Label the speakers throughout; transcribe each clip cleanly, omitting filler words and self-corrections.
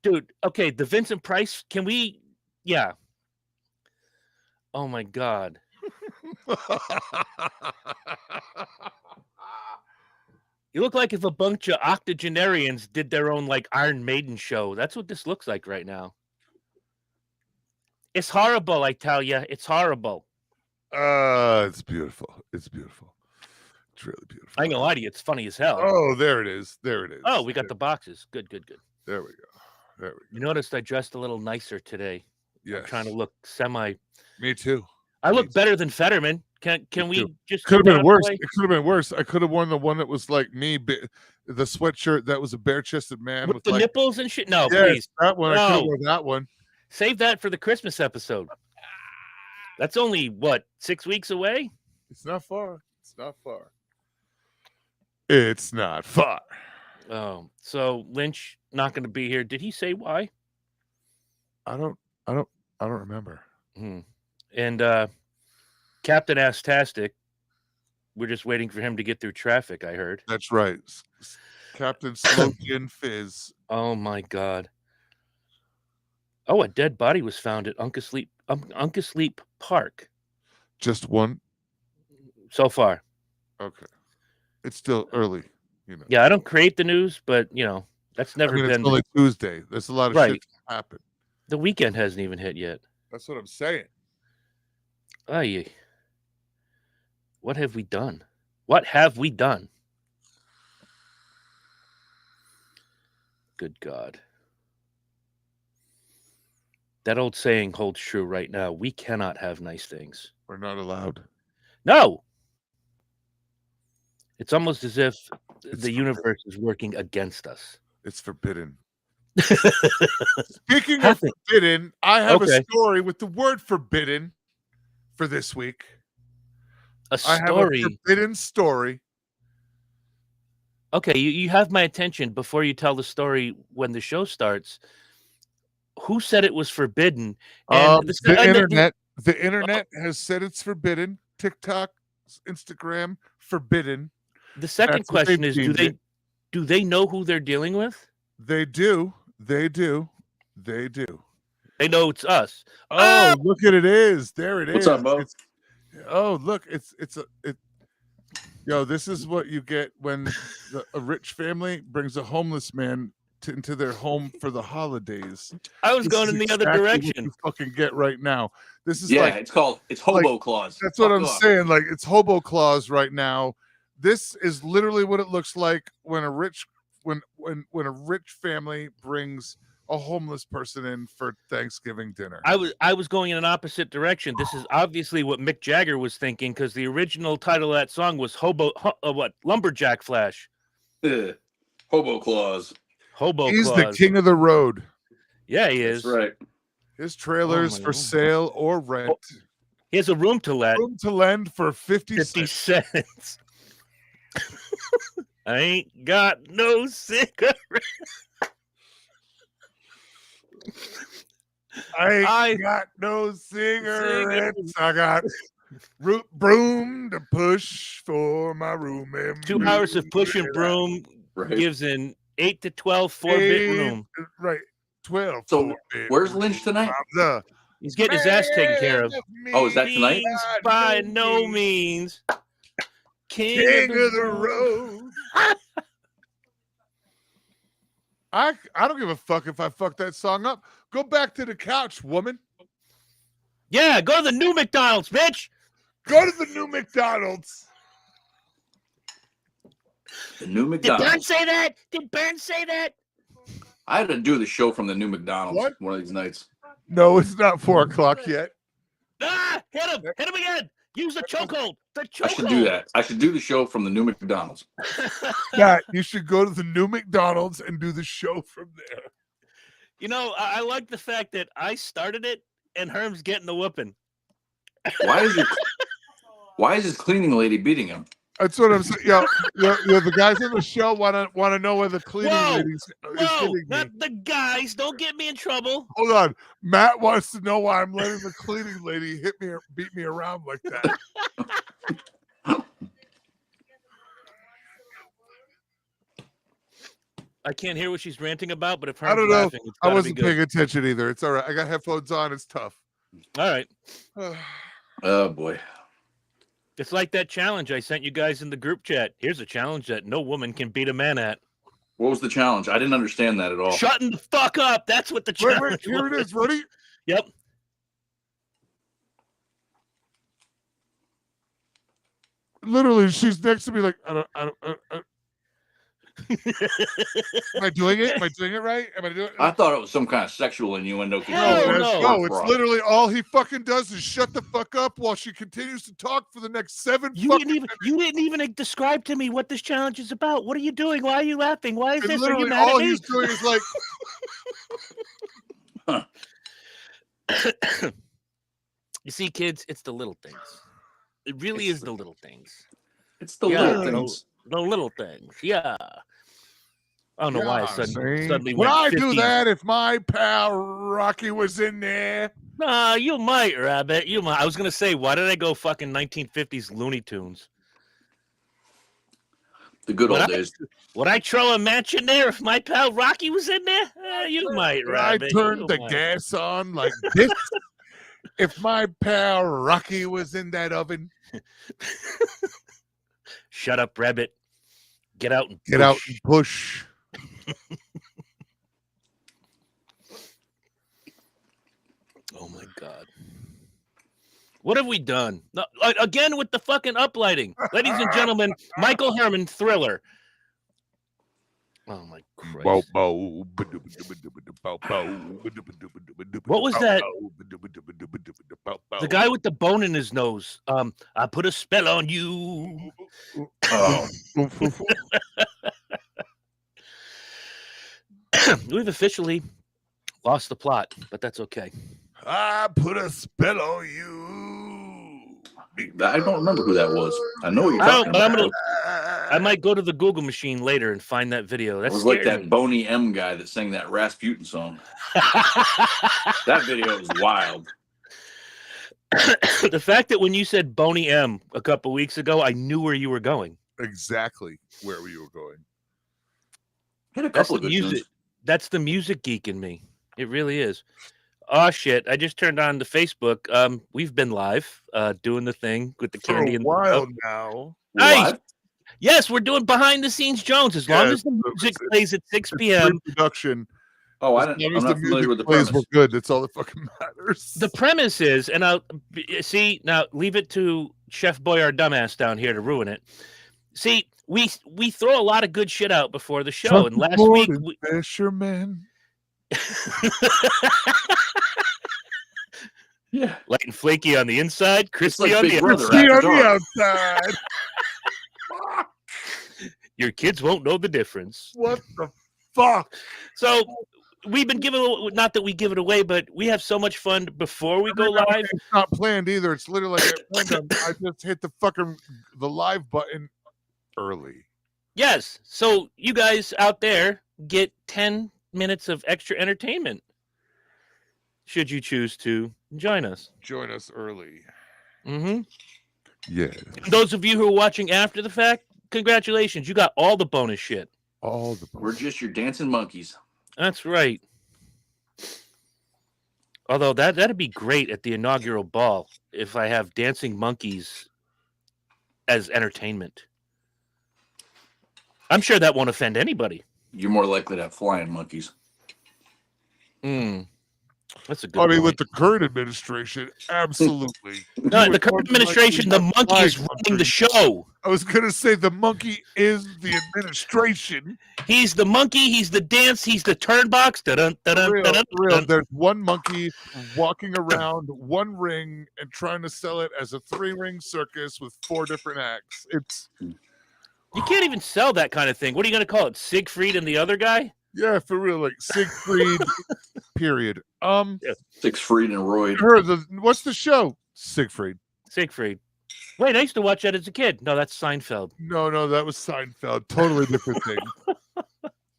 Speaker 1: Dude, okay, the Vincent Price, can we, yeah. Oh my God. You look like if a bunch of octogenarians did their own like Iron Maiden show. That's what this looks like right now. It's horrible, I tell you. It's horrible.
Speaker 2: It's beautiful. It's beautiful. It's really beautiful.
Speaker 1: I ain't gonna lie to you, it's funny as hell.
Speaker 2: Oh, there it is. There it is.
Speaker 1: Oh, we got the boxes. Good.
Speaker 2: There we go. There we go.
Speaker 1: You noticed I dressed a little nicer today.
Speaker 2: Yes.
Speaker 1: I'm trying to look semi.
Speaker 2: Me too.
Speaker 1: I look better than Fetterman. Can we just?
Speaker 2: Could have been worse. It could have been worse. I could have worn the one that was like me, the sweatshirt that was a bare-chested man
Speaker 1: with the
Speaker 2: like,
Speaker 1: nipples and shit. No,
Speaker 2: yes,
Speaker 1: please.
Speaker 2: that one.
Speaker 1: No.
Speaker 2: I could have worn that one.
Speaker 1: Save that for the Christmas episode. That's only what, 6 weeks away?
Speaker 2: It's not far. It's not far. It's not far.
Speaker 1: Oh, so Lynch not going to be here. Did he say why?
Speaker 2: I don't remember.
Speaker 1: And Captain Astastic, we're just waiting for him to get through traffic, I heard.
Speaker 2: That's right. Captain Slogan Fizz.
Speaker 1: Oh my God. Oh, a dead body was found at Uncasleep Park.
Speaker 2: Just one?
Speaker 1: So far.
Speaker 2: Okay. It's still early, you know.
Speaker 1: Yeah, I don't create the news, but you know, that's never been.
Speaker 2: It's only Tuesday. There's a lot of shit to happen.
Speaker 1: The weekend hasn't even hit yet.
Speaker 2: That's what I'm saying.
Speaker 1: Aye. What have we done? What have we done? Good God. That old saying holds true right now. We cannot have nice things.
Speaker 2: We're not allowed.
Speaker 1: No. It's almost as if the universe is working against us.
Speaker 2: It's forbidden. Speaking of forbidden, I have a story with the word forbidden for this week.
Speaker 1: A story?
Speaker 2: I have a forbidden story.
Speaker 1: Okay, you have my attention. Before you tell the story when the show starts, who said it was forbidden?
Speaker 2: And the internet has said it's forbidden. TikTok, Instagram, forbidden.
Speaker 1: The second question is, do they know who they're dealing with?
Speaker 2: They do. They know
Speaker 1: it's us.
Speaker 2: Oh, look at it is. There it is.
Speaker 3: What's up, Bo?
Speaker 2: Look, Yo, this is what you get when a rich family brings a homeless man into their home for the holidays.
Speaker 1: I was going in the other direction.
Speaker 2: What you fucking get right now. This is
Speaker 3: it's Hobo Claus.
Speaker 2: That's what I'm saying. Like, it's Hobo Claus right now. This is literally what it looks like when a rich family brings a homeless person in for Thanksgiving dinner.
Speaker 1: I was going in an opposite direction. This is obviously what Mick Jagger was thinking, because the original title of that song was Lumberjack Flash.
Speaker 3: Hobo Claus.
Speaker 2: He's the king of the road.
Speaker 1: Yeah, he is.
Speaker 3: That's right.
Speaker 2: His trailer's for sale or rent.
Speaker 1: He has a room to let.
Speaker 2: Room to lend for 50
Speaker 1: cents. I ain't got no cigarette.
Speaker 2: I ain't got no cigarettes. I got broom to push for my room.
Speaker 1: 2 hours of push and broom gives an 8 to 12 4-bit room.
Speaker 2: Right. 12.
Speaker 3: So where's Lynch tonight?
Speaker 1: He's getting his ass taken care of.
Speaker 3: Oh, is that tonight?
Speaker 1: By no means.
Speaker 2: King of the road. I don't give a fuck if I fuck that song up. Go back to the couch, woman.
Speaker 1: Yeah, go to the new McDonald's, bitch.
Speaker 2: Go to the new McDonald's.
Speaker 3: The new McDonald's.
Speaker 1: Did Bernes say that?
Speaker 3: I had to do the show from the new McDonald's one of these nights.
Speaker 2: No, it's not 4 o'clock yet.
Speaker 1: Hit him again. Use the chokehold.
Speaker 3: I should do that. I should do the show from the new McDonald's.
Speaker 2: Yeah, you should go to the new McDonald's and do the show from there.
Speaker 1: You know, I like the fact that I started it and Herm's getting the whooping.
Speaker 3: Why is his cleaning lady beating him?
Speaker 2: That's what I'm saying. The guys on the show want to know where the cleaning lady is hitting me.
Speaker 1: Not the guys. Don't get me in trouble.
Speaker 2: Hold on. Matt wants to know why I'm letting the cleaning lady beat me around like that.
Speaker 1: I can't hear what she's ranting about, but if
Speaker 2: I
Speaker 1: Herm's
Speaker 2: don't know.
Speaker 1: laughing, it's
Speaker 2: I
Speaker 1: gotta be
Speaker 2: wasn't
Speaker 1: good.
Speaker 2: paying attention either. It's all right. I got headphones on. It's tough.
Speaker 1: All right.
Speaker 3: Oh boy.
Speaker 1: It's like that challenge I sent you guys in the group chat. Here's a challenge that no woman can beat a man at.
Speaker 3: What was the challenge? I didn't understand that at all.
Speaker 1: Shutting the fuck up. That's what the
Speaker 2: Wait,
Speaker 1: challenge
Speaker 2: here
Speaker 1: was.
Speaker 2: it is. Ready?
Speaker 1: Yep.
Speaker 2: Literally, she's next to me like, I don't. Am I doing it? Am I doing it right? Am I doing it?
Speaker 3: I thought it was some kind of sexual innuendo.
Speaker 1: Hell no.
Speaker 2: It's literally all he fucking does is shut the fuck up while she continues to talk for the next 7
Speaker 1: You
Speaker 2: fucking
Speaker 1: didn't even describe to me what this challenge is about. What are you doing? Why are you laughing? Why is
Speaker 2: and
Speaker 1: this? Are you
Speaker 2: literally
Speaker 1: mad
Speaker 2: all
Speaker 1: at me?
Speaker 2: he's doing is like
Speaker 1: You see, kids, it's the little things. It really is the little things.
Speaker 3: It's the
Speaker 1: Yeah,
Speaker 3: little things.
Speaker 1: The little things. Yeah. I don't know why I suddenly
Speaker 2: would
Speaker 1: went
Speaker 2: I
Speaker 1: 50s.
Speaker 2: do that if my pal Rocky was in there?
Speaker 1: Nah, you might, Rabbit. You might. I was gonna say, why did I go fucking 1950s Looney Tunes?
Speaker 3: The good old days.
Speaker 1: Would I throw a match in there if my pal Rocky was in there? You might,
Speaker 2: Would I
Speaker 1: Rabbit.
Speaker 2: turn the gas on like this if my pal Rocky was in that oven?
Speaker 1: Shut up, Rabbit. Get out and
Speaker 2: Get out and push.
Speaker 1: Oh my God. What have we done? No, again with the fucking uplighting. Ladies and gentlemen, Michael Herman, Thriller. Oh my Christ. What was that? The guy with the bone in his nose. I put a spell on you.
Speaker 3: Oh.
Speaker 1: We've officially lost the plot, but that's okay.
Speaker 2: I put a spell on you.
Speaker 3: I don't remember who that was. I know what you're talking about.
Speaker 1: I might go to the Google machine later and find that video.
Speaker 3: It
Speaker 1: That's
Speaker 3: was like that Boney M guy that sang that Rasputin song. That video was wild.
Speaker 1: The fact that when you said Boney M a couple weeks ago, I knew where you were going.
Speaker 2: Exactly where we were going.
Speaker 3: Had a couple of good
Speaker 1: music.
Speaker 3: tunes.
Speaker 1: That's the music geek in me. It really is. Oh shit! I just turned on the Facebook. We've been live, doing the thing with the candy and
Speaker 2: for a while now.
Speaker 1: Nice. Yes, we're doing behind the scenes Jones. As long as the music plays at 6 p.m.
Speaker 2: Production.
Speaker 3: Oh, I'm not familiar with the premise.
Speaker 2: We're good. That's all that fucking matters.
Speaker 1: The premise is, and I'll see now. Leave it to Chef Boyard dumbass down here to ruin it. See, we throw a lot of good shit out before the show, and last week,
Speaker 2: fisherman.
Speaker 3: Yeah,
Speaker 1: light and flaky on the inside, crispy
Speaker 3: like
Speaker 1: on
Speaker 3: Big
Speaker 1: the
Speaker 3: Brother
Speaker 1: outside.
Speaker 3: after
Speaker 2: On the
Speaker 3: dark.
Speaker 2: outside.
Speaker 1: Your kids won't know the difference.
Speaker 2: What the fuck?
Speaker 1: So we've been giving, not that we give it away, but we have so much fun before we go live.
Speaker 2: It's not planned either. It's literally like I just hit the live button early.
Speaker 1: Yes. So you guys out there get 10 minutes of extra entertainment. Should you choose to join us.
Speaker 2: Join us early.
Speaker 1: Mm-hmm.
Speaker 2: Yes.
Speaker 1: Those of you who are watching after the fact, congratulations. You got all the bonus shit.
Speaker 3: We're just your dancing monkeys.
Speaker 1: That's right. Although that'd be great at the inaugural ball if I have dancing monkeys as entertainment. I'm sure that won't offend anybody.
Speaker 3: You're more likely to have flying monkeys.
Speaker 1: That's a good point.
Speaker 2: With the current administration, absolutely.
Speaker 1: No, the current administration, the monkey is running the show.
Speaker 2: I was going to say the monkey is the administration.
Speaker 1: He's the monkey, he's the dance, he's the turnbox.
Speaker 2: Real. There's one monkey walking around one ring and trying to sell it as a 3-ring circus with 4 different acts.
Speaker 1: You can't even sell that kind of thing. What are you going to call it? Siegfried and the other guy?
Speaker 2: Yeah, for real, like Siegfried. Period.
Speaker 3: Siegfried and Roy.
Speaker 2: What's the show? Siegfried.
Speaker 1: Wait, I used to watch that as a kid. No, that's Seinfeld.
Speaker 2: No, that was Seinfeld. Totally different thing.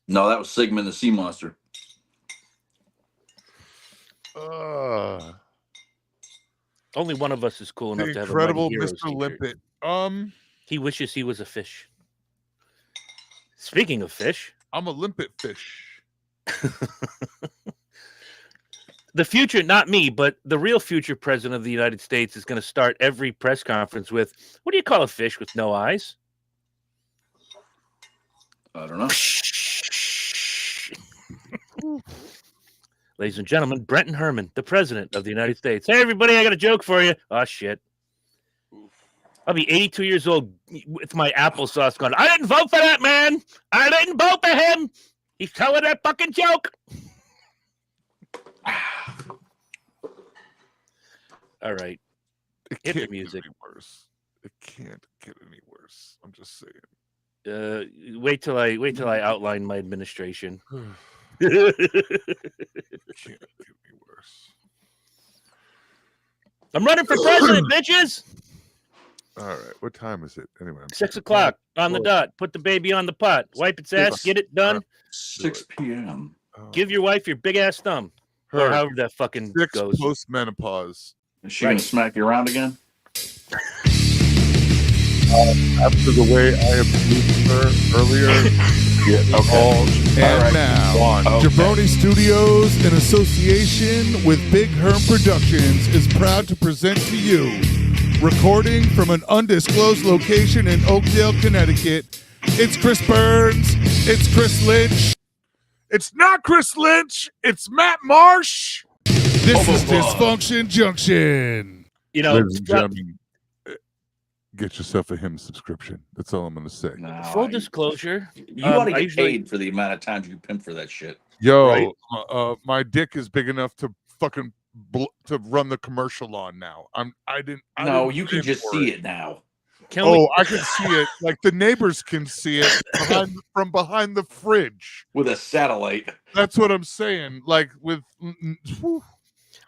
Speaker 3: No, that was Sigmund the Sea Monster.
Speaker 1: Only one of us is cool enough to have
Speaker 2: incredible
Speaker 1: a Mighty Heroes
Speaker 2: Mr.
Speaker 1: t-shirt.
Speaker 2: Limpet.
Speaker 1: He wishes he was a fish. Speaking of fish,
Speaker 2: I'm a limpet fish.
Speaker 1: The future, not me, but the real future president of the United States is going to start every press conference with, what do you call a fish with no eyes?
Speaker 3: I don't know.
Speaker 1: Ladies and gentlemen, Brent and Herman, the president of the United States. Hey, everybody, I got a joke for you. Oh, shit. I'll be 82 years old with my applesauce going, I didn't vote for that man. I didn't vote for him. He's telling that fucking joke. All right. Hit the music.
Speaker 2: Get any worse. It can't get any worse. I'm just saying.
Speaker 1: Wait till I outline my administration.
Speaker 2: It can't get any worse.
Speaker 1: I'm running for president, bitches.
Speaker 2: All right. What time is it? Anyway.
Speaker 1: 6 o'clock on the dot. Put the baby on the pot. Wipe its ass. Get it done.
Speaker 3: 6 p.m.
Speaker 1: Give your wife your big ass thumb. Or however that fucking
Speaker 2: 6
Speaker 1: goes.
Speaker 2: post-menopause.
Speaker 3: Is she going to smack you around again?
Speaker 2: After the way I abused her earlier.
Speaker 3: Yeah, okay.
Speaker 4: And
Speaker 3: right.
Speaker 4: now,
Speaker 3: Okay.
Speaker 4: Jabroni Studios, in association with Big Herm Productions, is proud to present to you, recording from an undisclosed location in Oakdale, Connecticut, it's Chris Bernes, it's Chris Lynch.
Speaker 2: It's not Chris Lynch. It's Matt Marsh.
Speaker 4: This is Dysfunction Junction.
Speaker 1: You know,
Speaker 2: Ladies and gentlemen, get yourself a hymn subscription. That's all I'm going to say.
Speaker 3: No,
Speaker 1: full disclosure.
Speaker 3: You ought to
Speaker 1: I
Speaker 3: get
Speaker 1: usually-
Speaker 3: paid for the amount of times you pimp for that shit.
Speaker 2: Yo,
Speaker 1: Right.
Speaker 2: My dick is big enough to fucking to run the commercial on now. I didn't
Speaker 3: You can
Speaker 2: pay
Speaker 3: just
Speaker 2: for
Speaker 3: see it now.
Speaker 1: Can
Speaker 2: Oh,
Speaker 1: we,
Speaker 2: I can see it. Like the neighbors can see it from behind the fridge.
Speaker 3: With a satellite.
Speaker 2: That's what I'm saying. Like with. Whew.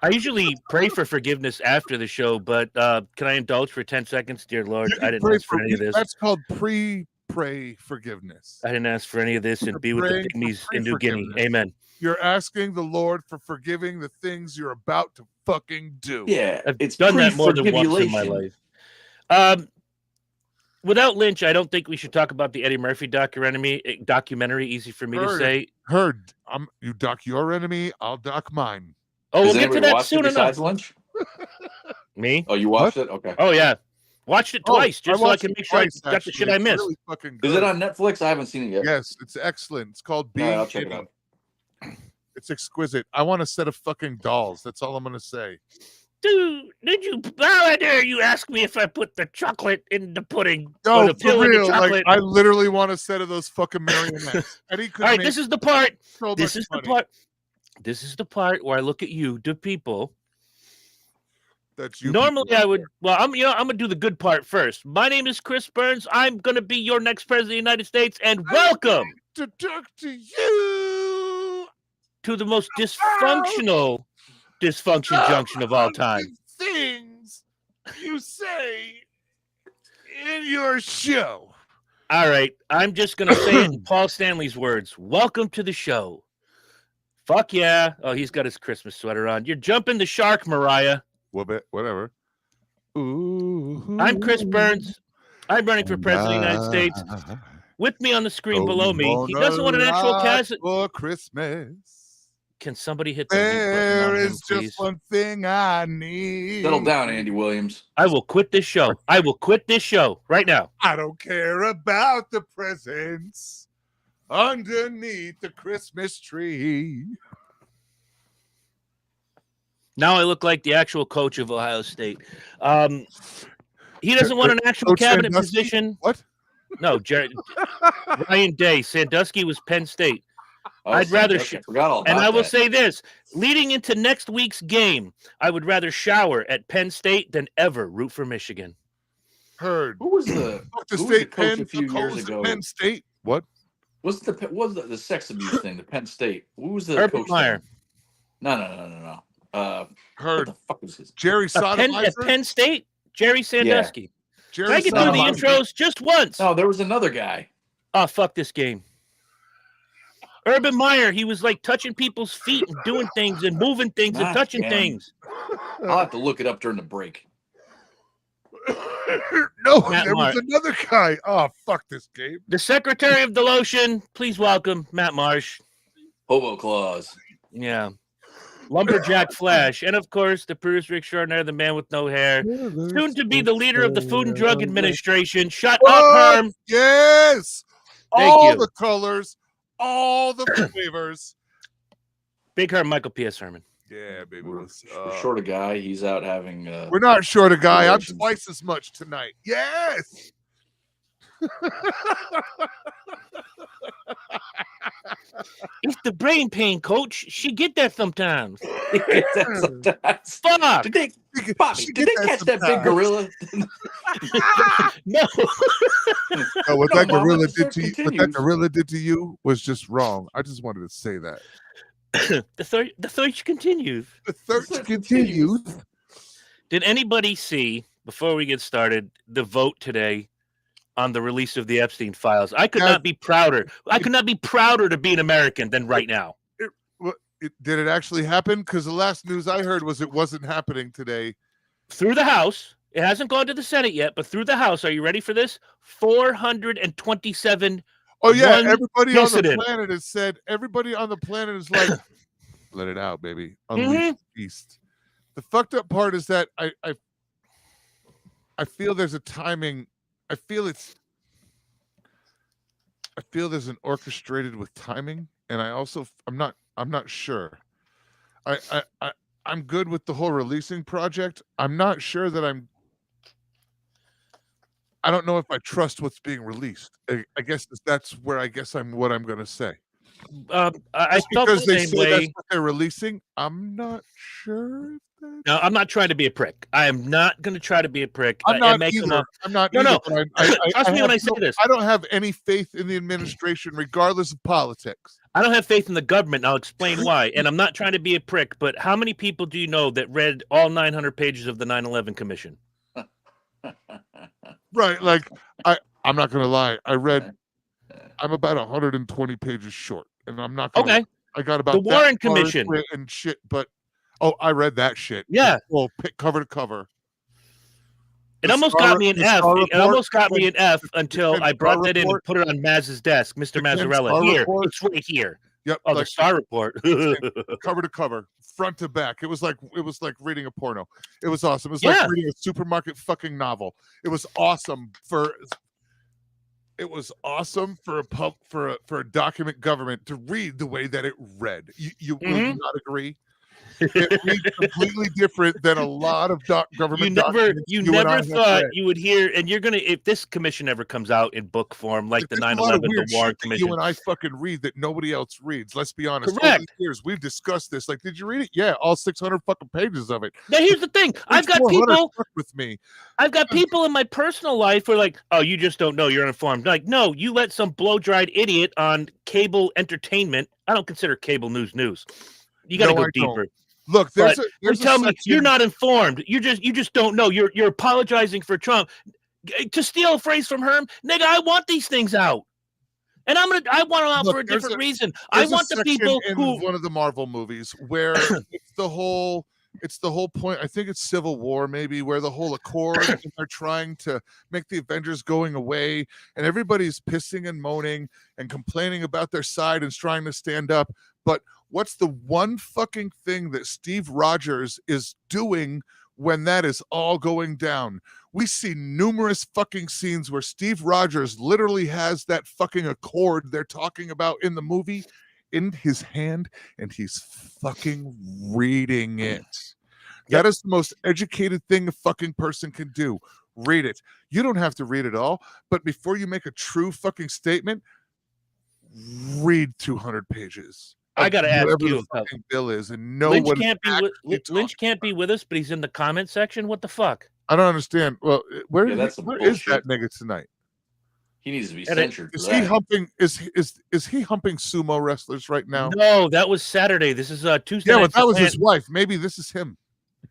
Speaker 1: I usually pray for forgiveness after the show, but can I indulge for 10 seconds? Dear Lord,
Speaker 2: You can
Speaker 1: I didn't
Speaker 2: pray
Speaker 1: ask for any of this.
Speaker 2: That's called pre-pray forgiveness.
Speaker 1: I didn't ask for any of this and be with the
Speaker 2: praying for
Speaker 1: pygmies in New Guinea.
Speaker 2: forgiveness.
Speaker 1: Amen.
Speaker 2: You're asking the Lord for forgiving the things you're about to fucking do.
Speaker 3: Yeah,
Speaker 1: I've
Speaker 3: it's
Speaker 1: done that more than once in my
Speaker 3: pre-forgivulation.
Speaker 1: life. Without Lynch, I don't think we should talk about the Eddie Murphy documentary. Easy for me to
Speaker 2: Heard.
Speaker 1: say.
Speaker 2: Heard. You dock your enemy, I'll dock mine.
Speaker 1: Oh,
Speaker 3: Has
Speaker 1: we'll get to
Speaker 3: anybody
Speaker 1: that
Speaker 3: watched it
Speaker 1: soon enough.
Speaker 3: besides Lynch?
Speaker 1: Me?
Speaker 3: Oh, you watched it? Okay.
Speaker 1: Oh, yeah. Watched it twice just so I
Speaker 2: watched
Speaker 1: can
Speaker 2: it
Speaker 1: make sure
Speaker 2: twice,
Speaker 1: I got the shit
Speaker 2: actually.
Speaker 1: I
Speaker 2: It's
Speaker 1: missed.
Speaker 2: really fucking
Speaker 3: Is
Speaker 2: good.
Speaker 3: it on Netflix? I haven't seen it yet.
Speaker 2: Yes, it's excellent. It's called
Speaker 3: All
Speaker 2: Being
Speaker 3: right, I'll check it
Speaker 2: Hidden.
Speaker 3: out.
Speaker 2: It's exquisite. I want a set of fucking dolls. That's all I'm gonna say.
Speaker 1: Dude, how dare you ask me if I put the chocolate in the pudding? or
Speaker 2: No,
Speaker 1: the
Speaker 2: for
Speaker 1: pill in the
Speaker 2: real. Like
Speaker 1: chocolate?
Speaker 2: I literally want a set of those fucking marionettes. Eddie could
Speaker 1: All right,
Speaker 2: make
Speaker 1: this is the part.
Speaker 2: so
Speaker 1: This
Speaker 2: much
Speaker 1: is the
Speaker 2: money
Speaker 1: part. This is the part where I look at you, the people.
Speaker 2: that you
Speaker 1: Normally,
Speaker 2: people-
Speaker 1: I would. Well, I'm gonna do the good part first. My name is Chris Bernes. I'm gonna be your next president of the United States, and welcome
Speaker 2: to talk to you.
Speaker 1: to the most dysfunction junction of all time.
Speaker 2: Things you say in your show.
Speaker 1: All right, I'm just gonna say it in Paul Stanley's words. Welcome to the show. Fuck yeah! Oh, he's got his Christmas sweater on. You're jumping the shark, Mariah.
Speaker 2: Whatever. Ooh.
Speaker 1: I'm Chris Bernes. I'm running for president of the United States. With me on the screen below me, he doesn't want an actual cast.
Speaker 2: for Christmas.
Speaker 1: Can somebody hit the mute button
Speaker 2: There
Speaker 1: on him,
Speaker 2: is
Speaker 1: please?
Speaker 2: just one thing I need.
Speaker 3: Settle down, Andy Williams.
Speaker 1: I will quit this show. I will quit this show right now.
Speaker 2: I don't care about the presents underneath the Christmas tree.
Speaker 1: Now I look like the actual coach of Ohio State. He doesn't want an actual
Speaker 2: Coach
Speaker 1: cabinet
Speaker 2: Sandusky?
Speaker 1: position.
Speaker 2: What?
Speaker 1: No, Ryan Day. Sandusky was Penn State.
Speaker 3: Oh,
Speaker 1: I'd rather
Speaker 3: I forgot all about
Speaker 1: And I will
Speaker 3: that.
Speaker 1: say this, leading into next week's game, I would rather shower at Penn State than ever root for Michigan.
Speaker 2: Heard.
Speaker 3: Who was the
Speaker 2: Fuck the
Speaker 3: who was the
Speaker 2: state
Speaker 3: coach
Speaker 2: Penn
Speaker 3: a few years
Speaker 2: calls
Speaker 3: ago?
Speaker 2: Penn State. What?
Speaker 3: What's the sex abuse thing? The Penn State. Who was the
Speaker 1: Urban
Speaker 3: coach?
Speaker 1: Meyer.
Speaker 3: there? No. What
Speaker 2: Heard.
Speaker 3: the fuck was his?
Speaker 2: Jerry
Speaker 1: At Penn State, Jerry Sandusky.
Speaker 2: Jerry
Speaker 1: If I could do the
Speaker 2: Sandusky.
Speaker 1: intros just once.
Speaker 3: No, there was another guy.
Speaker 1: Oh, fuck this game. Urban Meyer, he was like touching people's feet and doing things and moving things and
Speaker 3: Not
Speaker 1: touching
Speaker 3: him.
Speaker 1: things.
Speaker 3: I'll have to look it up during the break.
Speaker 2: No,
Speaker 1: Matt
Speaker 2: there was
Speaker 1: Marsh.
Speaker 2: another guy. Oh, fuck this game.
Speaker 1: The Secretary of Delotion, please welcome Matt Marsh.
Speaker 3: Hobo claws.
Speaker 1: Yeah. Lumberjack Flash. And of course, the producer extraordinaire, the man with no hair. Soon to be the leader of the Food and Drug Administration. Shut up, Herm.
Speaker 2: Yes.
Speaker 1: Thank
Speaker 2: all
Speaker 1: you.
Speaker 2: the colors, all the flavors.
Speaker 1: Big Herm, Michael P.S. Herman.
Speaker 2: Yeah, baby.
Speaker 3: We're short a guy. He's out having.
Speaker 2: We're not short a guy. I'm
Speaker 3: relations.
Speaker 2: twice as much tonight. Yes.
Speaker 1: It's the brain pain, coach. She get that sometimes.
Speaker 3: Sometimes.
Speaker 1: Fuck.
Speaker 3: Did they, Bobby,
Speaker 2: She
Speaker 3: did
Speaker 2: get
Speaker 3: they
Speaker 2: that
Speaker 3: catch that big
Speaker 2: sometimes.
Speaker 3: gorilla?
Speaker 1: No.
Speaker 2: No, what
Speaker 3: No,
Speaker 2: that
Speaker 3: Mom,
Speaker 2: gorilla
Speaker 3: the
Speaker 2: did
Speaker 3: search
Speaker 2: to you, what that
Speaker 3: continues.
Speaker 2: gorilla did to you was just wrong. I just wanted to say that.
Speaker 1: The search continues.
Speaker 2: The search
Speaker 3: search
Speaker 2: continues.
Speaker 1: Did anybody see, before we get started, the vote today on the release of the Epstein files? I could
Speaker 2: Yeah.
Speaker 1: not be prouder. I could not be prouder to be an American than right now.
Speaker 2: Did it actually happen? Because the last news I heard was it wasn't happening today.
Speaker 1: Through the House, it hasn't gone to the Senate yet, but through the House, are you ready for this? 427.
Speaker 2: Oh yeah,
Speaker 1: One
Speaker 2: everybody on the
Speaker 1: dissident.
Speaker 2: planet has said. Everybody on the planet is like, let it out, baby. Unleash the beast. The fucked up part is that I feel there's a timing. I feel there's an orchestrated with timing, and I'm not sure. I'm good with the whole releasing project. I'm not sure that I don't know if I trust what's being released. I guess that's where what I'm going to say.
Speaker 1: I
Speaker 2: Just
Speaker 1: felt
Speaker 2: because
Speaker 1: the
Speaker 2: they
Speaker 1: same
Speaker 2: say that's
Speaker 1: way.
Speaker 2: what they're releasing, I'm not sure. If that's...
Speaker 1: No, I'm not trying to be a prick. I am not going to try to be a prick.
Speaker 2: I'm
Speaker 1: and
Speaker 2: not
Speaker 1: make them
Speaker 2: either.
Speaker 1: up.
Speaker 2: I'm not
Speaker 1: No,
Speaker 2: either.
Speaker 1: no.
Speaker 2: But
Speaker 1: Trust me when I
Speaker 2: have
Speaker 1: say this.
Speaker 2: I don't have any faith in the administration, regardless of politics.
Speaker 1: I don't have faith in the government, and I'll explain why. And I'm not trying to be a prick, but how many people do you know that read all 900 pages of the 9/11 Commission?
Speaker 2: Right. Like, I'm not going to lie. I'm about 120 pages short, and I'm not going to.
Speaker 1: Okay.
Speaker 2: I got about
Speaker 1: The
Speaker 2: that
Speaker 1: Warren
Speaker 2: far into
Speaker 1: Commission.
Speaker 2: it and shit, but I read that shit.
Speaker 1: Yeah.
Speaker 2: Well, cover to cover.
Speaker 1: It
Speaker 2: The
Speaker 1: almost
Speaker 2: Star-
Speaker 1: got me an
Speaker 2: the
Speaker 1: F.
Speaker 2: Star
Speaker 1: It
Speaker 2: Report,
Speaker 1: almost got me
Speaker 2: the-
Speaker 1: an F
Speaker 2: the
Speaker 1: until
Speaker 2: Ken
Speaker 1: I brought
Speaker 2: Star
Speaker 1: that in and
Speaker 2: Report.
Speaker 1: put it on Maz's desk, Mr.
Speaker 2: The Ken
Speaker 1: Mazzarella.
Speaker 2: Star
Speaker 1: Here,
Speaker 2: Report.
Speaker 1: it's right here.
Speaker 2: Yep.
Speaker 1: Oh, the
Speaker 2: like,
Speaker 1: Star Report.
Speaker 2: cover to cover, front to back. It was like reading a porno. It was awesome. It was
Speaker 1: Yeah.
Speaker 2: like reading a supermarket fucking novel. It was awesome for a document government to read the way that it read. You will
Speaker 1: Mhm.
Speaker 2: not agree? It reads completely different than a lot of government documents
Speaker 1: you
Speaker 2: and I
Speaker 1: never
Speaker 2: have
Speaker 1: thought
Speaker 2: read.
Speaker 1: you would hear, and you're gonna, if this commission ever comes out in book form, like the
Speaker 2: There's a lot of
Speaker 1: 9/11, the
Speaker 2: weird
Speaker 1: Warren
Speaker 2: shit that
Speaker 1: Commission.
Speaker 2: you and I fucking read that nobody else reads. Let's be honest. Over
Speaker 1: Correct.
Speaker 2: the years, we've discussed this. Like, did you read it? Yeah, all 600 fucking pages of it.
Speaker 1: Now here's the thing: I've got
Speaker 2: 400
Speaker 1: people.
Speaker 2: fuck with me.
Speaker 1: I've got people in my personal life who are like, "Oh, you just don't know. You're uninformed." Like, no, you let some blow-dried idiot on cable entertainment. I don't consider cable news. You got to
Speaker 2: No,
Speaker 1: go
Speaker 2: I don't.
Speaker 1: deeper.
Speaker 2: Look,
Speaker 1: But
Speaker 2: there's
Speaker 1: tell
Speaker 2: a
Speaker 1: me
Speaker 2: section,
Speaker 1: you're not informed. You just don't know. You're apologizing for Trump. To steal a phrase from Herm, nigga, I want these things out, and I want them out
Speaker 2: Look,
Speaker 1: for a
Speaker 2: there's
Speaker 1: different reason.
Speaker 2: there's
Speaker 1: I
Speaker 2: a
Speaker 1: want the
Speaker 2: section
Speaker 1: people
Speaker 2: in
Speaker 1: who
Speaker 2: one of the Marvel movies where it's the whole point. I think it's Civil War, maybe, where the whole Accord and they're trying to make the Avengers going away, and everybody's pissing and moaning and complaining about their side and trying to stand up. But what's the one fucking thing that Steve Rogers is doing when that is all going down? We see numerous fucking scenes where Steve Rogers literally has that fucking Accord they're talking about in the movie in his hand, and he's fucking reading it. That is the most educated thing a fucking person can do. Read it. You don't have to read it all, but before you make a true fucking statement, read 200 pages.
Speaker 1: I got to ask
Speaker 2: whatever
Speaker 1: you.
Speaker 2: the fucking bill is, and know
Speaker 1: Lynch
Speaker 2: what
Speaker 1: can't be
Speaker 2: it's
Speaker 1: Lynch can't be with us, but he's in the comment section. What the fuck?
Speaker 2: I don't understand. Well, where
Speaker 3: Yeah,
Speaker 2: is
Speaker 3: that's some
Speaker 2: where is that
Speaker 3: bullshit.
Speaker 2: nigga tonight?
Speaker 3: He needs to be
Speaker 1: And it-
Speaker 3: censured for
Speaker 2: Is he
Speaker 3: that.
Speaker 2: humping? Is he humping sumo wrestlers right now?
Speaker 1: No, that was Saturday. This is Tuesday.
Speaker 2: Yeah, but
Speaker 1: night's the
Speaker 2: that was
Speaker 1: clan-
Speaker 2: his wife. Maybe this is him.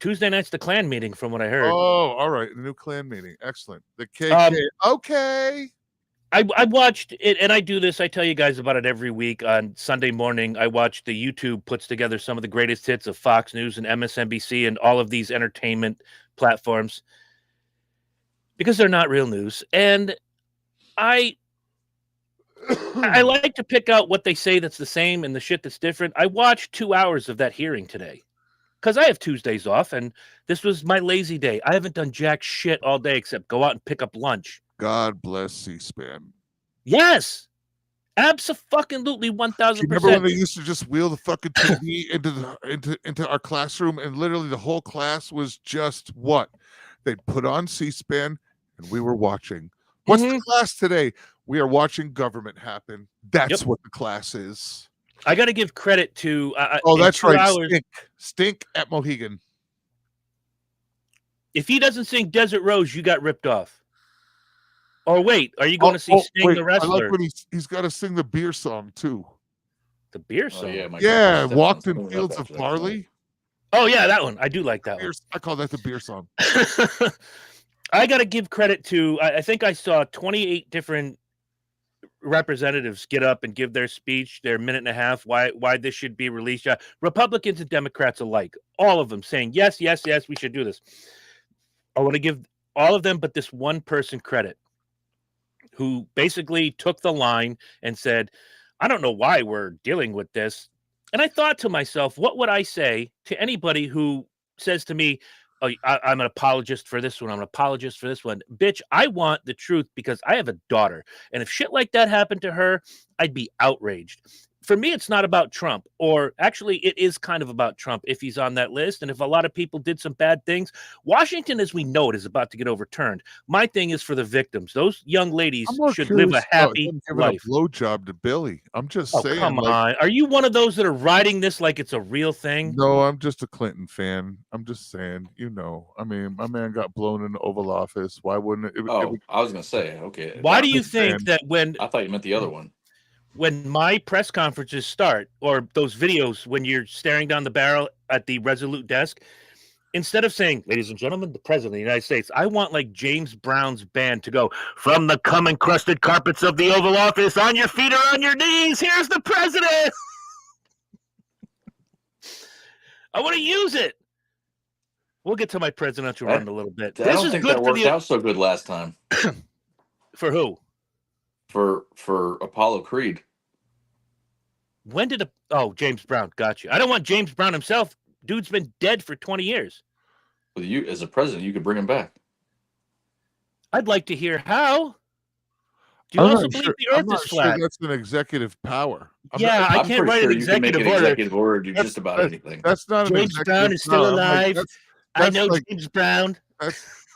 Speaker 1: Tuesday night's the clan meeting, from what I heard.
Speaker 2: Oh, all right. The new clan meeting. Excellent. The KK. Okay.
Speaker 1: I watched it, and I do this. I tell you guys about it every week on Sunday morning. I watch the YouTube puts together some of the greatest hits of Fox News and MSNBC and all of these entertainment platforms. because they're not real news. And I like to pick out what they say that's the same and the shit that's different. I watched 2 hours of that hearing today because I have Tuesdays off, and this was my lazy day. I haven't done jack shit all day except go out and pick up lunch.
Speaker 2: God bless C-SPAN.
Speaker 1: Yes, absolutely, 1,000%.
Speaker 2: Remember when they used to just wheel the fucking TV into our classroom, and literally the whole class was just what? They'd put on C-SPAN, and we were watching. What's the class today? We are watching government happen. That's what the class is.
Speaker 1: I got to give credit to.
Speaker 2: That's right. Stink at Mohegan.
Speaker 1: If he doesn't sing Desert Rose, you got ripped off. Or wait, are you going to see Sting the wrestler?
Speaker 2: I like when he's got to sing the beer song too.
Speaker 1: The beer song?
Speaker 2: Yeah, Walked in Fields of Barley.
Speaker 1: Oh yeah, that one. I do like that one.
Speaker 2: I call that the beer song.
Speaker 1: I got to give credit to. I think I saw 28 different representatives get up and give their speech, their minute and a half, why this should be released. Republicans and Democrats alike, all of them saying yes, we should do this. I want to give all of them but this one person credit, who basically took the line and said, I don't know why we're dealing with this. And I thought to myself, what would I say to anybody who says to me, oh, I'm an apologist for this one, I'm an apologist for this one. Bitch, I want the truth because I have a daughter. And if shit like that happened to her, I'd be outraged. For me, it's not about Trump, or actually it is kind of about Trump if he's on that list. And if a lot of people did some bad things, Washington, as we know it, is about to get overturned. My thing is for the victims. Those young ladies should live a happy life.
Speaker 2: A blowjob to Billy. I'm just saying.
Speaker 1: Come on. Are you one of those that are riding this like it's a real thing?
Speaker 2: No, I'm just a Clinton fan. I'm just saying, I mean, my man got blown in the Oval Office. Why wouldn't it?
Speaker 3: I was going to say, okay.
Speaker 1: Why do you think that when...
Speaker 3: I thought you meant the other one.
Speaker 1: When my press conferences start, or those videos when you're staring down the barrel at the Resolute desk, instead of saying, ladies and gentlemen, the President of the United States, I want like James Brown's band to go, from the cum-encrusted carpets of the Oval Office, on your feet or on your knees, here's the President. I want to use it. We'll get to my presidential run in a little bit.
Speaker 3: I don't think that worked out so good last time.
Speaker 1: For who?
Speaker 3: For Apollo Creed.
Speaker 1: When did James Brown? Got you. I don't want James Brown himself. Dude's been dead for 20 years.
Speaker 3: Well, you, as a president, you could bring him back.
Speaker 1: I'd like to hear how. Do you also believe the Earth is flat?
Speaker 2: Sure that's an executive power.
Speaker 1: I can't write an executive order.
Speaker 3: Executive order do just about anything.
Speaker 2: That's not
Speaker 1: James Brown is still alive. I know James Brown.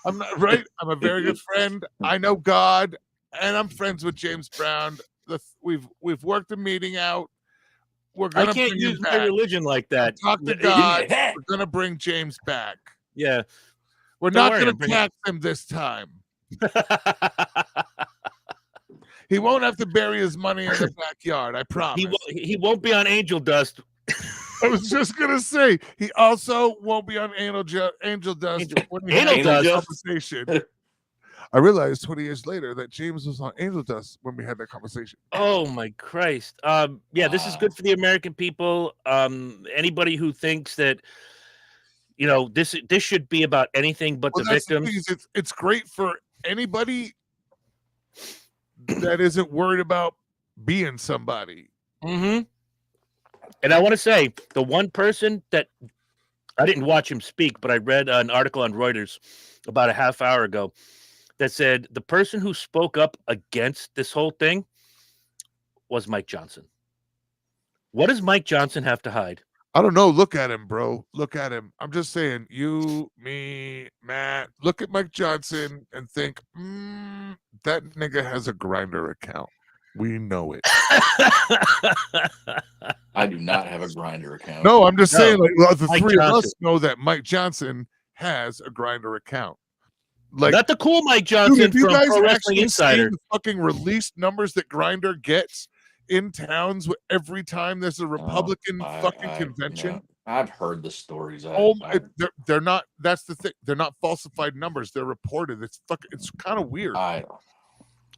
Speaker 2: I'm not right. I'm a very good friend. I know God. And I'm friends with James Brown. We've worked the meeting out.
Speaker 1: I can't use my religion like that.
Speaker 2: Talk to God. We're gonna bring James back.
Speaker 1: Yeah,
Speaker 2: we're not gonna tax him this time. He won't have to bury his money in the backyard. I promise.
Speaker 1: He won't be on angel dust.
Speaker 2: I was just gonna say he also won't be on angel dust.
Speaker 1: Anal dust
Speaker 2: conversation. I realized 20 years later that James was on angel dust when we had that conversation.
Speaker 1: Oh my Christ! This is good for the American people. Anybody who thinks that this should be about anything but the victims.
Speaker 2: It's great for anybody that isn't worried about being somebody.
Speaker 1: Mm-hmm. And I want to say the one person that I didn't watch him speak, but I read an article on Reuters about a half hour ago that said the person who spoke up against this whole thing was Mike Johnson. What does Mike Johnson have to hide?
Speaker 2: I don't know. Look at him, bro. Look at him. I'm just saying, you, me, Matt, look at Mike Johnson and think, that nigga has a Grindr account. We know it.
Speaker 3: I do not have a Grindr account.
Speaker 2: No, I'm just saying, the three of us know that Mike Johnson has a Grindr account. Like,
Speaker 1: not the cool Mike Johnson from Pro Wrestling Insider.
Speaker 2: The fucking released numbers that Grindr gets in towns every time there's a Republican convention.
Speaker 3: I've heard the stories.
Speaker 2: They're not. That's the thing. They're not falsified numbers. They're reported. It's kind of weird.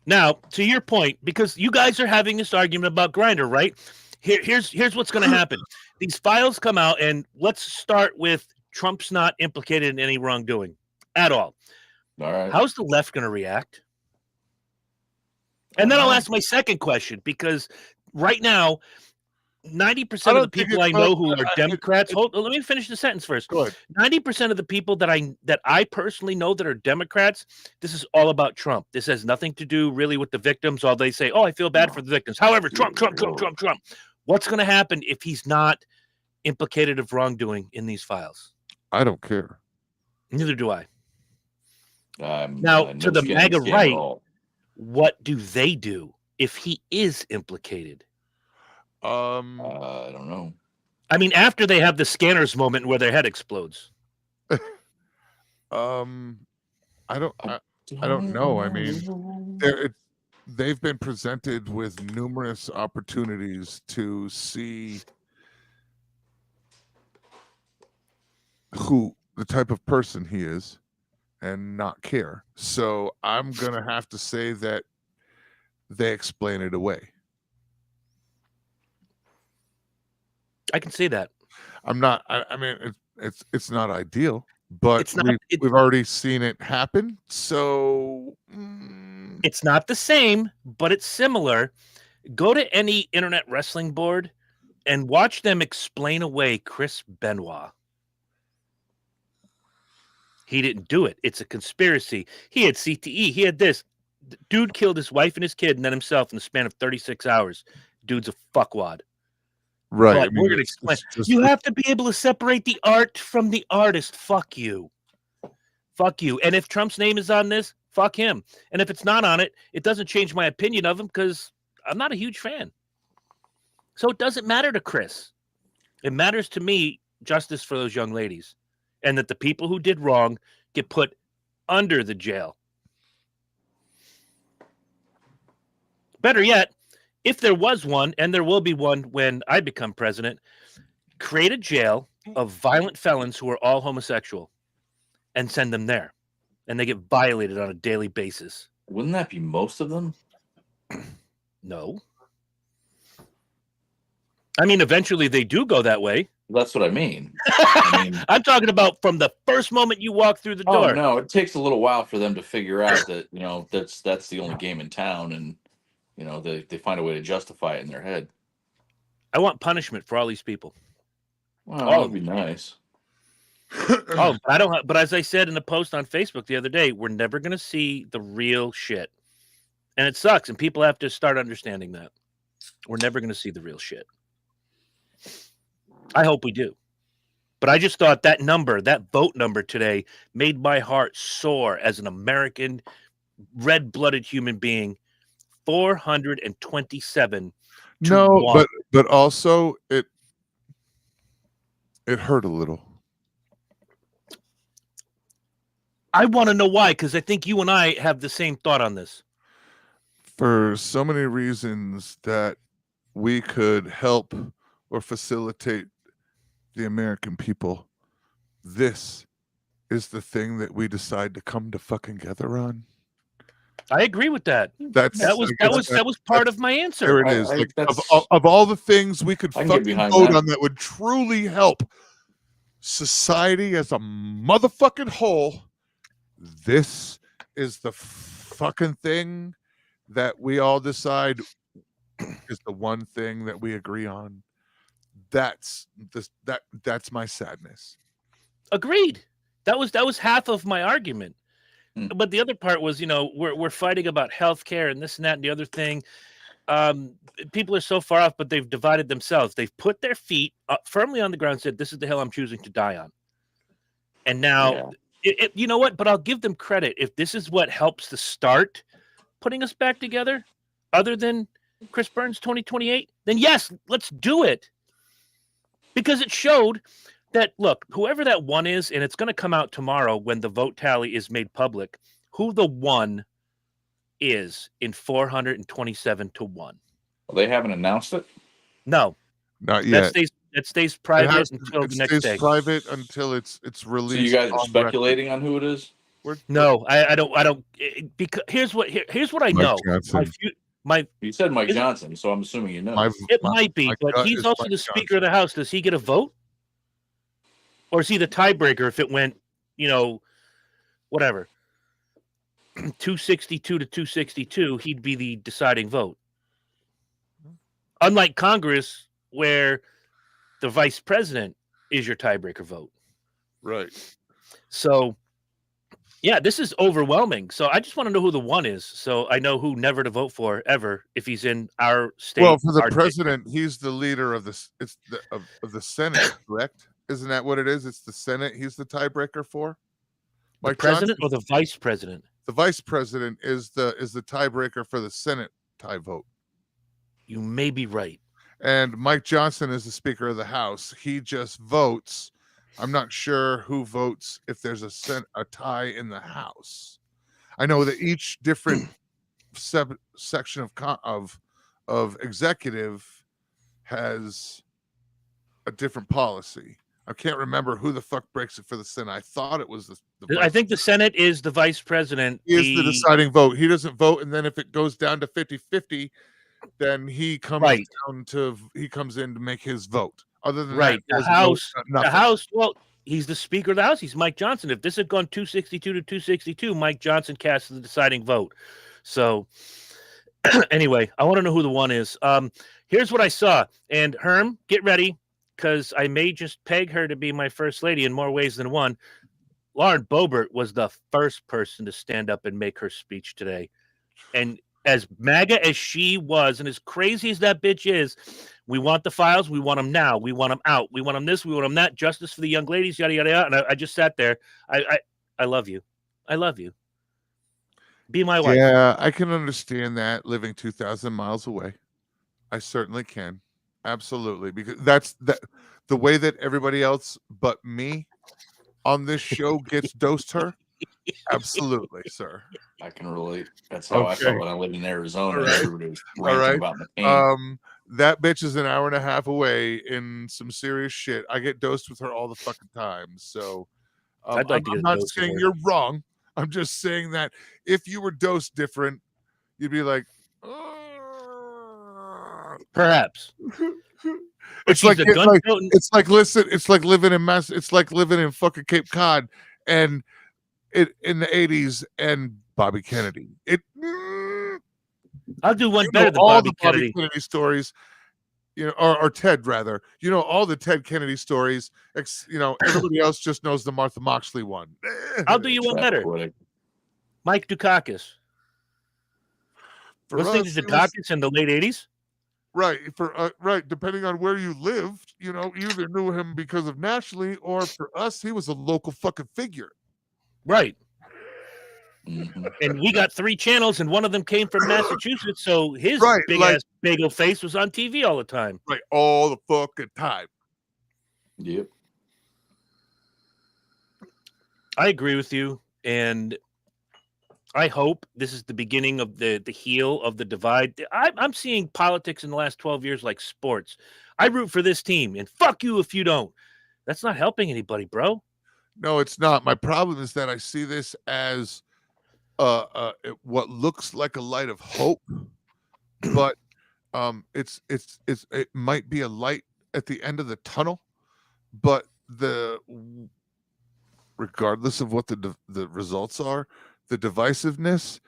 Speaker 1: Now, to your point, because you guys are having this argument about Grindr, right? Here's what's going to happen. These files come out, and let's start with Trump's not implicated in any wrongdoing at all.
Speaker 3: All right.
Speaker 1: How's the left going to react? And then I'll ask my second question, because right now, 90% of the people I know who are Democrats. Let me finish the sentence first.
Speaker 2: Go ahead.
Speaker 1: 90% of the people that I personally know that are Democrats, this is all about Trump. This has nothing to do really with the victims. All they say, oh, I feel bad for the victims. However, Trump. What's going to happen if he's not implicated of wrongdoing in these files?
Speaker 2: I don't care.
Speaker 1: Neither do I.
Speaker 3: Now,
Speaker 1: to the MAGA right, what do they do if he is implicated?
Speaker 3: I don't know.
Speaker 1: I mean, after they have the scanners moment where their head explodes.
Speaker 2: I don't know. I mean, they've been presented with numerous opportunities to see who the type of person he is and not care. So I'm gonna have to say that they explain it away.
Speaker 1: I can say that.
Speaker 2: I'm not. I mean, it's not ideal, but
Speaker 1: It's not-
Speaker 2: we've already seen it happen. So
Speaker 1: It's not the same, but it's similar. Go to any internet wrestling board and watch them explain away Chris Benoit. He didn't do it. It's a conspiracy. He had CTE. He had this. Dude killed his wife and his kid and then himself in the span of 36 hours. Dude's a fuckwad.
Speaker 2: right.
Speaker 1: But
Speaker 2: I mean,
Speaker 1: we're gonna
Speaker 2: it's
Speaker 1: explain.
Speaker 2: just-
Speaker 1: You have to be able to separate the art from the artist. Fuck you. Fuck you. And if Trump's name is on this, fuck him. And if it's not on it, it doesn't change my opinion of him because I'm not a huge fan. So it doesn't matter to Chris. It matters to me justice for those young ladies and that the people who did wrong get put under the jail. Better yet, if there was one, and there will be one when I become president, create a jail of violent felons who are all homosexual and send them there. And they get violated on a daily basis.
Speaker 3: Wouldn't that be most of them?
Speaker 1: No. I mean, eventually they do go that way.
Speaker 3: That's what I mean. I mean,
Speaker 1: I'm talking about from the first moment you walk through the door.
Speaker 3: oh no, it takes a little while for them to figure out that that's the only game in town, and they find a way to justify it in their head.
Speaker 1: I want punishment for all these people.
Speaker 3: Well, that would be nice.
Speaker 1: Oh, I don't. But as I said in a post on Facebook the other day, we're never going to see the real shit, and it sucks. And people have to start understanding that we're never going to see the real shit. I hope we do, but I just thought that vote number today, made my heart soar as an American, red-blooded human being. 427.
Speaker 2: No, but also it hurt a little.
Speaker 1: I want to know why, because I think you and I have the same thought on this.
Speaker 2: For so many reasons that we could help or facilitate the American people, this is the thing that we decide to come to fucking together on.
Speaker 1: I agree with that.
Speaker 2: That
Speaker 1: was part of my answer.
Speaker 2: There it is. Like, of all the things we could fucking vote on that would truly help society as a motherfucking whole, this is the fucking thing that we all decide is the one thing that we agree on. That's my sadness.
Speaker 1: Agreed. That was half of my argument. But the other part was, we're fighting about healthcare and this and that and the other thing. People are so far off, but they've divided themselves. They've put their feet firmly on the ground and said, this is the hill I'm choosing to die on. And now, you know what? But I'll give them credit. If this is what helps to start putting us back together, other than Chris Burns 2028, then yes, let's do it. Because it showed that, look, whoever that one is, and it's going to come out tomorrow when the vote tally is made public, who the one is in 427 to 1.
Speaker 3: Well, they haven't announced it?
Speaker 1: No.
Speaker 2: Not yet.
Speaker 1: That stays private until the next day. It stays
Speaker 2: private until it's released.
Speaker 3: So you guys are speculating on who it is?
Speaker 1: No, I don't. Because here's what I know.
Speaker 3: You said Mike Johnson, so I'm assuming you know.
Speaker 1: It might be, but he's also the Speaker of the House. Does he get a vote? Or is he the tiebreaker if it went, whatever? 262 to 262, he'd be the deciding vote. Unlike Congress, where the vice president is your tiebreaker vote.
Speaker 2: Right.
Speaker 1: So, yeah, this is overwhelming. So I just want to know who the one is, so I know who never to vote for ever if he's in our state.
Speaker 2: Well, for the
Speaker 1: our
Speaker 2: president, he's the leader of the Senate, correct? Isn't that what it is? It's the Senate. He's the tiebreaker for.
Speaker 1: the president or the vice president?
Speaker 2: The vice president is the tiebreaker for the Senate tie vote.
Speaker 1: You may be right.
Speaker 2: And Mike Johnson is the Speaker of the House. He just votes. I'm not sure who votes if there's a tie in the House. I know that each different section of executive has a different policy. I can't remember who the fuck breaks it for the Senate. I thought it was the
Speaker 1: I think the Senate is the vice president.
Speaker 2: He is the deciding vote. He doesn't vote, and then if it goes down to 50-50, then he comes in to make his vote. Other than that,
Speaker 1: the House. Well, he's the Speaker of the House. He's Mike Johnson. If this had gone 262 to 262, Mike Johnson casts the deciding vote. So, anyway, I want to know who the one is. Here's what I saw. And Herm, get ready, because I may just peg her to be my first lady in more ways than one. Lauren Boebert was the first person to stand up and make her speech today. And as MAGA as she was, and as crazy as that bitch is, we want the files. We want them now. We want them out. We want them this. We want them that. Justice for the young ladies, yada, yada, yada. And I just sat there. I love you. I love you. Be my wife.
Speaker 2: Yeah, I can understand that living 2,000 miles away. I certainly can. Absolutely. Because that's the way that everybody else but me on this show gets dosed her. Absolutely, sir.
Speaker 3: I can relate. That's how I felt when I lived in Arizona. And everybody was
Speaker 2: All
Speaker 3: ranting
Speaker 2: right.
Speaker 3: about the pain.
Speaker 2: That bitch is an hour and a half away in some serious shit. I get dosed with her all the fucking time. So
Speaker 1: I'd like to get
Speaker 2: I'm not
Speaker 1: dosed with
Speaker 2: saying
Speaker 1: her.
Speaker 2: you're wrong. I'm just saying that if you were dosed different, you'd be like,
Speaker 1: Perhaps.
Speaker 2: it's like it's like living in fucking Cape Cod and in the 80s and Bobby Kennedy.
Speaker 1: I'll do one better than Bobby Kennedy.
Speaker 2: Stories, or Ted rather. All the Ted Kennedy stories. Everybody else just knows the Martha Moxley one.
Speaker 1: I'll do you one better. Mike Dukakis. Listening to Dukakis in the late 80s?
Speaker 2: Right. Right. Depending on where you lived, you either knew him because of nationally, or for us, he was a local fucking figure.
Speaker 1: Right. Mm-hmm. And we got 3 channels, and one of them came from Massachusetts, so his big-ass bagel face was on TV all the time.
Speaker 2: Right. All the fucking time.
Speaker 3: Yep.
Speaker 1: I agree with you, and I hope this is the beginning of the heel of the divide. I'm seeing politics in the last 12 years like sports. I root for this team, and fuck you if you don't. That's not helping anybody, bro.
Speaker 2: No, it's not. My problem is that I see this as what looks like a light of hope, but it might be a light at the end of the tunnel. But regardless of what the results are, the divisiveness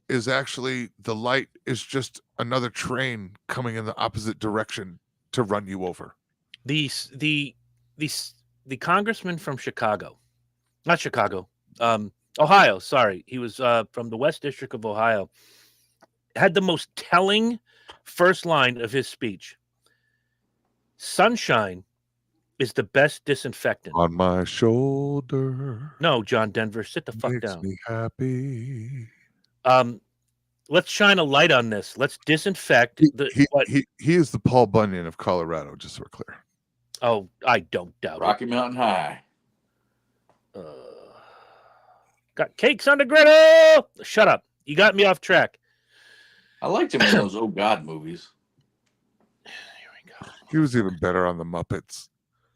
Speaker 2: is actually the light is just another train coming in the opposite direction to run you over.
Speaker 1: The congressman from Ohio, sorry. He was from the West District of Ohio. Had the most telling first line of his speech. Sunshine is the best disinfectant.
Speaker 2: On my shoulder.
Speaker 1: No, John Denver, sit the fuck
Speaker 2: makes
Speaker 1: down.
Speaker 2: Me happy.
Speaker 1: Let's shine a light on this. Let's disinfect.
Speaker 2: He is the Paul Bunyan of Colorado, just so we're clear.
Speaker 1: Oh, I don't doubt
Speaker 3: Rocky Mountain High.
Speaker 1: Got cakes on the griddle. Shut up. You got me off track.
Speaker 3: I liked him in those Oh God movies.
Speaker 1: Here we go.
Speaker 2: He was even better on the Muppets.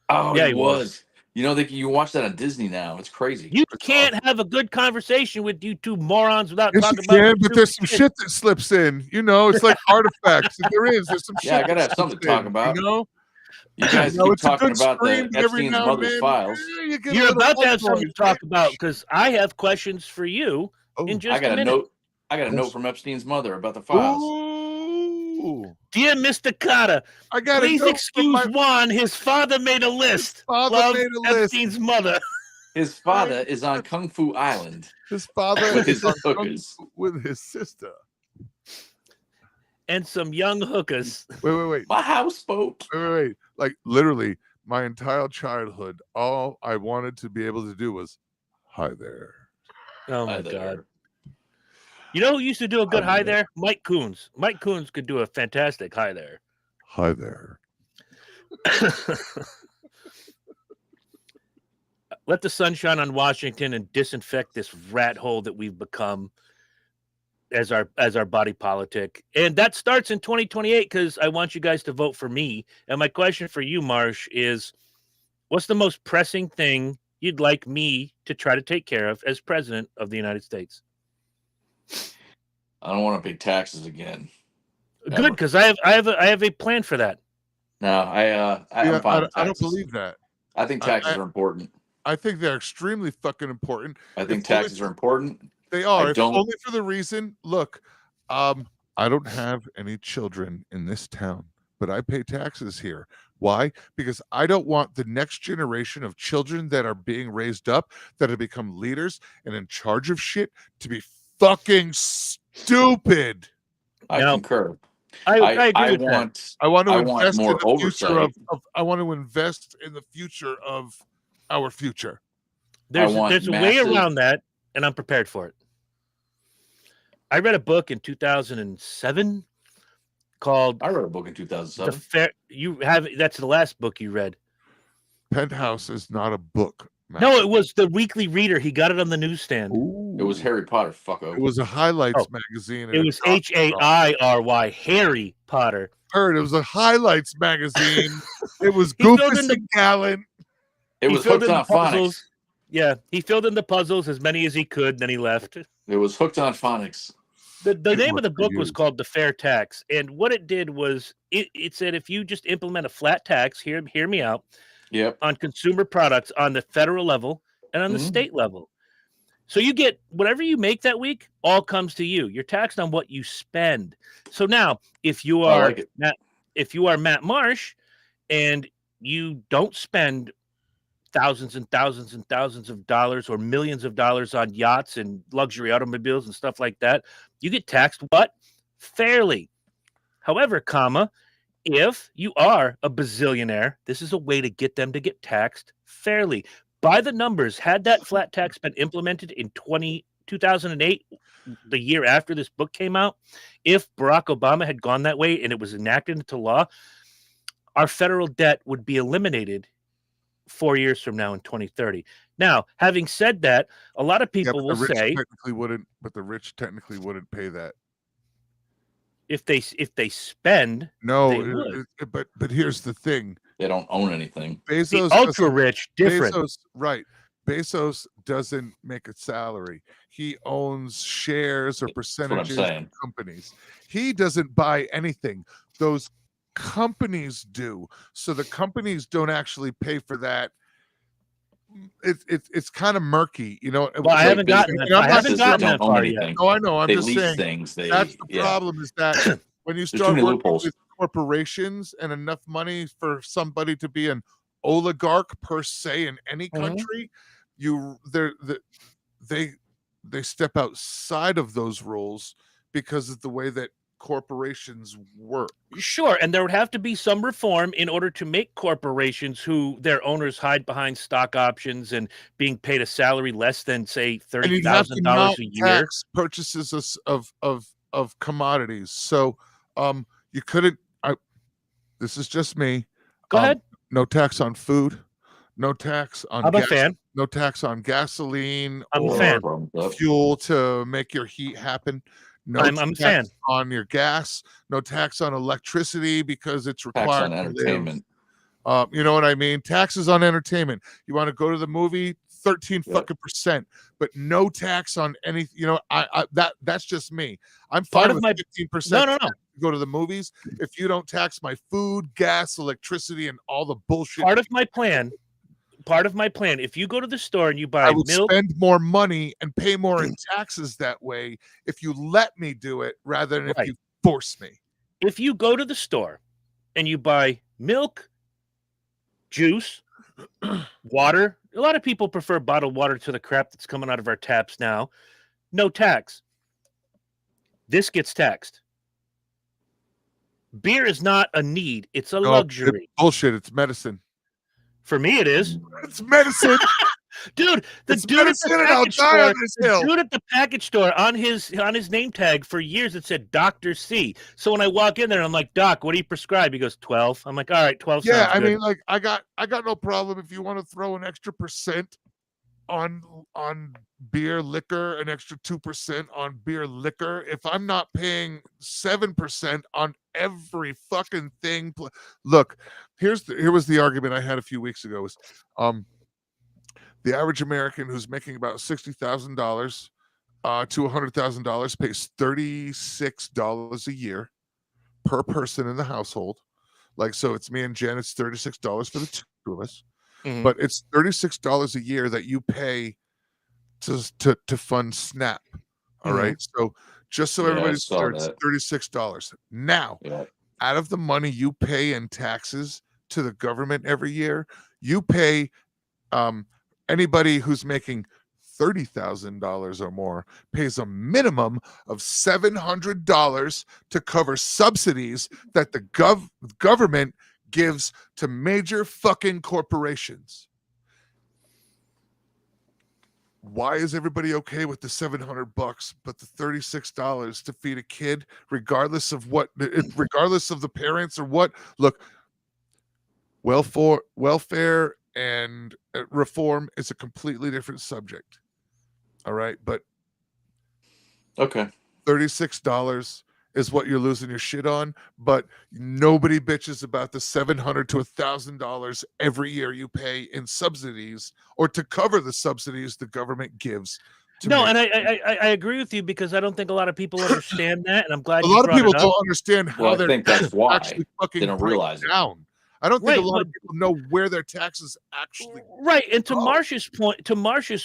Speaker 3: Oh, yeah, he was. You watch that on Disney now. It's crazy.
Speaker 1: You can't have a good conversation with you two morons without
Speaker 2: yes,
Speaker 1: talking
Speaker 2: you can,
Speaker 1: about.
Speaker 2: But there's some shit that slips in. It's like artifacts. There's some shit.
Speaker 3: Yeah, I gotta have something to talk about. You guys keep talking about the Epstein's mother's files.
Speaker 1: You're about to have something to talk about because I have questions for you in
Speaker 2: Oh,
Speaker 1: just
Speaker 3: I got
Speaker 1: a
Speaker 3: a
Speaker 1: minute.
Speaker 3: note. I got a note from Epstein's mother about the files.
Speaker 2: Ooh.
Speaker 1: Dear Mr. Carter,
Speaker 2: I got
Speaker 1: please
Speaker 2: a note
Speaker 1: excuse
Speaker 2: from my
Speaker 1: Juan. His father made a list.
Speaker 2: father
Speaker 1: Love,
Speaker 2: made a list.
Speaker 1: Epstein's mother.
Speaker 3: His father is on Kung Fu Island
Speaker 2: His father
Speaker 3: with his
Speaker 2: is on
Speaker 3: hookers.
Speaker 2: with his sister.
Speaker 1: And some young hookers.
Speaker 2: Wait.
Speaker 3: My houseboat.
Speaker 2: Wait. Like literally, my entire childhood, all I wanted to be able to do was, "Hi there."
Speaker 1: Oh my
Speaker 3: Hi
Speaker 1: God.
Speaker 3: there.
Speaker 1: You know who used to do a good
Speaker 3: Hi
Speaker 1: hi
Speaker 3: there.
Speaker 1: there? Mike Coons. Mike Coons could do a fantastic hi there.
Speaker 2: Hi there.
Speaker 1: Let the sun shine on Washington and disinfect this rat hole that we've become as our body politic. And that starts in 2028 because I want you guys to vote for me. And my question for you, Marsh, is what's the most pressing thing you'd like me to try to take care of as president of the United States?
Speaker 3: I don't want to pay taxes again.
Speaker 1: Good,
Speaker 3: Ever.
Speaker 1: because I have a plan for that.
Speaker 3: No, I'm
Speaker 2: Yeah,
Speaker 3: fine with
Speaker 2: I don't
Speaker 3: taxes.
Speaker 2: believe that.
Speaker 3: I think taxes are important.
Speaker 2: I think they're extremely fucking important.
Speaker 3: I think
Speaker 2: If only
Speaker 3: taxes are important.
Speaker 2: They are.
Speaker 3: I
Speaker 2: If
Speaker 3: don't-
Speaker 2: only for the reason. Look, I don't have any children in this town, but I pay taxes here. Why? Because I don't want the next generation of children that are being raised up, that have become leaders and in charge of shit, to be fucking stupid.
Speaker 3: I
Speaker 1: Now,
Speaker 3: concur.
Speaker 1: I agree with that.
Speaker 2: I want to
Speaker 3: I want
Speaker 2: invest in
Speaker 3: more
Speaker 2: the future
Speaker 3: oversight.
Speaker 2: I want to invest in the future of our future.
Speaker 1: There's
Speaker 3: want
Speaker 1: a way
Speaker 3: massive-
Speaker 1: around that, and I'm prepared for it. I read a book in 2007 called
Speaker 3: I read a book in
Speaker 1: The
Speaker 3: 2007.
Speaker 1: Fair. You have that's the last book you read.
Speaker 2: Penthouse is not a book. Matt.
Speaker 1: No, it was the Weekly Reader. He got it on the newsstand.
Speaker 3: It was Harry Potter, fucko.
Speaker 2: It was a highlights
Speaker 1: Oh,
Speaker 2: magazine.
Speaker 1: It was HAIRY, Harry Potter.
Speaker 2: Heard it was a highlights magazine. It was
Speaker 1: He filled
Speaker 2: Goofus
Speaker 1: in the-
Speaker 2: and Gallant.
Speaker 3: It
Speaker 1: he
Speaker 3: was
Speaker 1: filled
Speaker 3: hooked
Speaker 1: in
Speaker 3: on
Speaker 1: the puzzles.
Speaker 3: phonics.
Speaker 1: Yeah, he filled in the puzzles as many as he could, then he left.
Speaker 3: It was hooked on phonics.
Speaker 1: The
Speaker 2: It
Speaker 1: name of
Speaker 2: was
Speaker 1: the
Speaker 2: for
Speaker 1: book was
Speaker 2: you.
Speaker 1: called The Fair Tax. And what it did was it said if you just implement a flat tax, hear me out,
Speaker 3: Yep.
Speaker 1: on consumer products on the federal level and on the
Speaker 3: Mhm.
Speaker 1: state level. So you get whatever you make that week, all comes to you. You're taxed on what you spend. So now, if you
Speaker 3: I
Speaker 1: are
Speaker 3: like it.
Speaker 1: Matt Marsh and you don't spend thousands and thousands and thousands of dollars or millions of dollars on yachts and luxury automobiles and stuff like that, you get taxed what? Fairly. However, if you are a bazillionaire, this is a way to get them to get taxed fairly. By the numbers, had that flat tax been implemented in 2008, the year after this book came out, if Barack Obama had gone that way and it was enacted into law, our federal debt would be eliminated 4 years from now in 2030. Now, having said that, a lot of people will say
Speaker 2: the rich technically wouldn't pay that.
Speaker 1: if they spend,
Speaker 2: No,
Speaker 1: They would.
Speaker 2: but here's the thing.
Speaker 3: They don't own anything.
Speaker 1: the
Speaker 2: Bezos
Speaker 1: ultra rich, different.
Speaker 2: Bezos doesn't make a salary. He owns shares or
Speaker 3: what I'm
Speaker 2: percentages
Speaker 3: saying.
Speaker 2: of companies. He doesn't buy anything. Those companies do. So the companies don't actually pay for that. It's kind of murky, you know.
Speaker 1: Well, I
Speaker 3: like
Speaker 1: haven't gotten
Speaker 2: business-
Speaker 1: that. I haven't
Speaker 3: Businesses
Speaker 1: gotten
Speaker 3: don't
Speaker 1: that
Speaker 3: own
Speaker 1: far yet.
Speaker 3: anything.
Speaker 2: No, I know. I'm
Speaker 3: They
Speaker 2: just
Speaker 3: lease
Speaker 2: saying.
Speaker 3: things.
Speaker 2: That's the problem. Is that when you
Speaker 3: too
Speaker 2: start
Speaker 3: many
Speaker 2: working
Speaker 3: loopholes.
Speaker 2: with corporations and enough money for somebody to be an oligarch per se in any
Speaker 1: Mhm.
Speaker 2: country, they step outside of those rules because of the way that corporations work.
Speaker 1: Sure, and there would have to be some reform in order to make corporations who their owners hide behind stock options and being paid a salary less than say
Speaker 2: And you'd have to
Speaker 1: $30,000
Speaker 2: mount
Speaker 1: a year.
Speaker 2: tax purchases of commodities. So you couldn't. This is just me.
Speaker 1: Go ahead.
Speaker 2: No tax on food. No tax on
Speaker 1: I'm a
Speaker 2: gas,
Speaker 1: fan.
Speaker 2: no tax on gasoline
Speaker 1: I'm a
Speaker 2: or
Speaker 1: fan.
Speaker 2: fuel to make your heat happen. No
Speaker 1: I'm a
Speaker 2: tax
Speaker 1: fan.
Speaker 2: on your gas. No tax on electricity because it's
Speaker 3: Tax
Speaker 2: required
Speaker 3: on
Speaker 2: to live.
Speaker 3: entertainment.
Speaker 2: You know what I mean? Taxes on entertainment. You want to go to the movie? 13
Speaker 3: Yep.
Speaker 2: fucking %, but no tax on any. You know, that's just me. I'm
Speaker 1: Part
Speaker 2: fine
Speaker 1: of
Speaker 2: with
Speaker 1: my
Speaker 2: 15%.
Speaker 1: no.
Speaker 2: to go to the movies if you don't tax my food, gas, electricity, and all the bullshit.
Speaker 1: Part of my plan part of my plan. If you go to the store and you buy
Speaker 2: I would
Speaker 1: milk,
Speaker 2: spend more money and pay more in taxes that way if you let me do it rather than if you force me.
Speaker 1: if you go to the store and you buy milk, juice, water, a lot of people prefer bottled water to the crap that's coming out of our taps now. No tax. This gets taxed. Beer is not a need, it's a luxury.
Speaker 2: It's bullshit. It's medicine.
Speaker 1: For me, it is.
Speaker 2: It's medicine.
Speaker 1: Dude, the
Speaker 2: It's
Speaker 1: dude at the
Speaker 2: medicine and I'll
Speaker 1: package
Speaker 2: die on
Speaker 1: store,
Speaker 2: this
Speaker 1: the
Speaker 2: hill.
Speaker 1: dude at the package store on his name tag for years it said Dr. C. So when I walk in there, I'm like, Doc, what do you prescribe? He goes, 12. I'm like, all right, 12
Speaker 2: Yeah,
Speaker 1: sounds
Speaker 2: I
Speaker 1: good.
Speaker 2: mean, like I got no problem if you want to throw an extra % on beer liquor, an extra 2% on beer liquor. If I'm not paying 7% on every fucking thing, look, here was the argument I had a few weeks ago: is the average American who's making about $60,000 to $100,000 pays $36 a year per person in the household. Like, so it's me and Jen, it's $36 for the two of us.
Speaker 1: Mhm.
Speaker 2: But it's $36 a year that you pay to fund SNAP. All right. So just so
Speaker 3: Yeah, I
Speaker 2: everybody's
Speaker 3: saw
Speaker 2: clear, it's
Speaker 3: that.
Speaker 2: $36. Now,
Speaker 3: Yeah.
Speaker 2: out of the money you pay in taxes to the government every year, you pay anybody who's making $30,000 or more pays a minimum of $700 to cover subsidies that the government gives to major fucking corporations. Why is everybody okay with the $700 but the $36 to feed a kid, regardless of the parents or what? Look, welfare and reform is a completely different subject. All right, but
Speaker 3: Okay.
Speaker 2: $36 is what you're losing your shit on, but nobody bitches about the $700 to $1,000 every year you pay in subsidies or to cover the subsidies the government gives.
Speaker 1: No, and I agree with you because I don't think a lot of people understand that, and I'm glad
Speaker 2: a
Speaker 1: you
Speaker 2: lot of
Speaker 1: brought
Speaker 2: people
Speaker 1: it up.
Speaker 2: don't understand how
Speaker 3: Well, I
Speaker 2: their
Speaker 3: think that's
Speaker 2: taxes
Speaker 3: why
Speaker 2: actually fucking
Speaker 3: they don't
Speaker 2: break
Speaker 3: realize it.
Speaker 2: down. I don't think
Speaker 1: Right,
Speaker 2: a lot
Speaker 1: but-
Speaker 2: of people know where their taxes actually.
Speaker 1: Right, and to
Speaker 2: Oh.
Speaker 1: Marsh's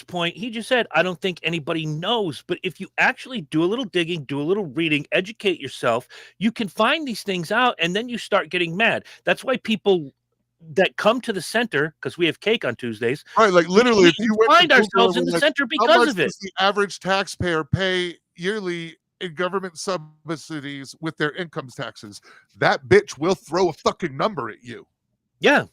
Speaker 1: point, he just said, I don't think anybody knows. But if you actually do a little digging, do a little reading, educate yourself, you can find these things out, and then you start getting mad. That's why people that come to the center, because we have cake on Tuesdays,
Speaker 2: Right, like literally, if
Speaker 1: we
Speaker 2: you went to
Speaker 1: find
Speaker 2: Google
Speaker 1: ourselves
Speaker 2: and
Speaker 1: in
Speaker 2: were
Speaker 1: the
Speaker 2: like,
Speaker 1: center
Speaker 2: how
Speaker 1: because
Speaker 2: much
Speaker 1: of it.
Speaker 2: does the average taxpayer pay yearly in government subsidies with their income taxes? That bitch will throw a fucking number at you.
Speaker 1: Yeah.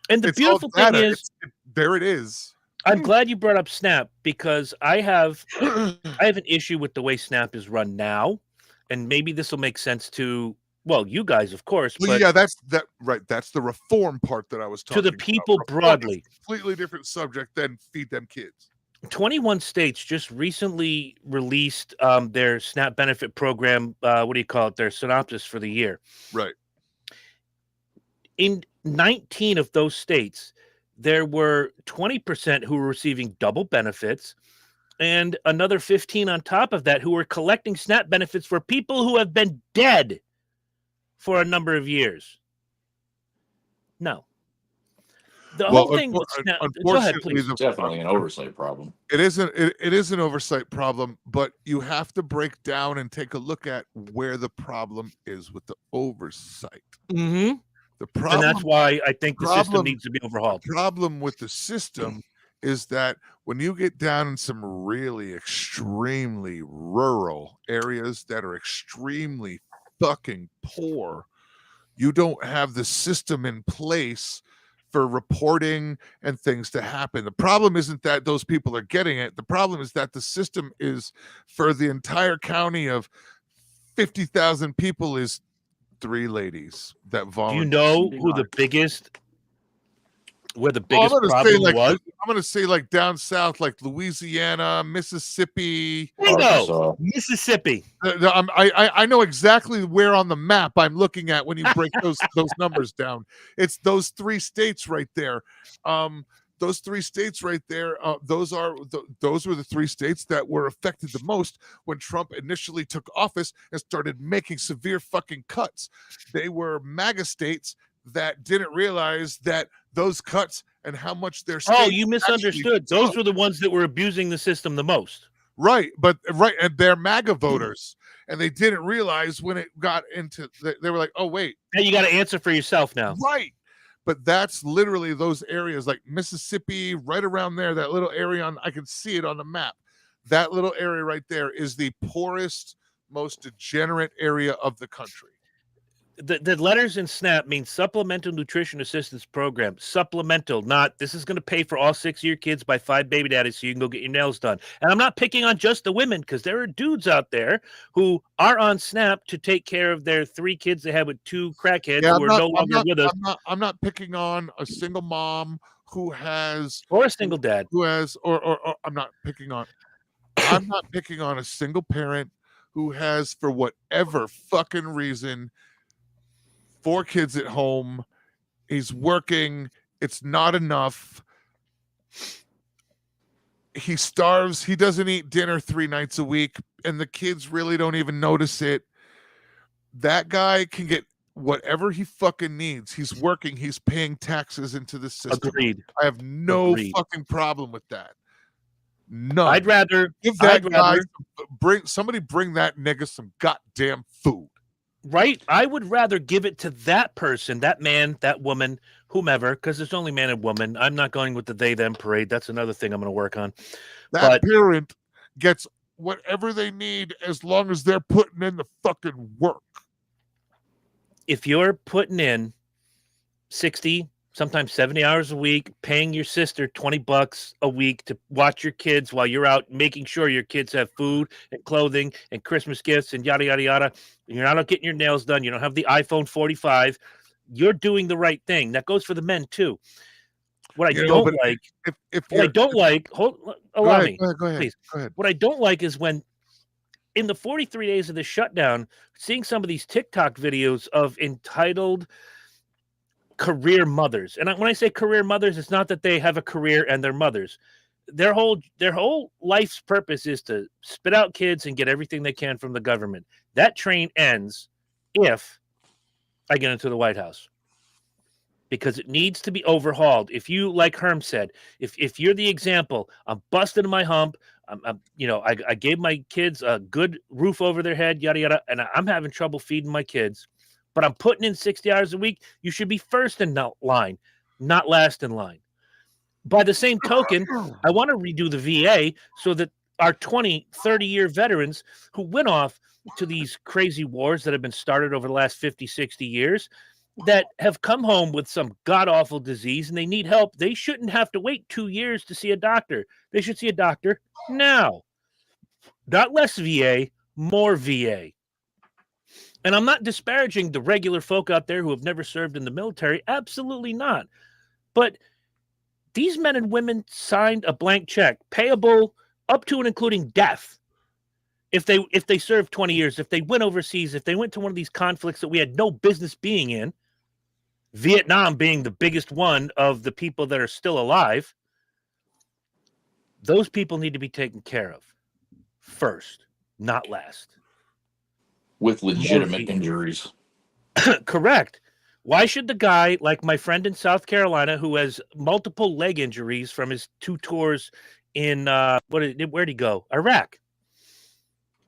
Speaker 1: And the
Speaker 2: It's all
Speaker 1: beautiful thing
Speaker 2: data.
Speaker 1: is,
Speaker 2: There it is.
Speaker 1: I'm glad you brought up Snap because I have an issue with the way Snap is run now, and maybe this will make sense to you guys, of course,
Speaker 2: Well,
Speaker 1: but
Speaker 2: yeah, that's the reform part that I was
Speaker 1: to
Speaker 2: talking
Speaker 1: the
Speaker 2: about.
Speaker 1: people
Speaker 2: Reform is
Speaker 1: broadly.
Speaker 2: a completely different subject than feed them kids.
Speaker 1: 21 states just recently released their SNAP benefit program. What do you call it? Their synopsis for the year.
Speaker 2: Right.
Speaker 1: In 19 of those states, there were 20% who were receiving double benefits, and another 15 on top of that who were collecting SNAP benefits for people who have been dead for a number of years. No. The whole thing with SNAP. Go ahead, please.
Speaker 3: Definitely an oversight problem.
Speaker 2: It is an oversight problem, but you have to break down and take a look at where the problem is with the oversight.
Speaker 1: Mm-hmm.
Speaker 2: The problem,
Speaker 1: and that's why I think the system needs to be overhauled.
Speaker 2: The problem with the system is that when you get down in some really extremely rural areas that are extremely fucking poor, you don't have the system in place for reporting and things to happen. The problem isn't that those people are getting it. The problem is that the system is for the entire county of 50,000 people is 3 ladies that volunteer.
Speaker 1: Do you know who the biggest where the biggest problem was?
Speaker 2: I'm going to say like down south, like Louisiana, Mississippi.
Speaker 1: Bingo! Mississippi.
Speaker 2: I know exactly where on the map I'm looking at when you break those numbers down. It's those 3 states right there. Those 3 states right there, those were the 3 states that were affected the most when Trump initially took office and started making severe fucking cuts. They were MAGA states that didn't realize that those cuts and how much their
Speaker 1: Oh,
Speaker 2: state
Speaker 1: you
Speaker 2: actually
Speaker 1: misunderstood.
Speaker 2: took.
Speaker 1: Those were the ones that were abusing the system the most.
Speaker 2: Right, and they're MAGA voters, and they didn't realize when it got into. They were like, "Oh wait,
Speaker 1: Hey, you got to answer for yourself now.
Speaker 2: right." But that's literally those areas like Mississippi, right around there. That little area I can see it on the map. That little area right there is the poorest, most degenerate area of the country.
Speaker 1: The letters in SNAP mean Supplemental Nutrition Assistance Program. Supplemental, not this is going to pay for all 6 of your kids by 5 baby daddies so you can go get your nails done. And I'm not picking on just the women because there are dudes out there who are on SNAP to take care of their 3 kids they have with 2 crackheads who are no longer with us.
Speaker 2: I'm not picking on a single mom who has
Speaker 1: or a single dad
Speaker 2: who has or I'm not picking on a single parent who has, for whatever fucking reason, 4 kids at home. He's working. It's not enough. He starves. He doesn't eat dinner 3 nights a week, and the kids really don't even notice it. That guy can get whatever he fucking needs. He's working. He's paying taxes into the system.
Speaker 1: Agreed.
Speaker 2: I have no fucking problem with that. None.
Speaker 1: I'd rather
Speaker 2: give that guy bring that nigga some goddamn food.
Speaker 1: Right? I would rather give it to that person, that man, that woman, whomever, because there's only man and woman. I'm not going with the they them parade. That's another thing I'm going to work on.
Speaker 2: That parent gets whatever they need as long as they're putting in the fucking work.
Speaker 1: If you're putting in 60, sometimes 70 hours a week, paying your sister $20 a week to watch your kids while you're out making sure your kids have food and clothing and Christmas gifts and yada, yada, yada. You're not out getting your nails done. You don't have the iPhone 45. You're doing the right thing. That goes for the men too. What I don't like, allow me, please.
Speaker 2: Go ahead.
Speaker 1: What I don't like is when in the 43 days of the shutdown, seeing some of these TikTok videos of entitled career mothers. And when I say career mothers, it's not that they have a career and they're mothers. Their whole life's purpose is to spit out kids and get everything they can from the government. That train ends if I get into the White House, because it needs to be overhauled. If you, like Herm said, if you're the example, I'm busting my hump. I gave my kids a good roof over their head, yada, yada, and I'm having trouble feeding my kids, but I'm putting in 60 hours a week. You should be first in line, not last in line. By the same token, I want to redo the VA so that our 20, 30-year veterans who went off to these crazy wars that have been started over the last 50, 60 years that have come home with some god-awful disease and they need help, they shouldn't have to wait 2 years to see a doctor. They should see a doctor now. Not less VA, more VA. And I'm not disparaging the regular folk out there who have never served in the military. Absolutely not. But these men and women signed a blank check, payable up to and including death. If they served 20 years, if they went overseas, if they went to one of these conflicts that we had no business being in, Vietnam being the biggest one of the people that are still alive, those people need to be taken care of first, not last.
Speaker 3: With legitimate injuries.
Speaker 1: Correct. Why should the guy, like my friend in South Carolina, who has multiple leg injuries from his 2 tours in, where'd he go? Iraq.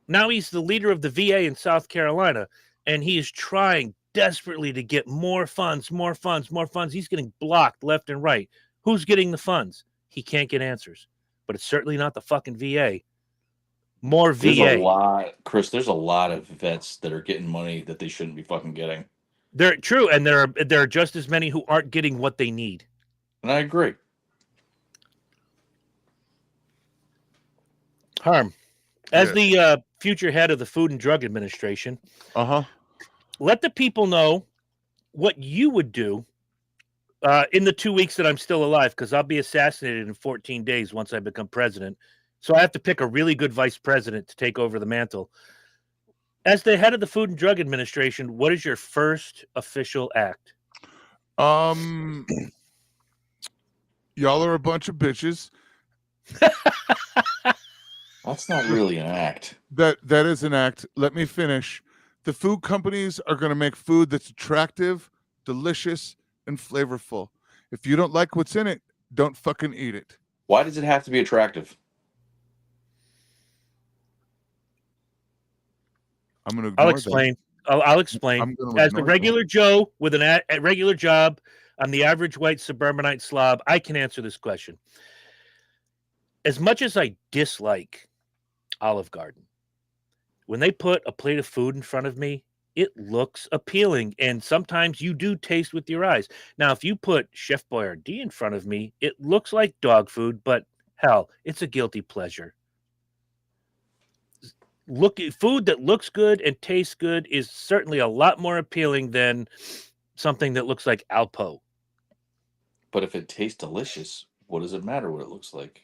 Speaker 1: Now he's the leader of the VA in South Carolina, and he is trying desperately to get more funds. He's getting blocked left and right. Who's getting the funds? He can't get answers. But it's certainly not the fucking VA. More VA.
Speaker 3: There's a lot, Chris, there's a lot of vets that are getting money that they shouldn't be fucking getting.
Speaker 1: They're true, and there are just as many who aren't getting what they need.
Speaker 3: And I agree.
Speaker 1: Herm, as the future head of the Food and Drug Administration, let the people know what you would do in the 2 weeks that I'm still alive, because I'll be assassinated in 14 days once I become president. So I have to pick a really good vice president to take over the mantle. As the head of the Food and Drug Administration, what is your first official act?
Speaker 2: Y'all are a bunch of bitches.
Speaker 3: That's not really an act.
Speaker 2: That is an act. Let me finish. The food companies are going to make food that's attractive, delicious, and flavorful. If you don't like what's in it, don't fucking eat it.
Speaker 3: Why does it have to be attractive?
Speaker 2: I'm gonna.
Speaker 1: I'll explain. I'll explain.
Speaker 2: I'm gonna
Speaker 1: As a
Speaker 2: ignore
Speaker 1: regular Joe with a regular job, I'm the average white suburbanite slob. I can answer this question. As much as I dislike Olive Garden, when they put a plate of food in front of me, it looks appealing. And sometimes you do taste with your eyes. Now, if you put Chef Boyardee in front of me, it looks like dog food, but hell, it's a guilty pleasure. Food that looks good and tastes good is certainly a lot more appealing than something that looks like Alpo.
Speaker 3: But if it tastes delicious, what does it matter what it looks like?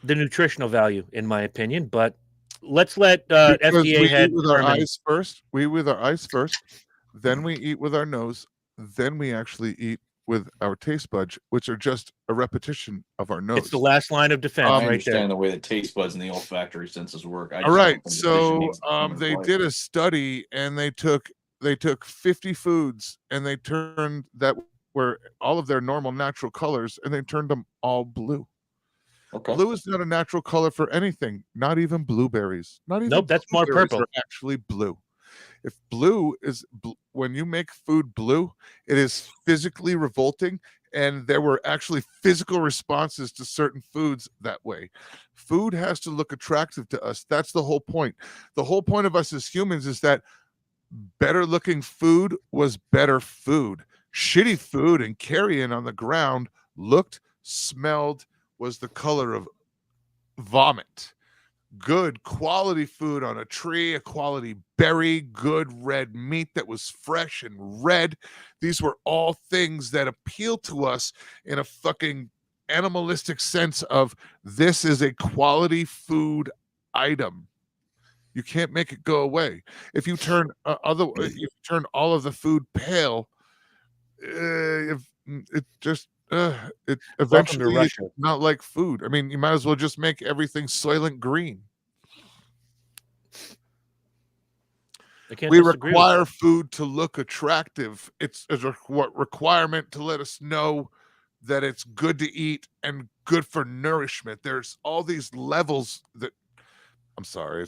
Speaker 1: The nutritional value, in my opinion, but let's let
Speaker 2: Because
Speaker 1: FDA
Speaker 2: we
Speaker 1: head
Speaker 2: eat with our
Speaker 1: Herman.
Speaker 2: eyes first. We eat with our eyes first, then we eat with our nose, then we actually eat with our taste buds, which are just a repetition of our nose.
Speaker 1: It's the last line of defense
Speaker 3: I
Speaker 1: right
Speaker 3: understand
Speaker 1: there.
Speaker 3: the way the taste buds and the olfactory senses work. I just
Speaker 2: All right,
Speaker 3: don't think the vision
Speaker 2: so
Speaker 3: needs to come into
Speaker 2: they
Speaker 3: play.
Speaker 2: did a study and they took 50 foods and they turned that were all of their normal natural colors and they turned them all blue.
Speaker 3: Okay.
Speaker 2: Blue is not a natural color for anything, not even blueberries. Not even
Speaker 1: Nope, that's more
Speaker 2: blueberries
Speaker 1: purple.
Speaker 2: are actually blue. If blue is when you make food blue, it is physically revolting, and there were actually physical responses to certain foods that way. Food has to look attractive to us. That's the whole point. The whole point of us as humans is that better looking food was better food. Shitty food and carrion on the ground looked, smelled, was the color of vomit. Good quality food on a tree, a quality berry, good red meat that was fresh and red. These were all things that appeal to us in a fucking animalistic sense of this is a quality food item. You can't make it go away. If you turn if you turn all of the food pale, it eventually
Speaker 1: Russia.
Speaker 2: it's not like food. I mean, you might as well just make everything Soylent Green.
Speaker 1: I can't
Speaker 2: We
Speaker 1: disagree with
Speaker 2: require
Speaker 1: that.
Speaker 2: food to look attractive. It's a requirement to let us know that it's good to eat and good for nourishment. There's all these levels that I'm sorry,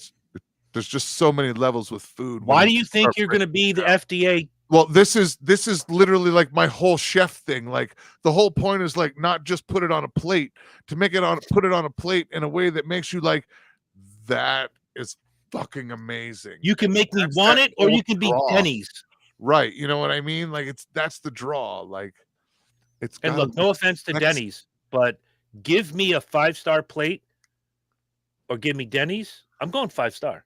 Speaker 2: there's just so many levels with food.
Speaker 1: Why do you think you're going to be the FDA?
Speaker 2: Well, this is literally like my whole chef thing. Like the whole point is like not just put it on a plate, to make it put it on a plate in a way that makes you like, that is fucking amazing.
Speaker 1: You can make me
Speaker 2: That's
Speaker 1: want
Speaker 2: that
Speaker 1: it, or
Speaker 2: whole
Speaker 1: you can be
Speaker 2: draw.
Speaker 1: Denny's.
Speaker 2: Right. You know what I mean? Like that's the draw. Like it's
Speaker 1: And
Speaker 2: gotta
Speaker 1: look, no offense to
Speaker 2: next-
Speaker 1: Denny's, but give me a 5-star plate or give me Denny's. I'm going 5-star.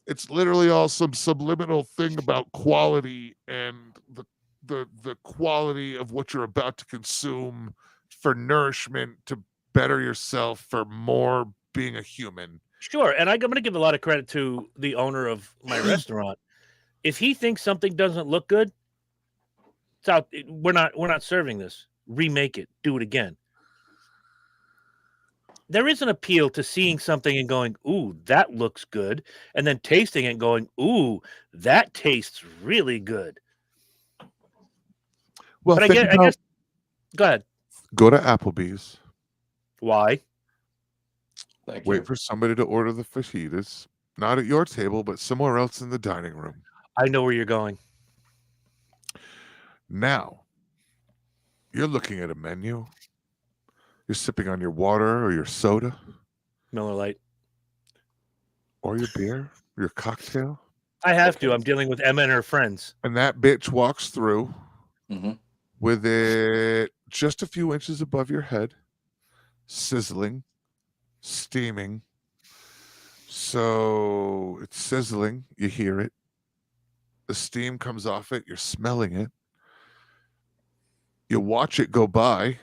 Speaker 2: it's literally all some subliminal thing about quality and the quality of what you're about to consume for nourishment, to better yourself, for more being a human.
Speaker 1: Sure, and I'm going to give a lot of credit to the owner of my restaurant. If he thinks something doesn't look good, it's out. We're not serving this. Remake it. Do it again. There is an appeal to seeing something and going, "Ooh, that looks good," and then tasting it and going, "Ooh, that tastes really good."
Speaker 2: Well,
Speaker 1: But I
Speaker 2: think
Speaker 1: guess,
Speaker 2: about-
Speaker 1: go ahead.
Speaker 2: go to Applebee's,
Speaker 1: Why?
Speaker 3: Thank
Speaker 2: wait
Speaker 3: you.
Speaker 2: for somebody to order the fajitas, not at your table, but somewhere else in the dining room.
Speaker 1: I know where you're going.
Speaker 2: Now, you're looking at a menu. You're sipping on your water or your soda
Speaker 1: Miller Lite.
Speaker 2: or your beer, your cocktail,
Speaker 1: I have to. I'm dealing with Emma and her friends.
Speaker 2: and that bitch walks through
Speaker 3: Mhm.
Speaker 2: with it just a few inches above your head, sizzling, steaming. So it's sizzling, you hear it. The steam comes off it, you're smelling it. You watch it go by.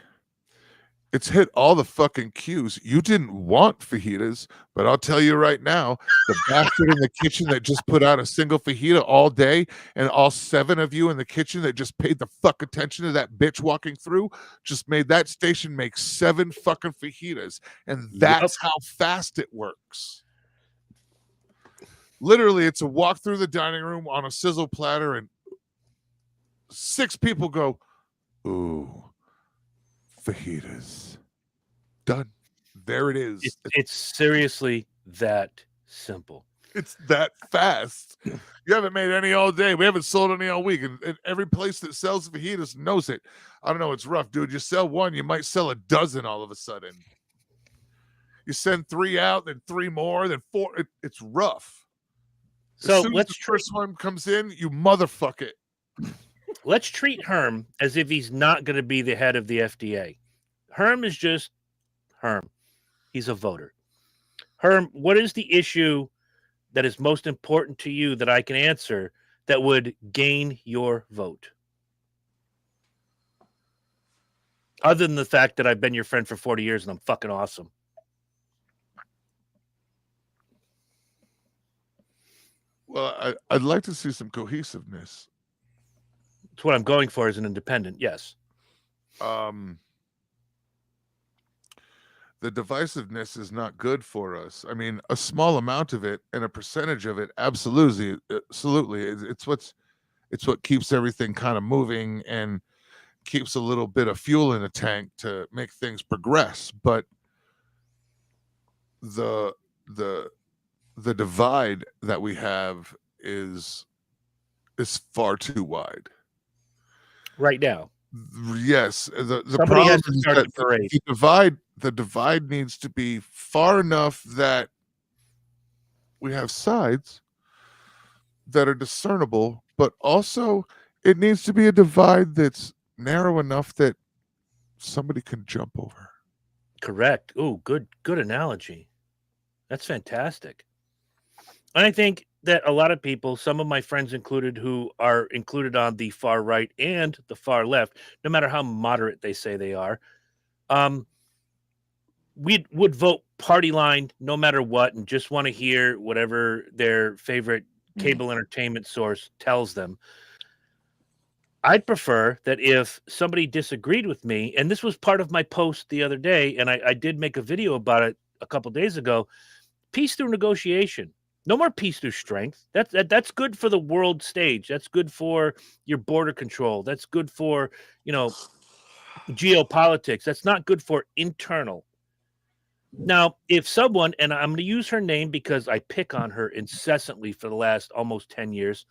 Speaker 2: It's hit all the fucking cues. You didn't want fajitas, but I'll tell you right now, the bastard in the kitchen that just put out a single fajita all day, and all 7 of you in the kitchen that just paid the fuck attention to that bitch walking through, just made that station make 7 fucking fajitas. And that's how fast it works. Literally, it's a walk through the dining room on a sizzle platter, and 6 people go, Ooh, fajitas. Done. There it is.
Speaker 1: It's seriously that simple.
Speaker 2: It's that fast. You haven't made any all day. We haven't sold any all week. And every place that sells fajitas knows it. I don't know. It's rough, dude. You sell one, you might sell a dozen all of a sudden. You send 3 out, then 3 more, then 4. It's rough.
Speaker 1: So
Speaker 2: let's first one comes in, you motherfuck it.
Speaker 1: Let's treat Herm as if he's not going to be the head of the FDA. Herm is just Herm. He's a voter. Herm, what is the issue that is most important to you that I can answer that would gain your vote? Other than the fact that I've been your friend for 40 years and I'm fucking awesome.
Speaker 2: Well, I'd like to see some cohesiveness.
Speaker 1: It's what I'm going for as an independent, yes.
Speaker 2: The divisiveness is not good for us. I mean, a small amount of it and a percentage of it, absolutely. It's what keeps everything kind of moving and keeps a little bit of fuel in the tank to make things progress. But the divide that we have is far too wide
Speaker 1: right now.
Speaker 2: Yes, the
Speaker 1: Somebody
Speaker 2: problem
Speaker 1: has to
Speaker 2: is
Speaker 1: start
Speaker 2: that
Speaker 1: the parade.
Speaker 2: the divide needs to be far enough that we have sides that are discernible, but also it needs to be a divide that's narrow enough that somebody can jump over.
Speaker 1: Correct. Oh, good analogy. That's fantastic. And I think that a lot of people, some of my friends included, who are included on the far right and the far left, no matter how moderate they say they are, we would vote party line no matter what and just want to hear whatever their favorite cable entertainment source tells them. I'd prefer that if somebody disagreed with me, and this was part of my post the other day, and I did make a video about it a couple days ago, peace through negotiation. No more peace through strength. That's good for the world stage. That's good for your border control. That's good for, geopolitics. That's not good for internal. Now, if someone, and I'm going to use her name because I pick on her incessantly for the last almost 10 years.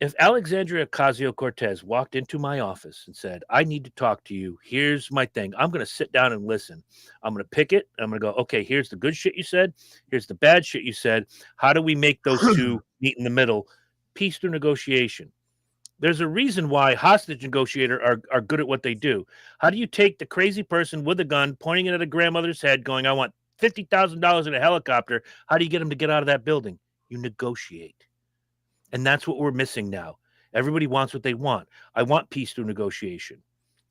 Speaker 1: If Alexandria Ocasio-Cortez walked into my office and said, I need to talk to you, here's my thing, I'm going to sit down and listen. I'm going to pick it. I'm going to go, okay, here's the good shit you said. Here's the bad shit you said. How do we make those two meet in the middle? Peace through negotiation. There's a reason why hostage negotiators are good at what they do. How do you take the crazy person with a gun, pointing it at a grandmother's head, going, I want $50,000 in a helicopter. How do you get them to get out of that building? You negotiate. And that's what we're missing now. Everybody wants what they want. I want peace through negotiation.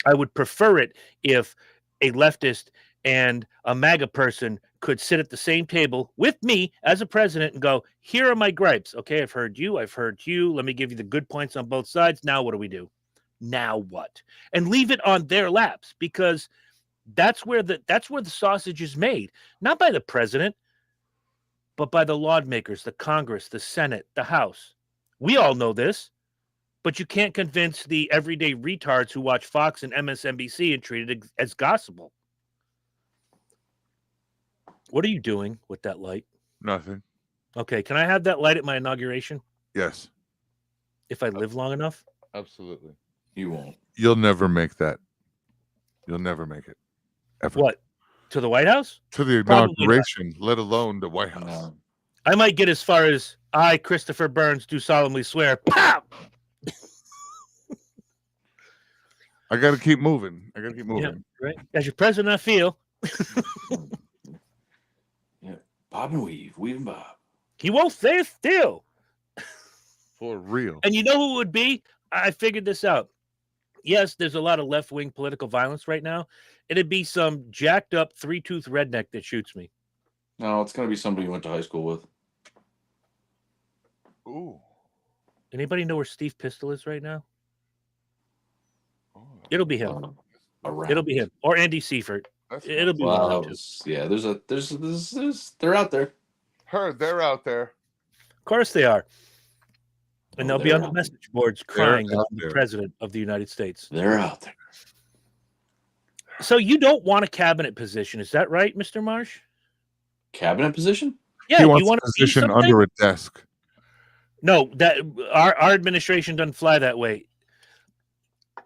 Speaker 1: I would prefer it if a leftist and a MAGA person could sit at the same table with me as a president and go, here are my gripes. Okay, I've heard you. Let me give you the good points on both sides. Now what do we do? Now what? And leave it on their laps, because that's where the sausage is made, not by the president, but by the lawmakers, the Congress, the Senate, the House. We all know this, but you can't convince the everyday retards who watch Fox and MSNBC and treat it as gospel. What are you doing with that light?
Speaker 2: Nothing.
Speaker 1: Okay, can I have that light at my inauguration?
Speaker 2: Yes.
Speaker 1: If I live long enough?
Speaker 2: Absolutely.
Speaker 3: You won't.
Speaker 2: You'll never make that. You'll never make it. Ever.
Speaker 1: What? To the White House?
Speaker 2: To the inauguration, let alone the White House.
Speaker 3: No.
Speaker 1: I might get as far as, I, Christopher Bernes, do solemnly swear. Pow!
Speaker 2: I got to keep moving.
Speaker 1: Yeah, right. As your president, I feel.
Speaker 3: Yeah, bob and weave and bob.
Speaker 1: He won't stay still.
Speaker 2: For real.
Speaker 1: And you know who it would be? I figured this out. Yes, there's a lot of left-wing political violence right now. It'd be some jacked up three-tooth redneck that shoots me.
Speaker 3: No, it's going to be somebody you went to high school with.
Speaker 2: Ooh.
Speaker 1: Anybody know where Steve Pistol is right now?
Speaker 2: Oh,
Speaker 1: It'll be him.
Speaker 3: Around.
Speaker 1: It'll be him. Or Andy Seifert.
Speaker 2: It'll
Speaker 1: be one of them too.
Speaker 3: Yeah, there's they're out there.
Speaker 2: They're out there.
Speaker 1: Of course they are. And
Speaker 3: Oh,
Speaker 1: they'll be
Speaker 3: they're
Speaker 1: on the
Speaker 3: out
Speaker 1: message boards
Speaker 2: They're
Speaker 1: crying that
Speaker 2: out
Speaker 1: I'm the
Speaker 2: there.
Speaker 1: president of the United States.
Speaker 3: They're out there.
Speaker 1: So you don't want a cabinet position, is that right, Mr. Marsh?
Speaker 3: Cabinet position?
Speaker 1: Yeah,
Speaker 2: He
Speaker 1: you
Speaker 2: wants
Speaker 1: want
Speaker 2: a
Speaker 1: to be
Speaker 2: position
Speaker 1: something?
Speaker 2: under a desk.
Speaker 1: No, that our administration doesn't fly that way.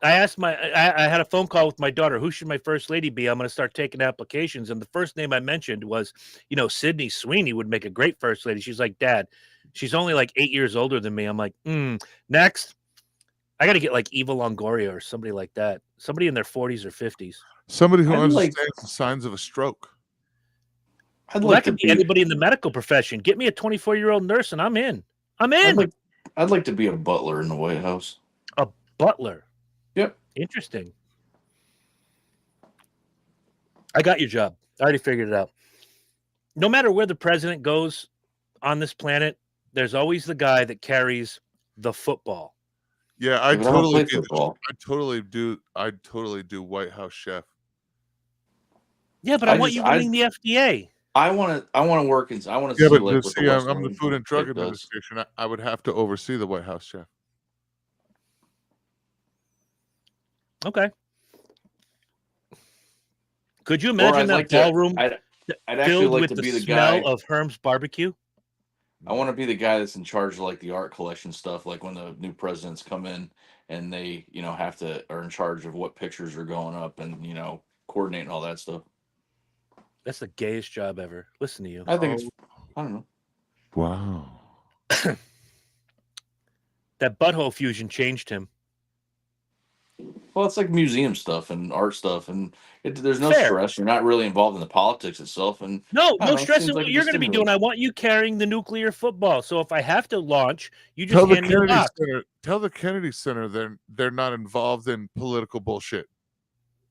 Speaker 1: I asked I had a phone call with my daughter. Who should my first lady be? I'm going to start taking applications. And the first name I mentioned was, Sydney Sweeney would make a great first lady. She's like, Dad, she's only like 8 years older than me. I'm like, next. I got to get like Eva Longoria or somebody like that. Somebody in their 40s or 50s.
Speaker 2: Somebody who
Speaker 3: I'd
Speaker 2: understands
Speaker 3: like-
Speaker 2: the signs of a stroke.
Speaker 3: I'd
Speaker 1: Well,
Speaker 3: like
Speaker 1: that
Speaker 3: to
Speaker 1: could be
Speaker 3: be
Speaker 1: anybody in the medical profession. Get me a 24-year-old nurse and I'm in. I'm in.
Speaker 3: I'd like to be a butler in the White House.
Speaker 1: A butler.
Speaker 3: Yep.
Speaker 1: Interesting. I got your job. I already figured it out. No matter where the president goes on this planet, there's always the guy that carries the football.
Speaker 2: Yeah, I
Speaker 3: Yeah, but I don't
Speaker 2: totally
Speaker 3: play
Speaker 2: do.
Speaker 3: football.
Speaker 2: I totally do White House chef.
Speaker 1: Yeah, but I want
Speaker 3: just-
Speaker 1: you running the FDA.
Speaker 3: I want to work in. I want to
Speaker 2: Yeah,
Speaker 3: see
Speaker 2: but
Speaker 3: like
Speaker 2: you
Speaker 3: what
Speaker 2: see,
Speaker 3: the
Speaker 2: I'm the
Speaker 3: Western
Speaker 2: Food and Drug
Speaker 3: shit does.
Speaker 2: Administration. I would have to oversee the White House chef.
Speaker 1: Okay. Could you
Speaker 3: Or
Speaker 1: imagine
Speaker 3: I'd
Speaker 1: that
Speaker 3: like
Speaker 1: ballroom
Speaker 3: I'd actually
Speaker 1: filled
Speaker 3: like
Speaker 1: with
Speaker 3: to
Speaker 1: the
Speaker 3: be the
Speaker 1: smell
Speaker 3: guy.
Speaker 1: of Herm's barbecue?
Speaker 3: I want to be the guy that's in charge of like the art collection stuff, like when the new presidents come in and they, are in charge of what pictures are going up and, coordinating all that stuff.
Speaker 1: That's the gayest job ever. Listen to you.
Speaker 3: I think I don't know.
Speaker 2: Wow.
Speaker 1: That butthole fusion changed him.
Speaker 3: Well, it's like museum stuff and art stuff, and there's no
Speaker 1: Fair.
Speaker 3: stress. You're not really involved in the politics itself, and
Speaker 1: No,
Speaker 3: I don't
Speaker 1: no
Speaker 3: know,
Speaker 1: stress
Speaker 3: seems
Speaker 1: in
Speaker 3: like
Speaker 1: what
Speaker 3: it'd
Speaker 1: you're
Speaker 3: be
Speaker 1: going to be
Speaker 3: stimulating.
Speaker 1: doing. I want you carrying the nuclear football. So if I have to launch, you just
Speaker 2: Tell the
Speaker 1: hand me a
Speaker 2: Kennedy
Speaker 1: box.
Speaker 2: Center. Tell the Kennedy Center they're not involved in political bullshit.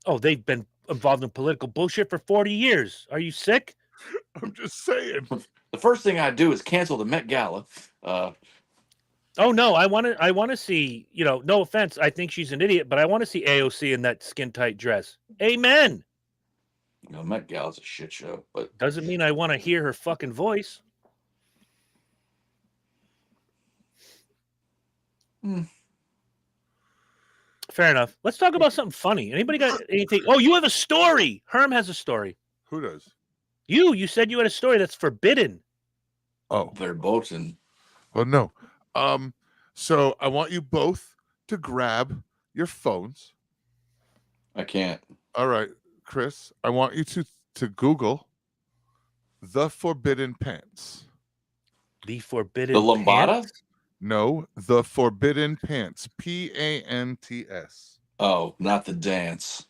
Speaker 1: Oh, they've been involved in political bullshit for 40 years. Are you sick?
Speaker 2: I'm just saying.
Speaker 3: The first thing I do is cancel the Met Gala.
Speaker 1: Oh no, I want to see, no offense, I think she's an idiot, but I want to see AOC in that skin tight dress. Amen.
Speaker 3: Met Gala's a shit show, but
Speaker 1: Doesn't mean I want to hear her fucking voice. Fair enough. Let's talk about something funny. Anybody got anything? Oh, you have a story. Herm has a story.
Speaker 2: Who does?
Speaker 1: You said you had a story that's forbidden.
Speaker 2: Oh,
Speaker 3: they're both in.
Speaker 2: well, no. So I want you both to grab your phones.
Speaker 3: I can't.
Speaker 2: All right, Chris. I want you to Google the Forbidden Pants.
Speaker 1: The forbidden
Speaker 3: The Lambada?
Speaker 1: pants?
Speaker 2: No, the Forbidden Pants. PANTS.
Speaker 3: Oh, not the dance.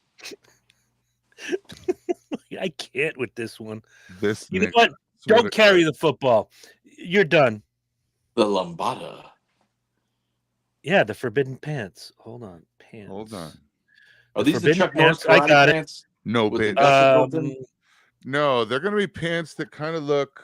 Speaker 1: I can't with this one.
Speaker 2: This.
Speaker 1: You know
Speaker 2: nigga,
Speaker 1: what?
Speaker 2: swear
Speaker 1: Don't
Speaker 2: to
Speaker 1: carry
Speaker 2: God.
Speaker 1: the football. You're done.
Speaker 3: The Lambada.
Speaker 1: Yeah, the forbidden pants. Hold on. Pants.
Speaker 2: Hold on.
Speaker 3: Are
Speaker 1: The
Speaker 3: these the
Speaker 1: forbidden
Speaker 3: Chuck Norris
Speaker 1: pants, I
Speaker 3: karate
Speaker 1: got it.
Speaker 3: pants?
Speaker 2: No,
Speaker 3: With the
Speaker 2: bitch.
Speaker 3: dust built in?
Speaker 2: No, they're gonna be pants that kind of look.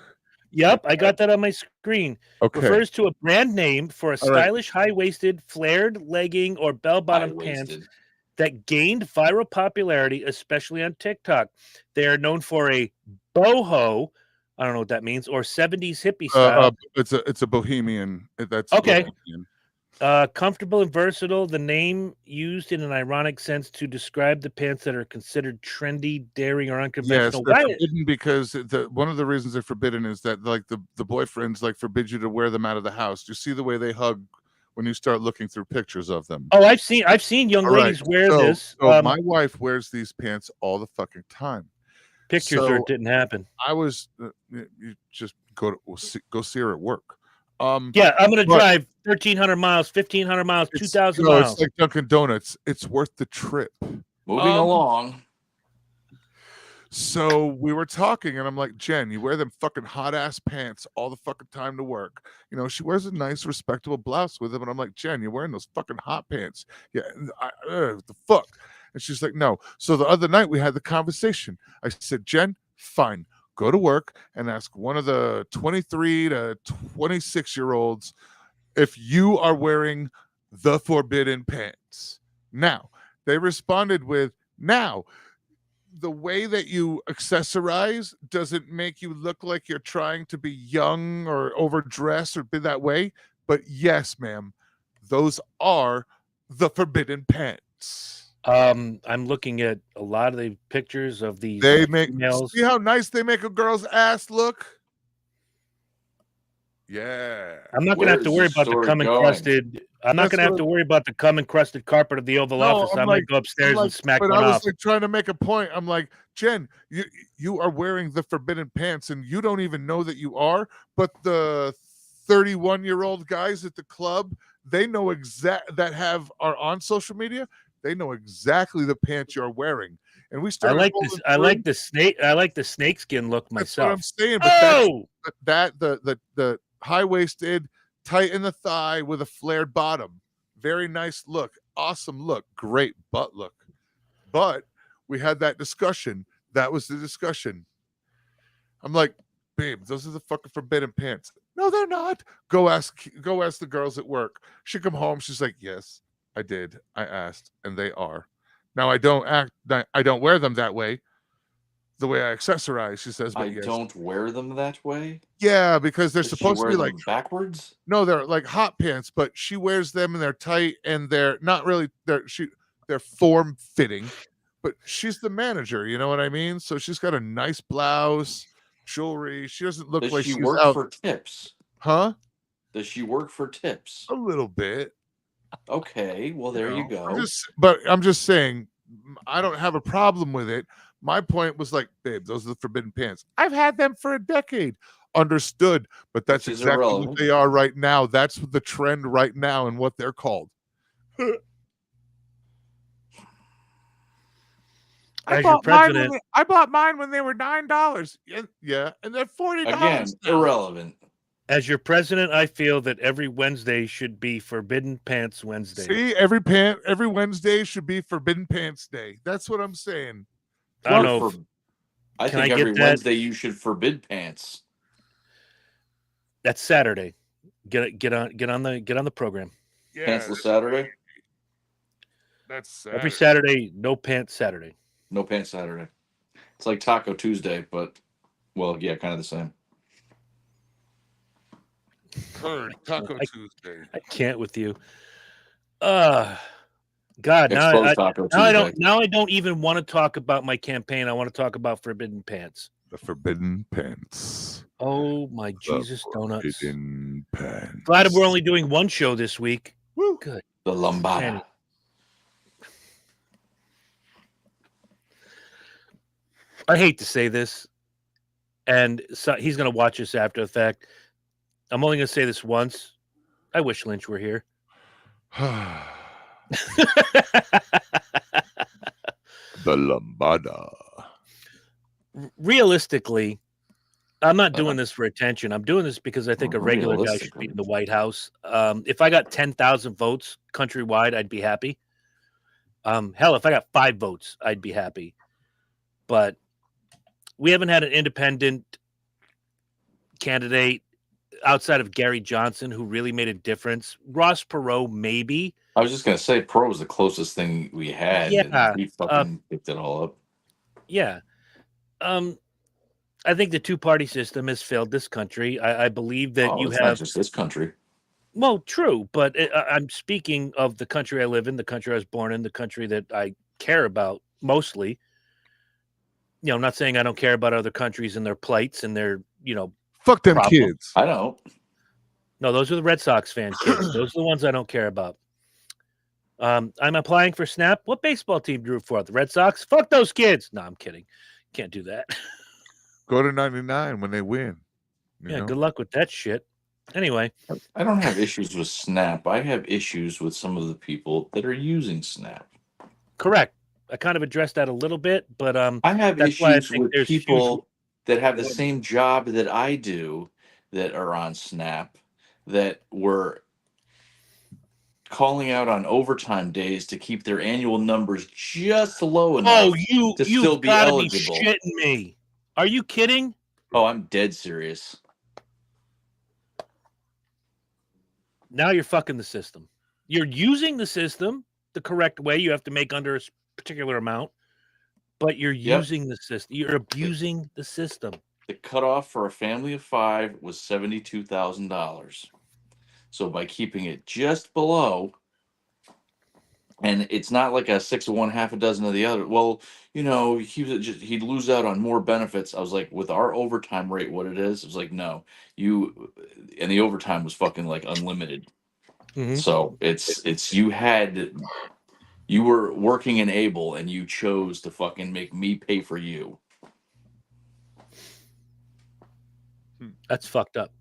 Speaker 1: Yep, I got that on my screen.
Speaker 2: Okay.
Speaker 1: Refers to a brand name for a
Speaker 2: All right.
Speaker 1: stylish, high-waisted, flared legging or bell-bottom pants
Speaker 3: High-waisted.
Speaker 1: that gained viral popularity, especially on TikTok. They are known for a boho, I don't know what that means, or 70s hippie style.
Speaker 2: It's a bohemian. That's
Speaker 1: Okay.
Speaker 2: bohemian.
Speaker 1: Comfortable and versatile. The name used in an ironic sense to describe the pants that are considered trendy, daring, or
Speaker 2: Yes,
Speaker 1: unconventional.
Speaker 2: they're
Speaker 1: Why-
Speaker 2: forbidden because one of the reasons they're forbidden is that like the boyfriends like forbid you to wear them out of the house. You see the way they hug when you start looking through pictures of them.
Speaker 1: Oh, I've seen young
Speaker 2: All right,
Speaker 1: ladies wear
Speaker 2: so-
Speaker 1: this.
Speaker 2: So my wife wears these pants all the fucking time.
Speaker 1: Pictures or
Speaker 2: so-
Speaker 1: it didn't happen.
Speaker 2: I was you just go see her at work.
Speaker 1: Yeah, I'm gonna
Speaker 2: but-
Speaker 1: drive 1,300 miles, 1,500 miles, 2,000 miles.
Speaker 2: It's like Dunkin' Donuts. It's worth the trip.
Speaker 3: Moving along.
Speaker 2: So we were talking, and I'm like, Jen, you wear them fucking hot ass pants all the fucking time to work. She wears a nice, respectable blouse with them, and I'm like, Jen, you're wearing those fucking hot pants. Yeah, the fuck. And she's like, no. So the other night we had the conversation. I said, Jen, fine, go to work and ask one of the 23 to 26-year-olds if you are wearing the forbidden pants. Now, they responded with, now, the way that you accessorize doesn't make you look like you're trying to be young or overdressed or be that way, But yes, ma'am, those are the forbidden pants.
Speaker 1: I'm looking at a lot of the pictures of these
Speaker 2: They make
Speaker 1: females.
Speaker 2: see how nice they make a girl's ass look. Yeah.
Speaker 1: I'm not going to
Speaker 3: Where
Speaker 1: have to
Speaker 3: is
Speaker 1: worry
Speaker 3: this
Speaker 1: about the
Speaker 3: story
Speaker 1: cum
Speaker 3: going?
Speaker 1: encrusted. I'm not
Speaker 2: That's
Speaker 1: going to have
Speaker 2: what
Speaker 1: to worry about the cum encrusted carpet of the Oval
Speaker 2: No,
Speaker 1: Office. I
Speaker 2: I'm
Speaker 1: might
Speaker 2: like-
Speaker 1: go upstairs and smack
Speaker 2: but
Speaker 1: one
Speaker 2: I was
Speaker 1: off.
Speaker 2: like trying to make a point. I'm like, Jen, you are wearing the forbidden pants and you don't even know that you are, but the 31-year-old guys at the club, they know that are on social media, they know exactly the pants you're wearing. And we
Speaker 1: I
Speaker 2: started
Speaker 1: like
Speaker 2: rolling
Speaker 1: this. I
Speaker 2: through.
Speaker 1: like the snake. I like the snakeskin look
Speaker 2: That's what I'm
Speaker 1: myself.
Speaker 2: saying. But
Speaker 1: Oh,
Speaker 2: the high-waisted, tight in the thigh with a flared bottom. Very nice look. Awesome look. Great butt look. But we had that discussion. That was the discussion. I'm like, babe, those are the fucking forbidden pants. No, they're not. Go ask the girls at work. She come home. She's like, yes, I did. I asked, and they are. Now I don't wear them that way. The way I accessorize, she says, but
Speaker 3: I
Speaker 2: yes.
Speaker 3: don't wear them that way.
Speaker 2: Yeah, because they're
Speaker 3: Does she
Speaker 2: supposed to
Speaker 3: wear
Speaker 2: be
Speaker 3: them
Speaker 2: like
Speaker 3: backwards.
Speaker 2: no, they're like hot pants, but she wears them and they're tight and they're not really they're form fitting, but she's the manager, you know what I mean? So she's got a nice blouse, jewelry. She doesn't look
Speaker 3: Does
Speaker 2: like
Speaker 3: she
Speaker 2: she's
Speaker 3: work
Speaker 2: out,
Speaker 3: for tips?
Speaker 2: huh?
Speaker 3: Does she work for tips?
Speaker 2: A little bit.
Speaker 3: Okay, well there you
Speaker 2: know.
Speaker 3: go.
Speaker 2: I'm just saying, I don't have a problem with it. My point was like, babe, those are the forbidden pants. I've had them for a decade. Understood, but that's
Speaker 3: Which is
Speaker 2: exactly what
Speaker 3: irrelevant.
Speaker 2: they are right now. That's the trend right now and what they're called.
Speaker 1: as your president,
Speaker 2: I bought mine when they were $9. Yeah, and they're $40
Speaker 3: Again,
Speaker 2: now.
Speaker 3: irrelevant.
Speaker 1: as your president, I feel that every Wednesday should be Forbidden Pants Wednesday.
Speaker 2: See, every Wednesday should be Forbidden Pants Day. That's what I'm saying.
Speaker 1: I don't know.
Speaker 3: I
Speaker 1: Can I
Speaker 3: think
Speaker 1: get
Speaker 3: every
Speaker 1: that?
Speaker 3: Wednesday you should forbid pants.
Speaker 1: That's Saturday. Get on the program.
Speaker 2: Yeah,
Speaker 3: Pantsless Saturday.
Speaker 2: that's
Speaker 1: Every Saturday, no pants Saturday.
Speaker 3: No pants Saturday. It's like Taco Tuesday, but well, yeah, kind of the same.
Speaker 2: Heard Taco Tuesday.
Speaker 1: I can't with you. God, now
Speaker 3: Expose Taco
Speaker 1: I
Speaker 3: Tuesday.
Speaker 1: don't even want to talk about my campaign. I want to talk about Forbidden Pants.
Speaker 2: The Forbidden Pants.
Speaker 1: Oh my Jesus donuts!
Speaker 2: Forbidden Pants.
Speaker 1: Glad we're only doing one show this week.
Speaker 2: Woo.
Speaker 1: Good.
Speaker 3: The lambada.
Speaker 1: Man. I hate to say this, and so he's going to watch this after the fact. I'm only going to say this once. I wish Lynch were here.
Speaker 2: The lambada.
Speaker 1: Realistically, I'm not doing this for attention. I'm doing this because I think a regular guy should be
Speaker 3: Realistically.
Speaker 1: in the White House. If I got 10,000 votes countrywide, I'd be happy. Hell, if I got 5 votes, I'd be happy. But we haven't had an independent candidate outside of Gary Johnson who really made a difference. Ross Perot, maybe.
Speaker 3: I was just gonna say, Pro was the closest thing we had.
Speaker 1: Yeah,
Speaker 3: and he fucking picked it all up.
Speaker 1: Yeah. I think the two-party system has failed this country. I believe that you
Speaker 3: It's
Speaker 1: have
Speaker 3: not just this country.
Speaker 1: well, true, but I'm speaking of the country I live in, the country I was born in, the country that I care about mostly. You know, I'm not saying I don't care about other countries and their plights and their,
Speaker 2: Fuck them
Speaker 1: problem.
Speaker 2: kids.
Speaker 3: I don't.
Speaker 1: No, those are the Red Sox fan kids. Those are the ones I don't care about. I'm applying for SNAP. What baseball team drew for the Red Sox? Fuck those kids. No, I'm kidding. Can't do that.
Speaker 2: Go to 99 when they win. You
Speaker 1: Yeah,
Speaker 2: know?
Speaker 1: good luck with that shit. Anyway,
Speaker 3: I don't have issues with Snap. I have issues with some of the people that are using Snap.
Speaker 1: correct. I kind of addressed that a little bit, but
Speaker 3: I have
Speaker 1: that's why I
Speaker 3: issues
Speaker 1: think
Speaker 3: with
Speaker 1: there's
Speaker 3: people that have the same job that I do that are on Snap that were calling out on overtime days to keep their annual numbers just low enough.
Speaker 1: Oh,
Speaker 3: to
Speaker 1: you've
Speaker 3: still be
Speaker 1: gotta
Speaker 3: eligible.
Speaker 1: be shitting me. Are you kidding?
Speaker 3: Oh, I'm dead serious.
Speaker 1: Now you're fucking the system. You're using the system the correct way. You have to make under a particular amount, but you're using the system. You're abusing the system.
Speaker 3: The cutoff for a family of 5 was $72,000. So by keeping it just below, and it's not like a 6 of one, half a dozen of the other. Well, he'd lose out on more benefits. I was like, with our overtime rate, what it is, it was like, no, and the overtime was fucking like unlimited.
Speaker 1: Mhm.
Speaker 3: So it's you were working and able, and you chose to fucking make me pay for you.
Speaker 1: That's fucked up.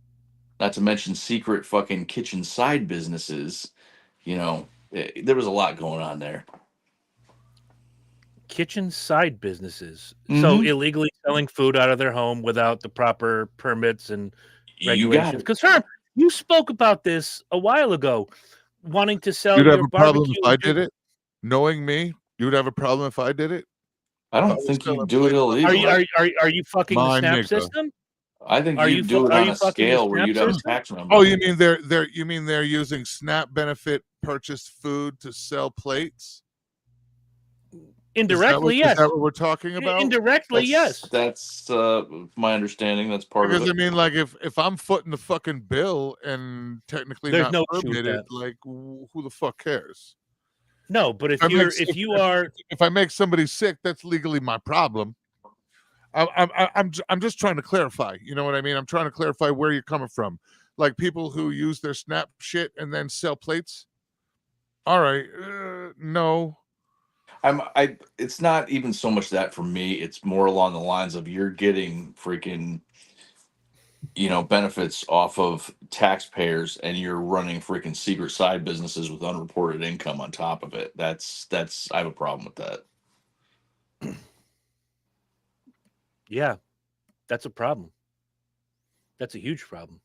Speaker 3: Not to mention secret fucking kitchen side businesses. There was a lot going on there.
Speaker 1: Kitchen side businesses. So illegally selling food out of their home without the proper permits and regulations. Because Herm, you spoke about this a while ago, wanting to sell
Speaker 2: You'd
Speaker 1: your
Speaker 2: have a problem
Speaker 1: barbecue.
Speaker 2: if I did it? Knowing me, you would have a problem if I did it?
Speaker 3: I don't think you'd do it illegally.
Speaker 1: Are you fucking the SNAP system?
Speaker 3: I think you'd do it on a scale where you'd have a tax number.
Speaker 2: Oh, you mean they're using SNAP benefit purchased food to sell plates?
Speaker 1: Indirectly, yes.
Speaker 2: Is that what we're talking about?
Speaker 1: Indirectly, yes.
Speaker 3: That's my understanding. That's part of it.
Speaker 2: Because I mean, like, if I'm footing the fucking bill and technically
Speaker 1: There's
Speaker 2: not
Speaker 1: no
Speaker 2: permitted, like, who the fuck cares?
Speaker 1: No, but if I
Speaker 2: make somebody sick, that's legally my problem. I'm just trying to clarify. You know what I mean? I'm trying to clarify where you're coming from. Like people who use their SNAP shit and then sell plates. All right, no.
Speaker 3: It's not even so much that for me. It's more along the lines of you're getting freaking, benefits off of taxpayers, and you're running freaking secret side businesses with unreported income on top of it. That's I have a problem with that.
Speaker 1: Yeah, that's a problem. That's a huge problem.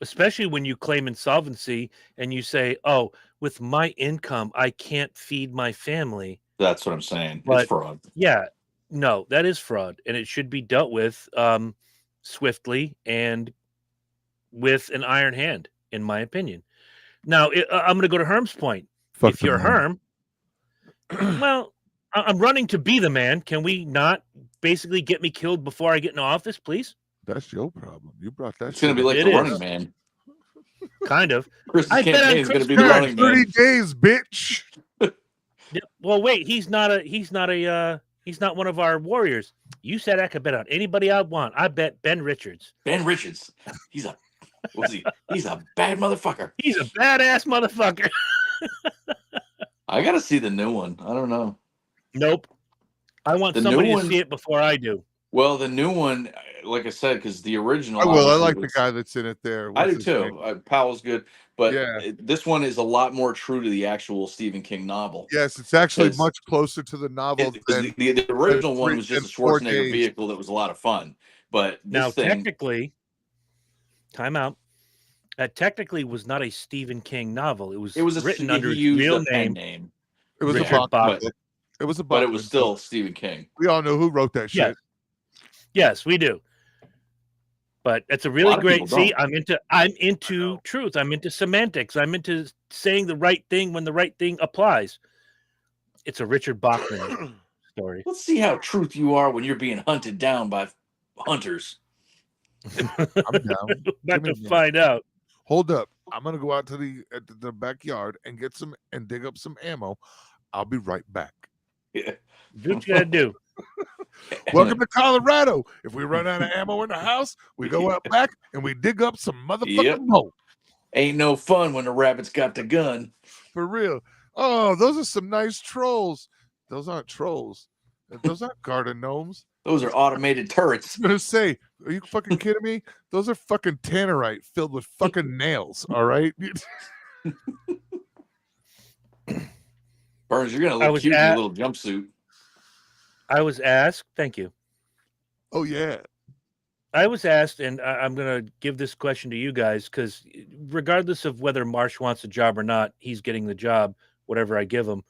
Speaker 1: Especially when you claim insolvency and you say, oh, with my income, I can't feed my family.
Speaker 3: That's what I'm saying.
Speaker 1: But,
Speaker 3: it's fraud.
Speaker 1: Yeah, no, that is fraud. And it should be dealt with swiftly and with an iron hand, in my opinion. Now, I'm going to go to Herm's point. If you're Herm, well, I'm running to be the man. Can we not basically get me killed before I get in office, please?
Speaker 2: That's your problem. You brought that.
Speaker 3: It's going to be like the Running Man.
Speaker 1: Kind of.
Speaker 3: Chris's campaign is going to be the Running Man.
Speaker 2: 30 days, bitch.
Speaker 1: Yeah, well, wait. He's not one of our warriors. You said I could bet on anybody I want. I bet Ben Richards.
Speaker 3: Ben Richards. He's a bad motherfucker.
Speaker 1: He's a badass motherfucker.
Speaker 3: I got to see the new one. I don't know.
Speaker 1: Nope. I want somebody to see it before I do.
Speaker 3: Well, the new one, like I said, because the original.
Speaker 2: I like the guy that's in it there.
Speaker 3: I do too. Powell's good. But this one is a lot more true to the actual Stephen King novel.
Speaker 2: Yes, it's actually much closer to the novel.
Speaker 3: The original one was just a Schwarzenegger vehicle that was a lot of fun. But
Speaker 1: technically, time out. That technically was not a Stephen King novel. It was written under his real name.
Speaker 2: It was
Speaker 1: Richard
Speaker 2: a book. It was a book.
Speaker 3: But it was still Stephen King.
Speaker 2: We all know who wrote that shit.
Speaker 1: Yes, we do. But it's a really great. See, I'm into truth. I'm into semantics. I'm into saying the right thing when the right thing applies. It's a Richard Bachman story.
Speaker 3: Let's see how truth you are when you're being hunted down by hunters.
Speaker 2: I'm down.
Speaker 1: About to find out.
Speaker 2: Hold up. I'm gonna go out to the backyard and get some and dig up some ammo. I'll be right back.
Speaker 3: Yeah.
Speaker 1: Do what you gotta do.
Speaker 2: Welcome to Colorado. If we run out of ammo in the house, we go out back and we dig up some motherfucking moat.
Speaker 3: Ain't no fun when the rabbit's got the gun.
Speaker 2: For real. Oh, those are some nice trolls. Those aren't trolls. Those aren't garden gnomes.
Speaker 3: Those are automated turrets.
Speaker 2: I was gonna say, are you fucking kidding me? Those are fucking tannerite filled with fucking nails. All right.
Speaker 3: Bernes, you're gonna look cute in a little jumpsuit.
Speaker 1: I was asked, thank you.
Speaker 2: Oh, yeah.
Speaker 1: I was asked, and I'm going to give this question to you guys, because regardless of whether Marsh wants a job or not, he's getting the job, whatever I give him.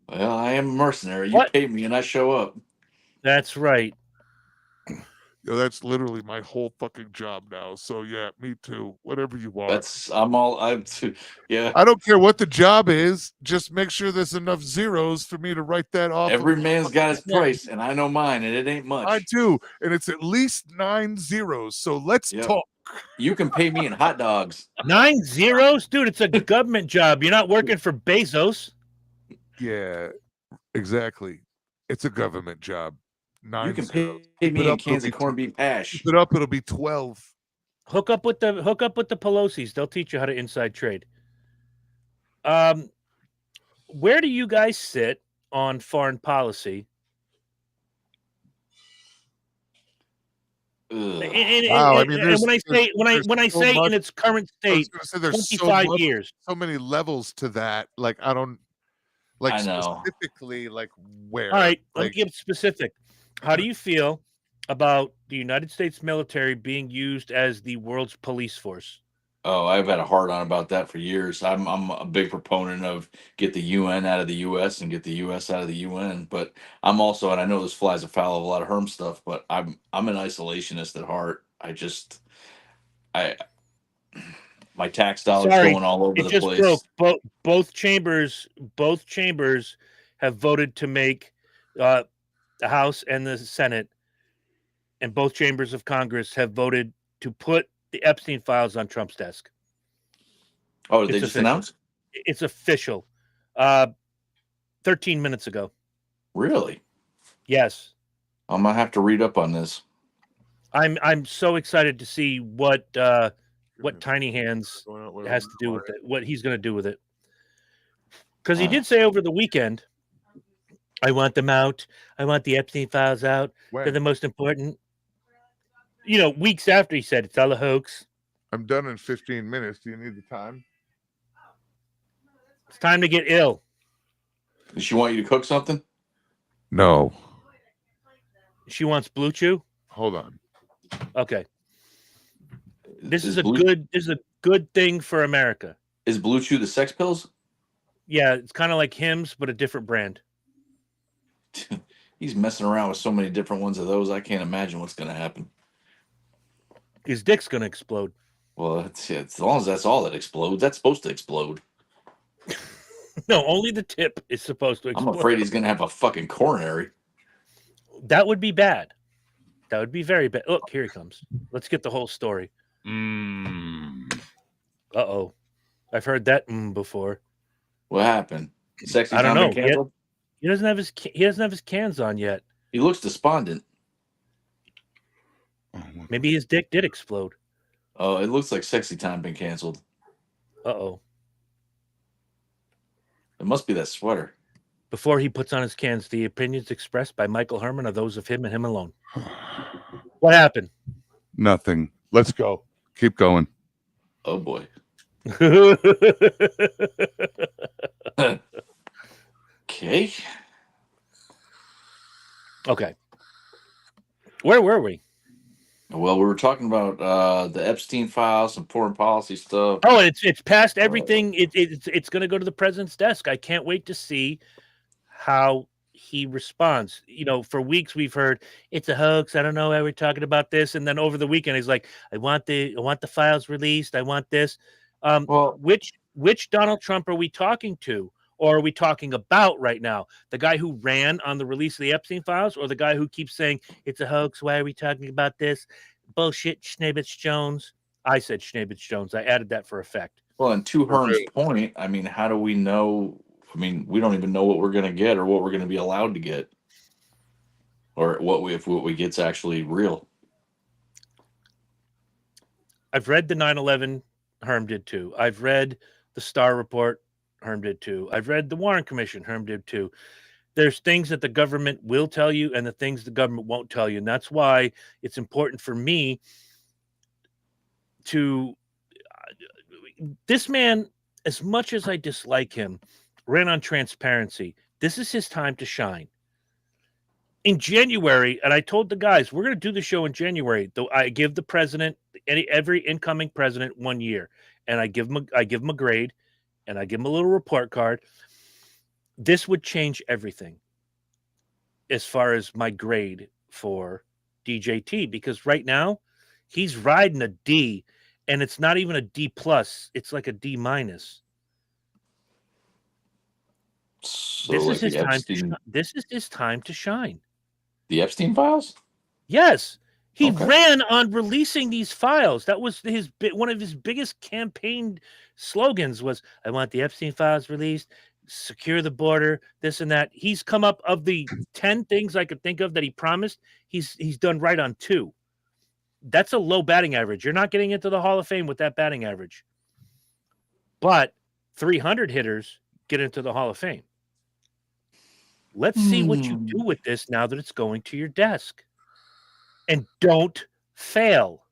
Speaker 3: Well, I am a mercenary. You pay me and I show up. That's
Speaker 1: right.
Speaker 2: Yo, that's literally my whole fucking job now. So yeah, me too. Whatever you want.
Speaker 3: Yeah.
Speaker 2: I don't care what the job is. Just make sure there's enough zeros for me to write that off.
Speaker 3: Every man's got his price, and I know mine, and it ain't much.
Speaker 2: I do, and it's at least 9 zeros. So let's talk.
Speaker 3: You can pay me in hot dogs.
Speaker 1: 9 zeros, dude. It's a government job. You're not working for Bezos.
Speaker 2: Yeah, exactly. It's a government job.
Speaker 3: You
Speaker 2: 9
Speaker 3: can
Speaker 2: zeros.
Speaker 3: pay
Speaker 2: Keep
Speaker 3: me
Speaker 2: it
Speaker 3: in
Speaker 2: up,
Speaker 3: cans
Speaker 2: it'll
Speaker 3: of
Speaker 2: be
Speaker 3: corned beef hash.
Speaker 2: Keep it up, it'll be 12.
Speaker 1: Hook up with the Pelosi's. They'll teach you how to inside trade. Where do you guys sit on foreign policy?
Speaker 3: Ugh.
Speaker 2: Wow, I mean,
Speaker 1: and when I say
Speaker 2: there's so
Speaker 1: say
Speaker 2: much-
Speaker 1: in its current
Speaker 2: I was
Speaker 1: state,
Speaker 2: gonna say there's
Speaker 1: 25 years.
Speaker 2: so many levels to that. Like I don't like
Speaker 3: I know.
Speaker 2: specifically like where.
Speaker 1: All right, let me
Speaker 2: Like,
Speaker 1: get specific. How do you feel about the United States military being used as the world's police force?
Speaker 3: Oh, I've had a hard on about that for years. I'm a big proponent of get the UN out of the US and get the US out of the UN. But I'm also, and I know this flies afoul of a lot of Herm stuff, but I'm an isolationist at heart. I my tax dollars
Speaker 1: Sorry,
Speaker 3: going all over
Speaker 1: it
Speaker 3: the
Speaker 1: just
Speaker 3: place.
Speaker 1: broke. Both chambers have voted to make the House and the Senate, and both chambers of Congress have voted to put the Epstein files on Trump's desk.
Speaker 3: Oh, did they
Speaker 1: It's
Speaker 3: just
Speaker 1: official.
Speaker 3: announce?
Speaker 1: It's official. 13 minutes ago.
Speaker 3: Really?
Speaker 1: Yes.
Speaker 3: I'm gonna have to read up on this.
Speaker 1: I'm so excited to see what Tiny Hands has to do with it, what he's going to do with it. Because he did say over the weekend, I want them out. I want the Epstein files out. They're the most important. You know, weeks after he said it's all a hoax.
Speaker 2: I'm done in 15 minutes. Do you need the time?
Speaker 1: It's time to get ill.
Speaker 3: Does she want you to cook something?
Speaker 2: No.
Speaker 1: She wants Blue Chew.
Speaker 2: Hold on.
Speaker 1: Okay. This is
Speaker 3: Blue,
Speaker 1: a good thing for America.
Speaker 3: Is Blue Chew the sex pills?
Speaker 1: Yeah, it's kind of like Hims, but a different brand.
Speaker 3: He's messing around with so many different ones of those. I can't imagine what's going to happen.
Speaker 1: His dick's going to explode.
Speaker 3: Well, as long as that's all that explodes, that's supposed to explode.
Speaker 1: No, only the tip is supposed to explode.
Speaker 3: I'm afraid he's going to have a fucking coronary.
Speaker 1: That would be bad. That would be very bad. Look, here he comes. Let's get the whole story. Uh-oh. I've heard that before.
Speaker 3: What happened? Sexy
Speaker 1: I don't
Speaker 3: Tom
Speaker 1: know.
Speaker 3: been canceled?
Speaker 1: He doesn't have his cans on yet.
Speaker 3: He looks despondent.
Speaker 1: Maybe his dick did explode.
Speaker 3: Oh, it looks like Sexy Time been canceled.
Speaker 1: Uh-oh.
Speaker 3: It must be that sweater.
Speaker 1: Before he puts on his cans, the opinions expressed by Michael Herman are those of him and him alone. What happened?
Speaker 2: Nothing. Let's go. Keep going.
Speaker 3: Oh boy. Okay.
Speaker 1: Okay. Where were we?
Speaker 3: Well, we were talking about the Epstein files, some foreign policy stuff.
Speaker 1: Oh, it's past everything. It's going to go to the president's desk. I can't wait to see how he responds. You know, for weeks we've heard it's a hoax. I don't know why we're talking about this, and then over the weekend he's like, I want the files released. I want this.
Speaker 3: Well,
Speaker 1: which Donald Trump are we talking to? Or are we talking about right now? The guy who ran on the release of the Epstein files, or the guy who keeps saying it's a hoax? Why are we talking about this? Bullshit, Schnabitz Jones. I said Schnabitz Jones. I added that for effect.
Speaker 3: Well, and to Herm's point, I mean, how do we know? I mean, we don't even know what we're going to get or what we're going to be allowed to get, or if what we get's actually real.
Speaker 1: I've read the 9/11. Herm did too. I've read the Starr Report. Herm did too. I've read the Warren Commission. Herm did too. There's things that the government will tell you and the things the government won't tell you. And that's why it's important for me to this man, as much as I dislike him, ran on transparency. This is his time to shine. In January, and I told the guys, we're going to do the show in January. Though I give the president, every incoming president 1 year, and I give him a grade, and I give him a little report card. This would change everything as far as my grade for DJT, because right now he's riding a D, and it's not even a D plus. It's like a D minus.
Speaker 3: So
Speaker 1: This
Speaker 3: like
Speaker 1: is his time.
Speaker 3: Epstein,
Speaker 1: This is his time to shine.
Speaker 3: the Epstein files?
Speaker 1: Yes. He
Speaker 3: Okay.
Speaker 1: ran on releasing these files. That was one of his biggest campaign slogans was, I want the Epstein files released, secure the border, this and that. He's come up of the 10 things I could think of that he promised. He's done right on 2. That's a low batting average. You're not getting into the Hall of Fame with that batting average. But 300 hitters get into the Hall of Fame. Let's see what you do with this now that it's going to your desk. And don't fail.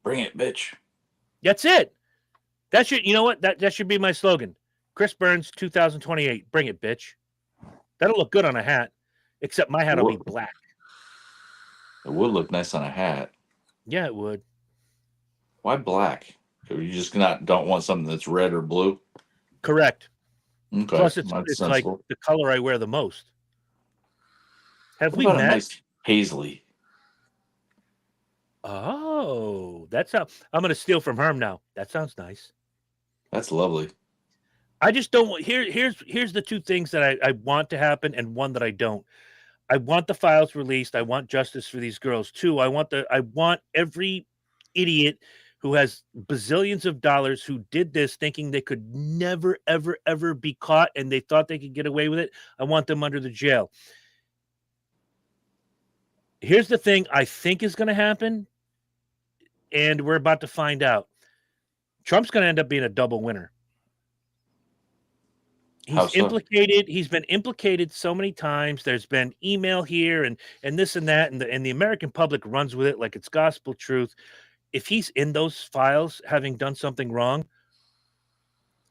Speaker 3: Bring it, bitch.
Speaker 1: That's it. That should, you know what? That should be my slogan. Chris Bernes, 2028. Bring it, bitch. That'll look good on a hat, except my hat will be black.
Speaker 3: It would look nice on a hat.
Speaker 1: Yeah, it would.
Speaker 3: Why black? You just don't want something that's red or blue?
Speaker 1: Correct.
Speaker 3: Okay.
Speaker 1: Plus, it's like the color I wear the most. Have we met?
Speaker 3: A nice paisley.
Speaker 1: Oh, that's how I'm going to steal from Herm now. That sounds nice.
Speaker 3: That's lovely.
Speaker 1: I just don't want. Here's the 2 things that I want to happen, and one that I don't. I want the files released. I want justice for these girls. 2, I want every idiot who has bazillions of dollars who did this thinking they could never, ever, ever be caught and they thought they could get away with it. I want them under the jail. Here's the thing I think is going to happen, and we're about to find out. Trump's going to end up being a double winner. He's implicated. He's been implicated so many times. There's been email here and this and that, and the American public runs with it like it's gospel truth. If he's in those files having done something wrong,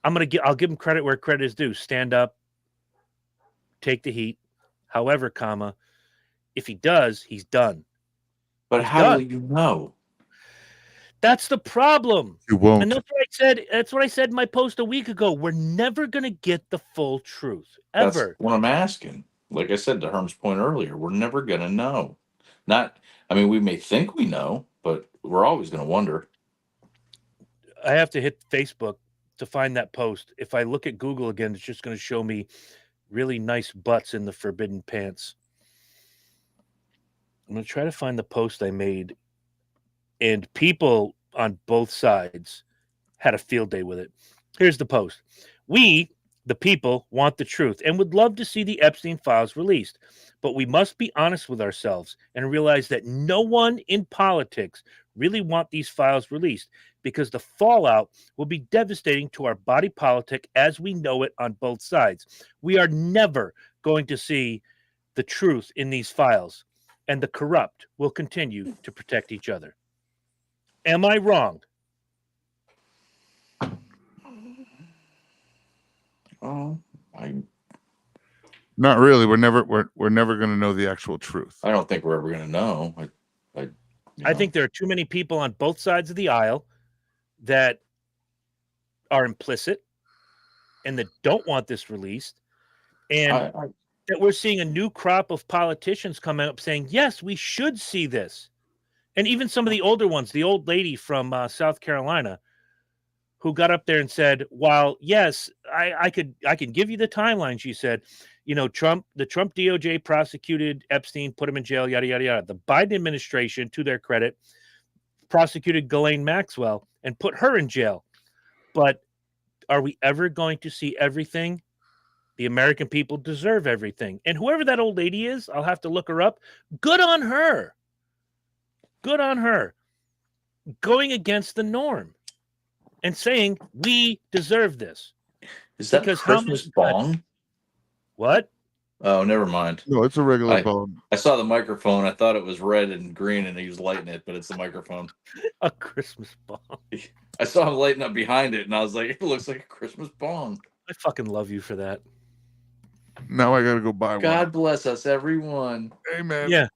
Speaker 1: I'll give him credit where credit is due. Stand up, take the heat. However, if he does, he's done.
Speaker 3: But how will you know?
Speaker 1: That's the problem.
Speaker 2: You won't.
Speaker 1: And that's what I said. That's what I said in my post a week ago. We're never going to get the full truth ever.
Speaker 3: That's what I'm asking. Like I said to Herm's point earlier, we're never going to know. We may think we know, but we're always going to wonder.
Speaker 1: I have to hit Facebook to find that post. If I look at Google again, it's just going to show me really nice butts in the forbidden pants. I'm going to try to find the post I made. And people on both sides had a field day with it. Here's the post. We, the people, want the truth and would love to see the Epstein files released. But we must be honest with ourselves and realize that no one in politics really want these files released because the fallout will be devastating to our body politic as we know it on both sides. We are never going to see the truth in these files, and the corrupt will continue to protect each other. Am I wrong?
Speaker 2: Not really. We're never going to know the actual truth.
Speaker 3: I don't think we're ever going to know.
Speaker 1: I think there are too many people on both sides of the aisle that are implicit and that don't want this released, and that we're seeing a new crop of politicians come up saying, yes, we should see this. And even some of the older ones, the old lady from South Carolina who got up there and said, while, yes, I can give you the timeline, she said, the Trump DOJ prosecuted Epstein, put him in jail, yada, yada, yada. The Biden administration, to their credit, prosecuted Ghislaine Maxwell and put her in jail. But are we ever going to see everything? The American people deserve everything. And whoever that old lady is, I'll have to look her up. Good on her. Good on her. Going against the norm and saying we deserve this.
Speaker 3: Is that because Christmas bong?
Speaker 1: What?
Speaker 3: Oh, never mind.
Speaker 2: No, it's a regular bong.
Speaker 3: I saw the microphone. I thought it was red and green and he was lighting it, but it's the microphone.
Speaker 1: A Christmas bong.
Speaker 3: I saw him lighting up behind it and I was like, it looks like a Christmas bong.
Speaker 1: I fucking love you for that.
Speaker 2: Now I got to go buy one.
Speaker 3: God bless us, everyone.
Speaker 2: Amen.
Speaker 1: Yeah.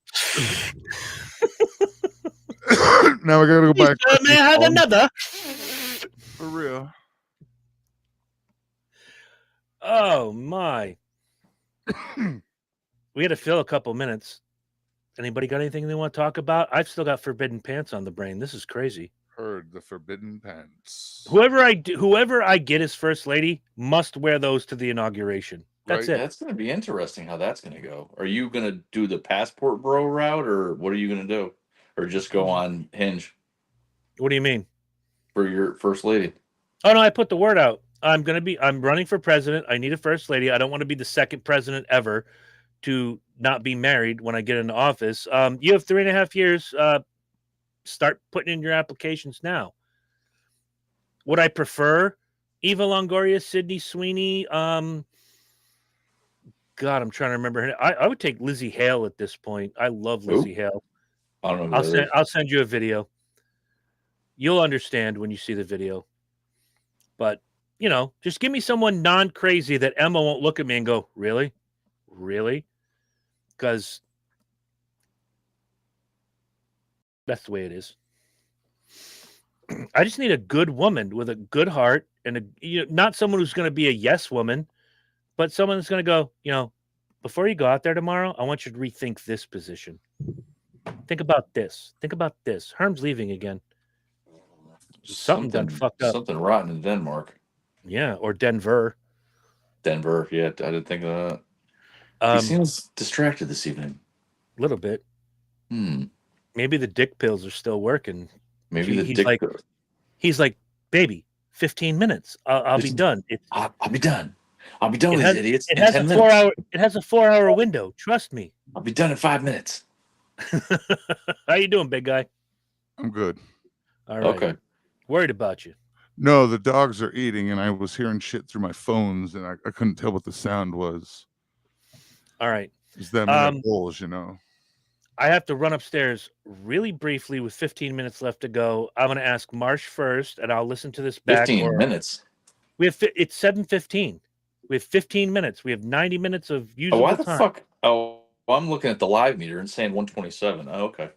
Speaker 2: Now I got to go buy a
Speaker 1: may I have another?
Speaker 2: For real.
Speaker 1: Oh, my. We had to fill a couple minutes. Anybody got anything they want to talk about? I've still got forbidden pants on the brain. This is crazy.
Speaker 2: Heard the forbidden pants.
Speaker 1: Whoever I get as first lady must wear those to the inauguration. That's it.
Speaker 3: That's going to be interesting how that's going to go. Are you going to do the passport bro route or what are you going to do? or just go on Hinge
Speaker 1: What do you mean?
Speaker 3: for your first lady?
Speaker 1: Oh no, I put the word out. I'm running for president. I need a first lady. I don't want to be the second president ever to not be married when I get into office. You have 3.5 years. Start putting in your applications now. Would I prefer Eva Longoria, Sydney Sweeney? God, I'm trying to remember her. I would take Lizzie Hale at this point. I love Lizzie Hale.
Speaker 3: I don't know.
Speaker 1: I'll send you a video. You'll understand when you see the video. But, just give me someone non-crazy that Emma won't look at me and go, really? Really? Because that's the way it is. I just need a good woman with a good heart and not someone who's going to be a yes woman, but someone that's going to go, before you go out there tomorrow, I want you to rethink this position. Think about this. Think about this. Herm's leaving again. Something done fucked up.
Speaker 3: Something rotten in Denmark.
Speaker 1: Yeah, or Denver.
Speaker 3: Denver. Yeah, I didn't think of that. He seems distracted this evening.
Speaker 1: A little bit. Maybe the dick pills are still working.
Speaker 3: Maybe
Speaker 1: he's like, baby, 15 minutes. I'll be done.
Speaker 3: I'll be done. I'll be done with these idiots.
Speaker 1: It has a 4-hour. It has a 4-hour window. Trust me.
Speaker 3: I'll be done in 5 minutes.
Speaker 1: How you doing, big guy?
Speaker 2: I'm good.
Speaker 1: All right.
Speaker 3: Okay.
Speaker 1: Worried about you.
Speaker 2: No, the dogs are eating, and I was hearing shit through my phones, and I couldn't tell what the sound was.
Speaker 1: All right.
Speaker 2: It's them in their bowls,
Speaker 1: I have to run upstairs really briefly with 15 minutes left to go. I'm going to ask Marsh first, and I'll listen to this back.
Speaker 3: 15 minutes?
Speaker 1: It's 7:15. We have 15 minutes. We have 90 minutes of usable
Speaker 3: why the
Speaker 1: time.
Speaker 3: fuck? Oh, I'm looking at the live meter and saying 127. Oh, okay.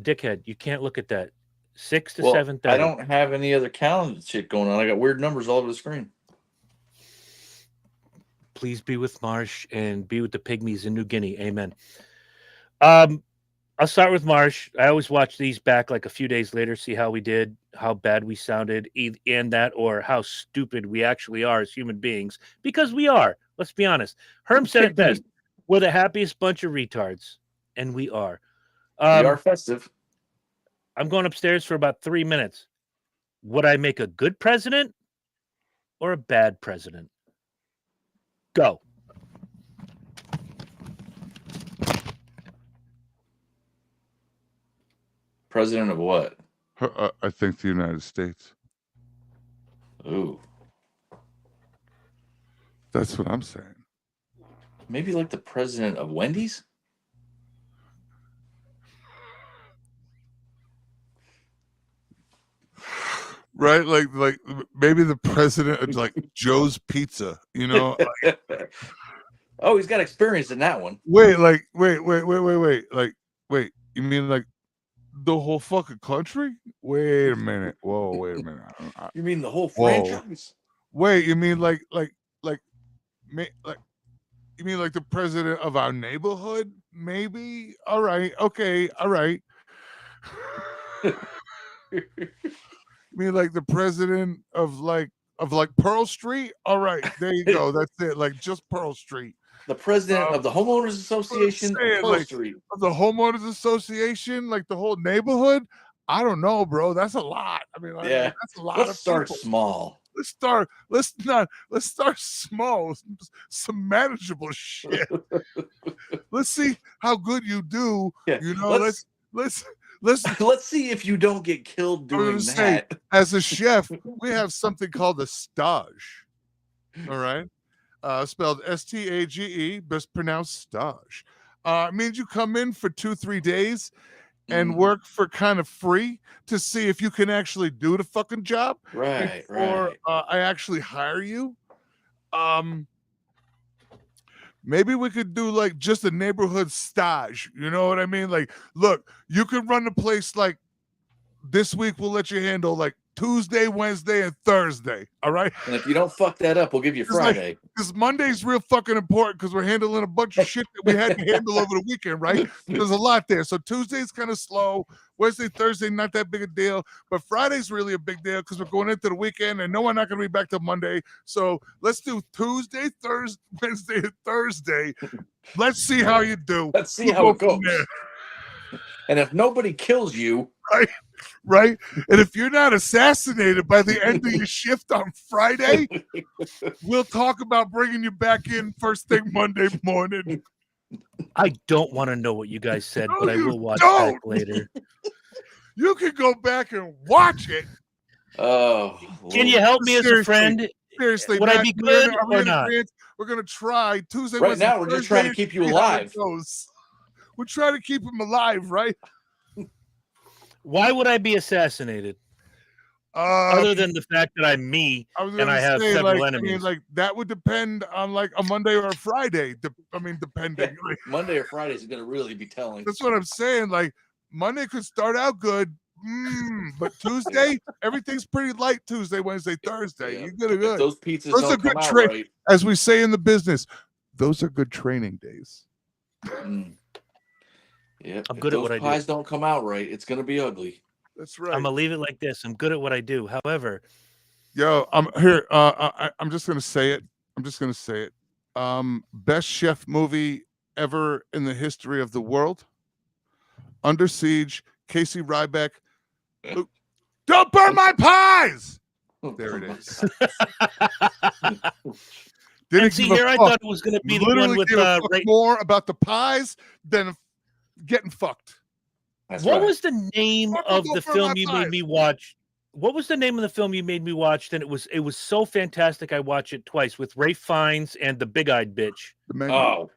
Speaker 1: Dickhead, you can't look at that. 6 to 7:30.
Speaker 3: I don't have any other calendar shit going on. I got weird numbers all over the screen.
Speaker 1: Please be with Marsh and be with the pygmies in New Guinea. Amen. I'll start with Marsh. I always watch these back like a few days later, see how we did, how bad we sounded, and that, or how stupid we actually are as human beings, because we are. Let's be honest. Herm said it best. We're the happiest bunch of retards, and we are.
Speaker 3: We are festive.
Speaker 1: I'm going upstairs for about 3 minutes. Would I make a good president or a bad president? Go.
Speaker 3: President of what?
Speaker 2: I think the United States.
Speaker 3: Ooh.
Speaker 2: That's what I'm saying.
Speaker 3: Maybe like the president of Wendy's?
Speaker 2: Right? Like maybe the president of like Joe's Pizza,
Speaker 3: Oh, he's got experience in that one.
Speaker 2: Wait, you mean like the whole fucking country? Wait a minute. Whoa, wait a minute.
Speaker 3: You mean the whole franchise?
Speaker 2: Wait, you mean like you mean like the president of our neighborhood? Maybe. All right. Okay. All right. You mean like the president of Pearl Street? All right. There you go. That's it. Like just Pearl Street.
Speaker 3: The president of the Homeowners Association of Pearl Street.
Speaker 2: Of the Homeowners Association, like the whole neighborhood? I don't know, bro. That's a lot. I mean,
Speaker 3: yeah.
Speaker 2: That's a lot.
Speaker 3: Let's start small.
Speaker 2: Let's start small. Some manageable shit. Let's see how good you do.
Speaker 3: Yeah.
Speaker 2: Let's
Speaker 3: see if you don't get killed doing that.
Speaker 2: As a chef, we have something called a stage. All right. Spelled S-T-A-G-E, best pronounced stage. It means you come in for 2-3 days and work for kind of free to see if you can actually do the fucking job.
Speaker 3: Right,
Speaker 2: or I actually hire you. Maybe we could do like just a neighborhood stage. You know what I mean? Like, look, you can run the place like this week. We'll let you handle like Tuesday, Wednesday, and Thursday. All right.
Speaker 3: And if you don't fuck that up, we'll give you Friday.
Speaker 2: Because Monday's real fucking important because we're handling a bunch of shit that we had to handle over the weekend, right? There's a lot there. So Tuesday's kind of slow. Wednesday, Thursday, not that big a deal. But Friday's really a big deal because we're going into the weekend and no, we're not going to be back till Monday. So let's do Tuesday, Thursday, Wednesday, and Thursday. Let's see how you do.
Speaker 3: Let's see how it goes. And if nobody kills you,
Speaker 2: right? And if you're not assassinated by the end of your shift on Friday, we'll talk about bringing you back in first thing Monday morning.
Speaker 1: I don't want to know what you guys said,
Speaker 2: No,
Speaker 1: but I
Speaker 2: you
Speaker 1: will watch
Speaker 2: don't.
Speaker 1: back later.
Speaker 2: You can go back and watch it.
Speaker 3: oh,
Speaker 1: Can you help me as a friend?
Speaker 2: Seriously,
Speaker 1: Would I
Speaker 2: Matt,
Speaker 1: be good or not?
Speaker 2: We're gonna try Tuesday.
Speaker 3: Right
Speaker 2: Wednesday,
Speaker 3: now, we're just trying to
Speaker 2: Thursday,
Speaker 3: keep you
Speaker 2: see how it
Speaker 3: alive.
Speaker 2: goes. We're trying to keep him alive, right?
Speaker 1: Why would I be assassinated? Other than the fact that I'm me and I have several enemies.
Speaker 2: like that would depend on like a Monday or a Friday. Depending. Like,
Speaker 3: Monday or Friday is going to really be telling.
Speaker 2: that's what I'm saying. Like Monday could start out good, but Tuesday everything's pretty light. Tuesday, Wednesday, Thursday,
Speaker 3: Yeah.
Speaker 2: you get it
Speaker 3: If
Speaker 2: good.
Speaker 3: those pizzas
Speaker 2: Those are
Speaker 3: don't
Speaker 2: good
Speaker 3: come out
Speaker 2: trade-
Speaker 3: right.
Speaker 2: As we say in the business, those are good training days.
Speaker 3: Yeah,
Speaker 1: I'm good at what I
Speaker 3: If
Speaker 1: do.
Speaker 3: those pies don't come out right, it's going to be ugly.
Speaker 2: That's right.
Speaker 1: I'm gonna leave it like this. I'm good at what I do. However,
Speaker 2: Yo, I'm here. I'm just gonna say it. Best chef movie ever in the history of the world. Under Siege. Casey Ryback. Don't burn my pies. There it is.
Speaker 1: and see here, I thought it was gonna be the one
Speaker 2: Literally
Speaker 1: with
Speaker 2: give a fuck more about the pies than getting fucked.
Speaker 3: That's
Speaker 1: what
Speaker 3: right.
Speaker 1: was the name of the
Speaker 2: for
Speaker 1: film
Speaker 2: my
Speaker 1: you
Speaker 2: pies.
Speaker 1: made me watch? What was the name of the film you made me watch? And it was so fantastic. I watched it twice with Ray Fiennes and the big-eyed bitch.
Speaker 2: The menu.
Speaker 3: Oh,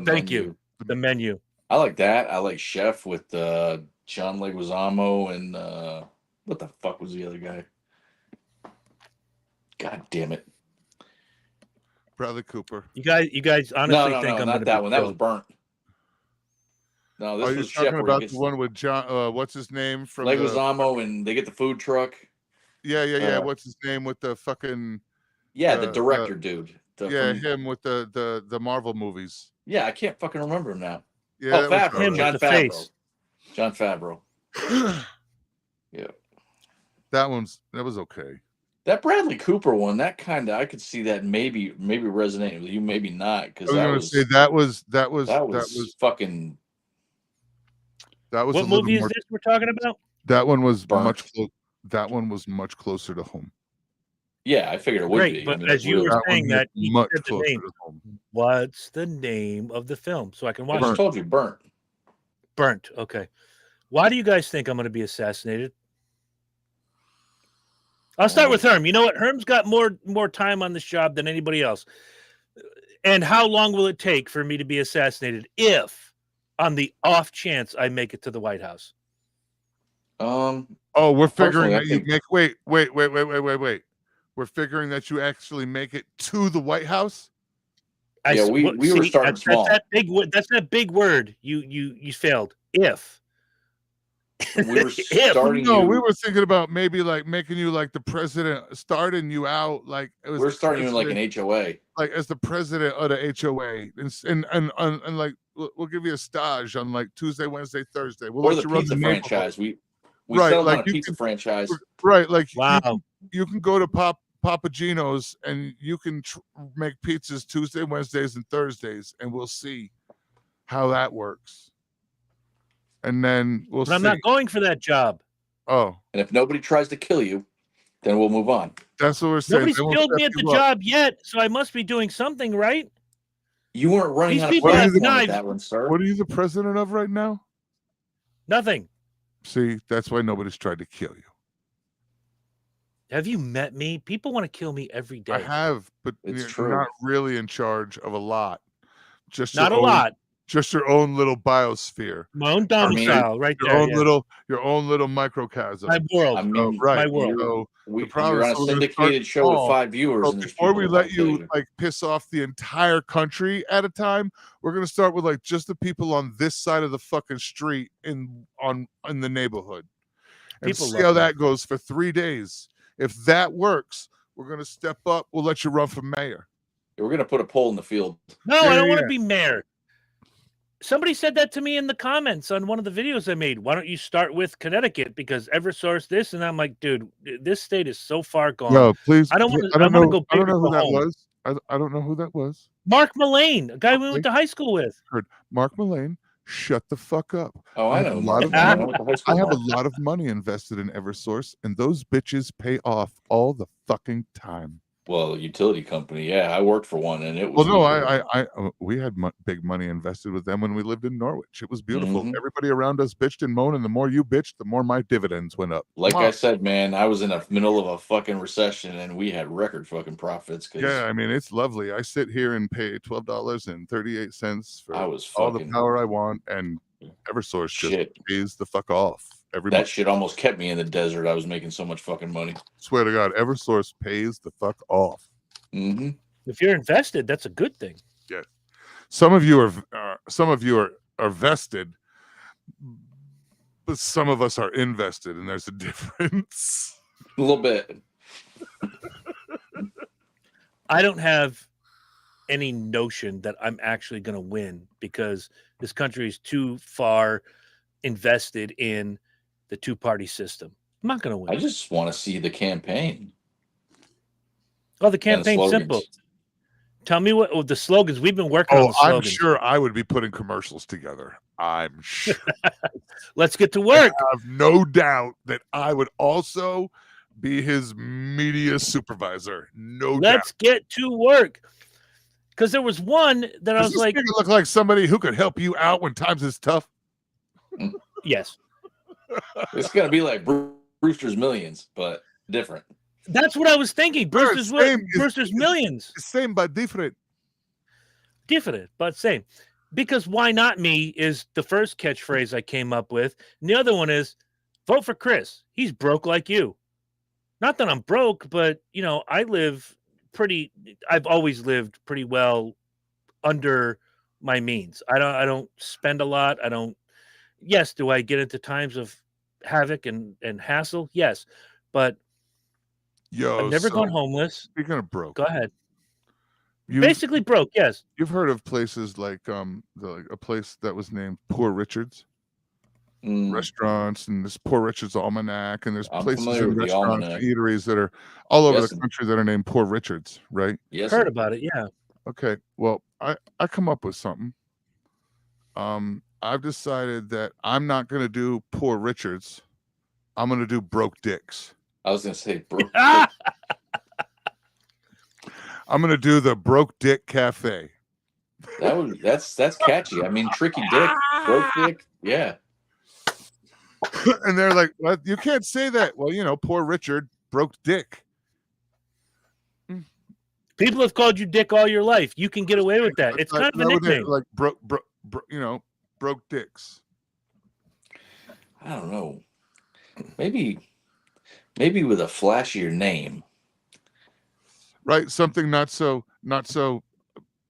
Speaker 1: Thank you. The Menu.
Speaker 3: I like that. I like Chef with John Leguizamo and what the fuck was the other guy? God damn it!
Speaker 2: Bradley Cooper.
Speaker 1: You guys honestly think I'm
Speaker 3: not
Speaker 1: gonna
Speaker 3: that
Speaker 1: be
Speaker 3: one. That was
Speaker 1: killed.
Speaker 3: Burnt. No, this
Speaker 2: Are you
Speaker 3: was Chef
Speaker 2: talking
Speaker 3: where he
Speaker 2: about
Speaker 3: gets
Speaker 2: the one with John? What's his name from
Speaker 3: Leguizamo and they get the food truck.
Speaker 2: Yeah. What's his name with the fucking?
Speaker 3: Yeah, the director dude.
Speaker 2: Him with the Marvel movies.
Speaker 3: Yeah, I can't fucking remember him now.
Speaker 2: Yeah,
Speaker 3: Oh,
Speaker 2: that was
Speaker 3: Favreau.
Speaker 1: him
Speaker 3: John
Speaker 1: with the
Speaker 3: Favreau.
Speaker 1: face.
Speaker 3: John Favreau. Yeah.
Speaker 2: that was okay.
Speaker 3: That Bradley Cooper one, that kind of I could see that maybe resonating with you, maybe not, because
Speaker 2: I was going to say that was
Speaker 3: fucking.
Speaker 2: That was
Speaker 1: What
Speaker 2: a little
Speaker 1: movie is
Speaker 2: more,
Speaker 1: this we're talking about?
Speaker 2: That one was
Speaker 3: Burnt.
Speaker 2: that one was much closer to home.
Speaker 3: Yeah, I figured it would
Speaker 1: Great,
Speaker 3: be.
Speaker 1: but
Speaker 3: I mean,
Speaker 1: as you
Speaker 3: really-
Speaker 1: were
Speaker 2: That one
Speaker 1: saying
Speaker 2: was
Speaker 1: that, you
Speaker 2: much
Speaker 1: said the
Speaker 2: closer
Speaker 1: name.
Speaker 2: to home.
Speaker 1: What's the name of the film so I can
Speaker 3: I
Speaker 1: watch
Speaker 3: just
Speaker 1: it?
Speaker 3: told you, Burnt.
Speaker 1: Burnt. Okay. Why do you guys think I'm going to be assassinated? I'll start with Herm. You know what? Herm's got more time on this job than anybody else. And how long will it take for me to be assassinated if, on the off chance, I make it to the White House?
Speaker 2: Oh, we're figuring
Speaker 3: Personally, I
Speaker 2: that you
Speaker 3: think-
Speaker 2: make wait. We're figuring that you actually make it to the White House.
Speaker 3: Yeah, we were starting small.
Speaker 1: That's that big word. You failed. If.
Speaker 3: We were
Speaker 1: If.
Speaker 3: starting.
Speaker 2: No,
Speaker 3: you,
Speaker 2: we were thinking about maybe like making you like the president, starting you out like it was.
Speaker 3: We're starting you in like
Speaker 2: president-
Speaker 3: an HOA.
Speaker 2: like as the president of the HOA, and like we'll give you a stage on like Tuesday, Wednesday, Thursday. We'll
Speaker 3: Or
Speaker 2: let
Speaker 3: the
Speaker 2: you run
Speaker 3: pizza
Speaker 2: the neighborhood.
Speaker 3: franchise. We
Speaker 2: Right,
Speaker 3: settled
Speaker 2: like
Speaker 3: on a
Speaker 2: you
Speaker 3: pizza
Speaker 2: can-
Speaker 3: franchise.
Speaker 2: Right, like
Speaker 1: Wow.
Speaker 2: you can go to Papa Gino's and you can make pizzas Tuesday, Wednesdays, and Thursdays, and we'll see how that works. And then we'll
Speaker 1: But
Speaker 2: see.
Speaker 1: I'm not going for that job.
Speaker 2: Oh,
Speaker 3: And if nobody tries to kill you, then we'll move on.
Speaker 2: that's what we're saying.
Speaker 1: Nobody's
Speaker 2: Then we'll
Speaker 1: killed me
Speaker 2: step
Speaker 1: at the
Speaker 2: you up.
Speaker 1: job yet, so I must be doing something right.
Speaker 3: You weren't running
Speaker 1: These
Speaker 3: out of
Speaker 1: people
Speaker 2: have
Speaker 3: platform with
Speaker 1: knives.
Speaker 3: that one, sir.
Speaker 2: What are you the president of right now?
Speaker 1: Nothing.
Speaker 2: See, that's why nobody's tried to kill you.
Speaker 1: Have you met me? People want to kill me every day.
Speaker 2: I have, but
Speaker 3: It's
Speaker 2: you're
Speaker 3: true.
Speaker 2: not really in charge of a lot. Just
Speaker 1: Not a
Speaker 2: your own-
Speaker 1: lot.
Speaker 2: Just your own little biosphere.
Speaker 1: My own domicile, right
Speaker 2: Your
Speaker 1: there.
Speaker 2: own
Speaker 1: yeah.
Speaker 2: your own little microcosm.
Speaker 1: My world.
Speaker 3: I mean,
Speaker 2: Oh, right.
Speaker 1: my world.
Speaker 2: So,
Speaker 3: we,
Speaker 2: the problem
Speaker 3: you're on
Speaker 2: is
Speaker 3: a
Speaker 2: we're gonna
Speaker 3: syndicated
Speaker 2: start
Speaker 3: show with
Speaker 2: small.
Speaker 3: 5 viewers.
Speaker 2: so
Speaker 3: and there's
Speaker 2: before
Speaker 3: people
Speaker 2: we
Speaker 3: that
Speaker 2: let
Speaker 3: wanna kill
Speaker 2: you like piss off the entire country at a time, we're gonna start with like just the people on this side of the fucking street in the neighborhood, and
Speaker 1: People
Speaker 2: see
Speaker 1: love
Speaker 2: how
Speaker 1: me.
Speaker 2: that goes for 3 days. If that works, we're gonna step up. We'll let you run for mayor.
Speaker 3: We're gonna put a pole in the field.
Speaker 1: No,
Speaker 2: Yeah,
Speaker 1: I don't want
Speaker 2: yeah.
Speaker 1: to be mayor. Somebody said that to me in the comments on one of the videos I made. Why don't you start with Connecticut? Because Eversource this, and I'm like, dude, this state is so far gone.
Speaker 2: No, please.
Speaker 1: I don't
Speaker 2: please-
Speaker 1: wanna- I wanna go
Speaker 2: I don't
Speaker 1: big
Speaker 2: know
Speaker 1: or
Speaker 2: who
Speaker 1: go
Speaker 2: that
Speaker 1: home.
Speaker 2: was. I don't know who that was.
Speaker 1: Mark Mullane, a guy we
Speaker 2: Okay.
Speaker 1: went to high school with.
Speaker 2: Heard Mark Mullane. Shut the fuck up.
Speaker 3: Oh, I know.
Speaker 2: have a lot of
Speaker 3: I
Speaker 2: money.
Speaker 3: went to high
Speaker 2: I
Speaker 3: school
Speaker 2: have a
Speaker 3: with Mark.
Speaker 2: lot of money invested in Eversource, and those bitches pay off all the fucking time.
Speaker 3: Well, utility company. Yeah, I worked for one, and it was.
Speaker 2: Well, no, we had big money invested with them when we lived in Norwich. It was beautiful.
Speaker 3: Mhm.
Speaker 2: Everybody around us bitched and moaned, and the more you bitched, the more my dividends went up.
Speaker 3: Like I said, man, I was in the middle of a fucking recession, and we had record fucking profits.
Speaker 2: Yeah, I mean, it's lovely. I sit here and pay $12.38 for
Speaker 3: I was
Speaker 2: all the
Speaker 3: fucking
Speaker 2: power I want, and Eversource just
Speaker 3: shit.
Speaker 2: pays the fuck off every
Speaker 3: That
Speaker 2: month.
Speaker 3: shit almost kept me in the desert. I was making so much fucking money.
Speaker 2: Swear to God, Eversource pays the fuck off.
Speaker 3: Mm-hmm.
Speaker 1: If you're invested, that's a good thing.
Speaker 2: Yeah, some of you are vested, but some of us are invested, and there's a difference.
Speaker 3: A little bit.
Speaker 1: I don't have any notion that I'm actually going to win because this country is too far invested in the two-party system. I'm not going to win.
Speaker 3: I just want to see the campaign.
Speaker 1: Oh, the campaign's
Speaker 3: slogans.
Speaker 1: simple. Tell me what the slogans. We've been working on
Speaker 2: Oh,
Speaker 1: the slogans.
Speaker 2: I'm sure I would be putting commercials together. I'm sure.
Speaker 1: Let's get to work.
Speaker 2: I have no doubt that I would also be his media supervisor. No doubt.
Speaker 1: Let's get to work. Because there was one that I
Speaker 2: Does
Speaker 1: was
Speaker 2: this
Speaker 1: like,
Speaker 2: nigga look like somebody who could help you out when times is tough?
Speaker 1: yes.
Speaker 3: It's gonna be like Brewster's Millions, but different.
Speaker 1: That's what I was thinking. Brewster's Millions.
Speaker 2: Same but different.
Speaker 1: Different, but same. Because why not me is the first catchphrase I came up with. And the other one is vote for Chris. He's broke like you. Not that I'm broke, but I've always lived pretty well under my means. I don't spend a lot. Yes, do I get into times of havoc and hassle? Yes. But I've never gone homeless.
Speaker 2: Speaking of broke.
Speaker 1: Go ahead. Basically broke, yes.
Speaker 2: You've heard of places like a place that was named Poor Richard's? Restaurants, and this Poor Richard's Almanac, and there's places and restaurants and eateries that are all over the country that are named Poor Richard's, right?
Speaker 3: Yes.
Speaker 1: Heard about it, yeah.
Speaker 2: Okay, well, I come up with something. I've decided that I'm not going to do Poor Richard's. I'm going to do Broke Dicks.
Speaker 3: I was going to say broke.
Speaker 2: I'm going to do the Broke Dick Cafe.
Speaker 3: That's catchy. I mean, Tricky Dick, Broke Dick, yeah.
Speaker 2: And they're like, well, you can't say that. Well, Poor Richard, broke dick.
Speaker 1: People have called you Dick all your life. You can get away with that. It's kind of a nickname.
Speaker 2: Like broke dicks.
Speaker 3: I don't know. Maybe with a flashier name.
Speaker 2: Right, something not so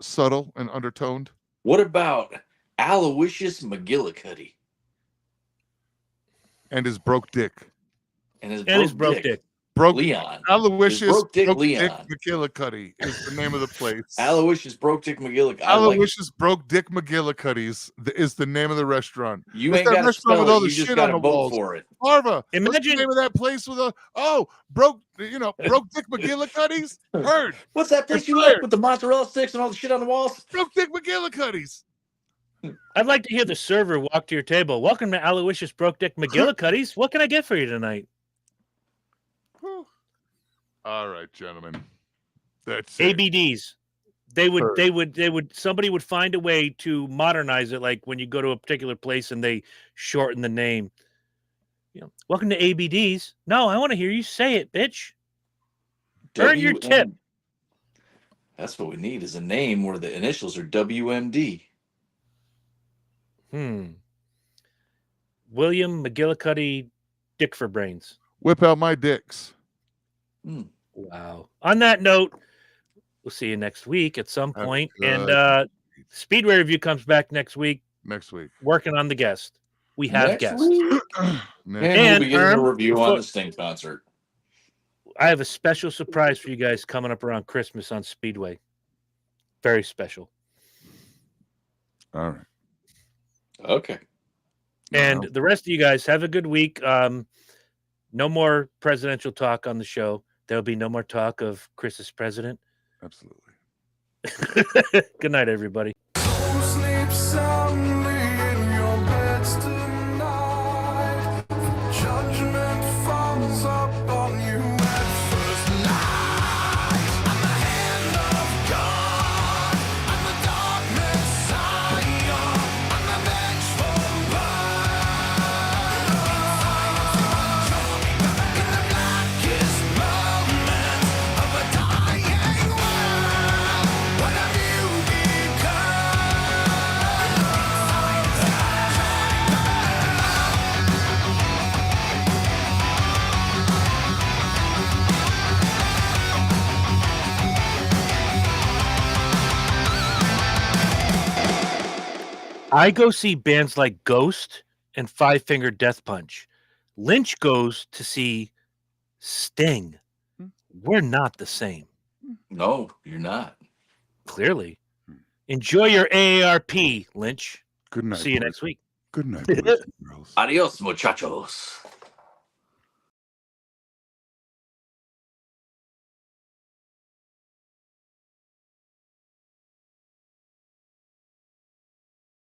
Speaker 2: subtle and undertoned.
Speaker 3: What about Aloysius McGillicuddy?
Speaker 2: And his broke dick.
Speaker 3: And his broke dick.
Speaker 2: Broke
Speaker 3: Leon.
Speaker 2: Aloysius
Speaker 3: broke dick
Speaker 2: Leon. McGillicuddy is the name of the place.
Speaker 3: Aloysius Broke Dick McGillicuddy.
Speaker 2: Aloysius Broke Dick McGillicuddy's is the name of the restaurant.
Speaker 3: You ain't got to spell it. You just got to vote for it.
Speaker 2: Marva, what's the name of that place with broke Dick McGillicuddy's? Heard.
Speaker 3: What's that place you like with the mozzarella sticks and all the shit on the walls?
Speaker 2: Broke Dick McGillicuddy's.
Speaker 1: I'd like to hear the server walk to your table. Welcome to Aloysius Broke Dick McGillicuddy's. What can I get for you tonight?
Speaker 2: All right, gentlemen. That's it.
Speaker 1: ABDs. Somebody would find a way to modernize it, like when you go to a particular place and they shorten the name. Welcome to ABDs. No, I want to hear you say it, bitch. Earn your tip.
Speaker 3: That's what we need, is a name where the initials are WMD.
Speaker 1: William McGillicuddy Dick for Brains.
Speaker 2: Whip out my dicks.
Speaker 1: Wow. On that note, we'll see you next week at some point. And Speedway Review comes back next week. Working on the guest. We have guests.
Speaker 3: And we'll be getting a review on the Sting concert.
Speaker 1: I have a special surprise for you guys coming up around Christmas on Speedway. Very special.
Speaker 2: All right.
Speaker 3: Okay.
Speaker 1: And the rest of you guys have a good week. No more presidential talk on the show. There'll be no more talk of Chris as president.
Speaker 2: Absolutely.
Speaker 1: Good night, everybody.
Speaker 5: Sleep soundly in
Speaker 1: I go see bands like Ghost and Five Finger Death Punch. Lynch goes to see Sting. We're not the same.
Speaker 3: No, you're not.
Speaker 1: Clearly. Enjoy your AARP, Lynch.
Speaker 4: Good night.
Speaker 1: See you
Speaker 4: boys.
Speaker 1: next week.
Speaker 4: Good night, boys and girls.
Speaker 3: Adios, muchachos.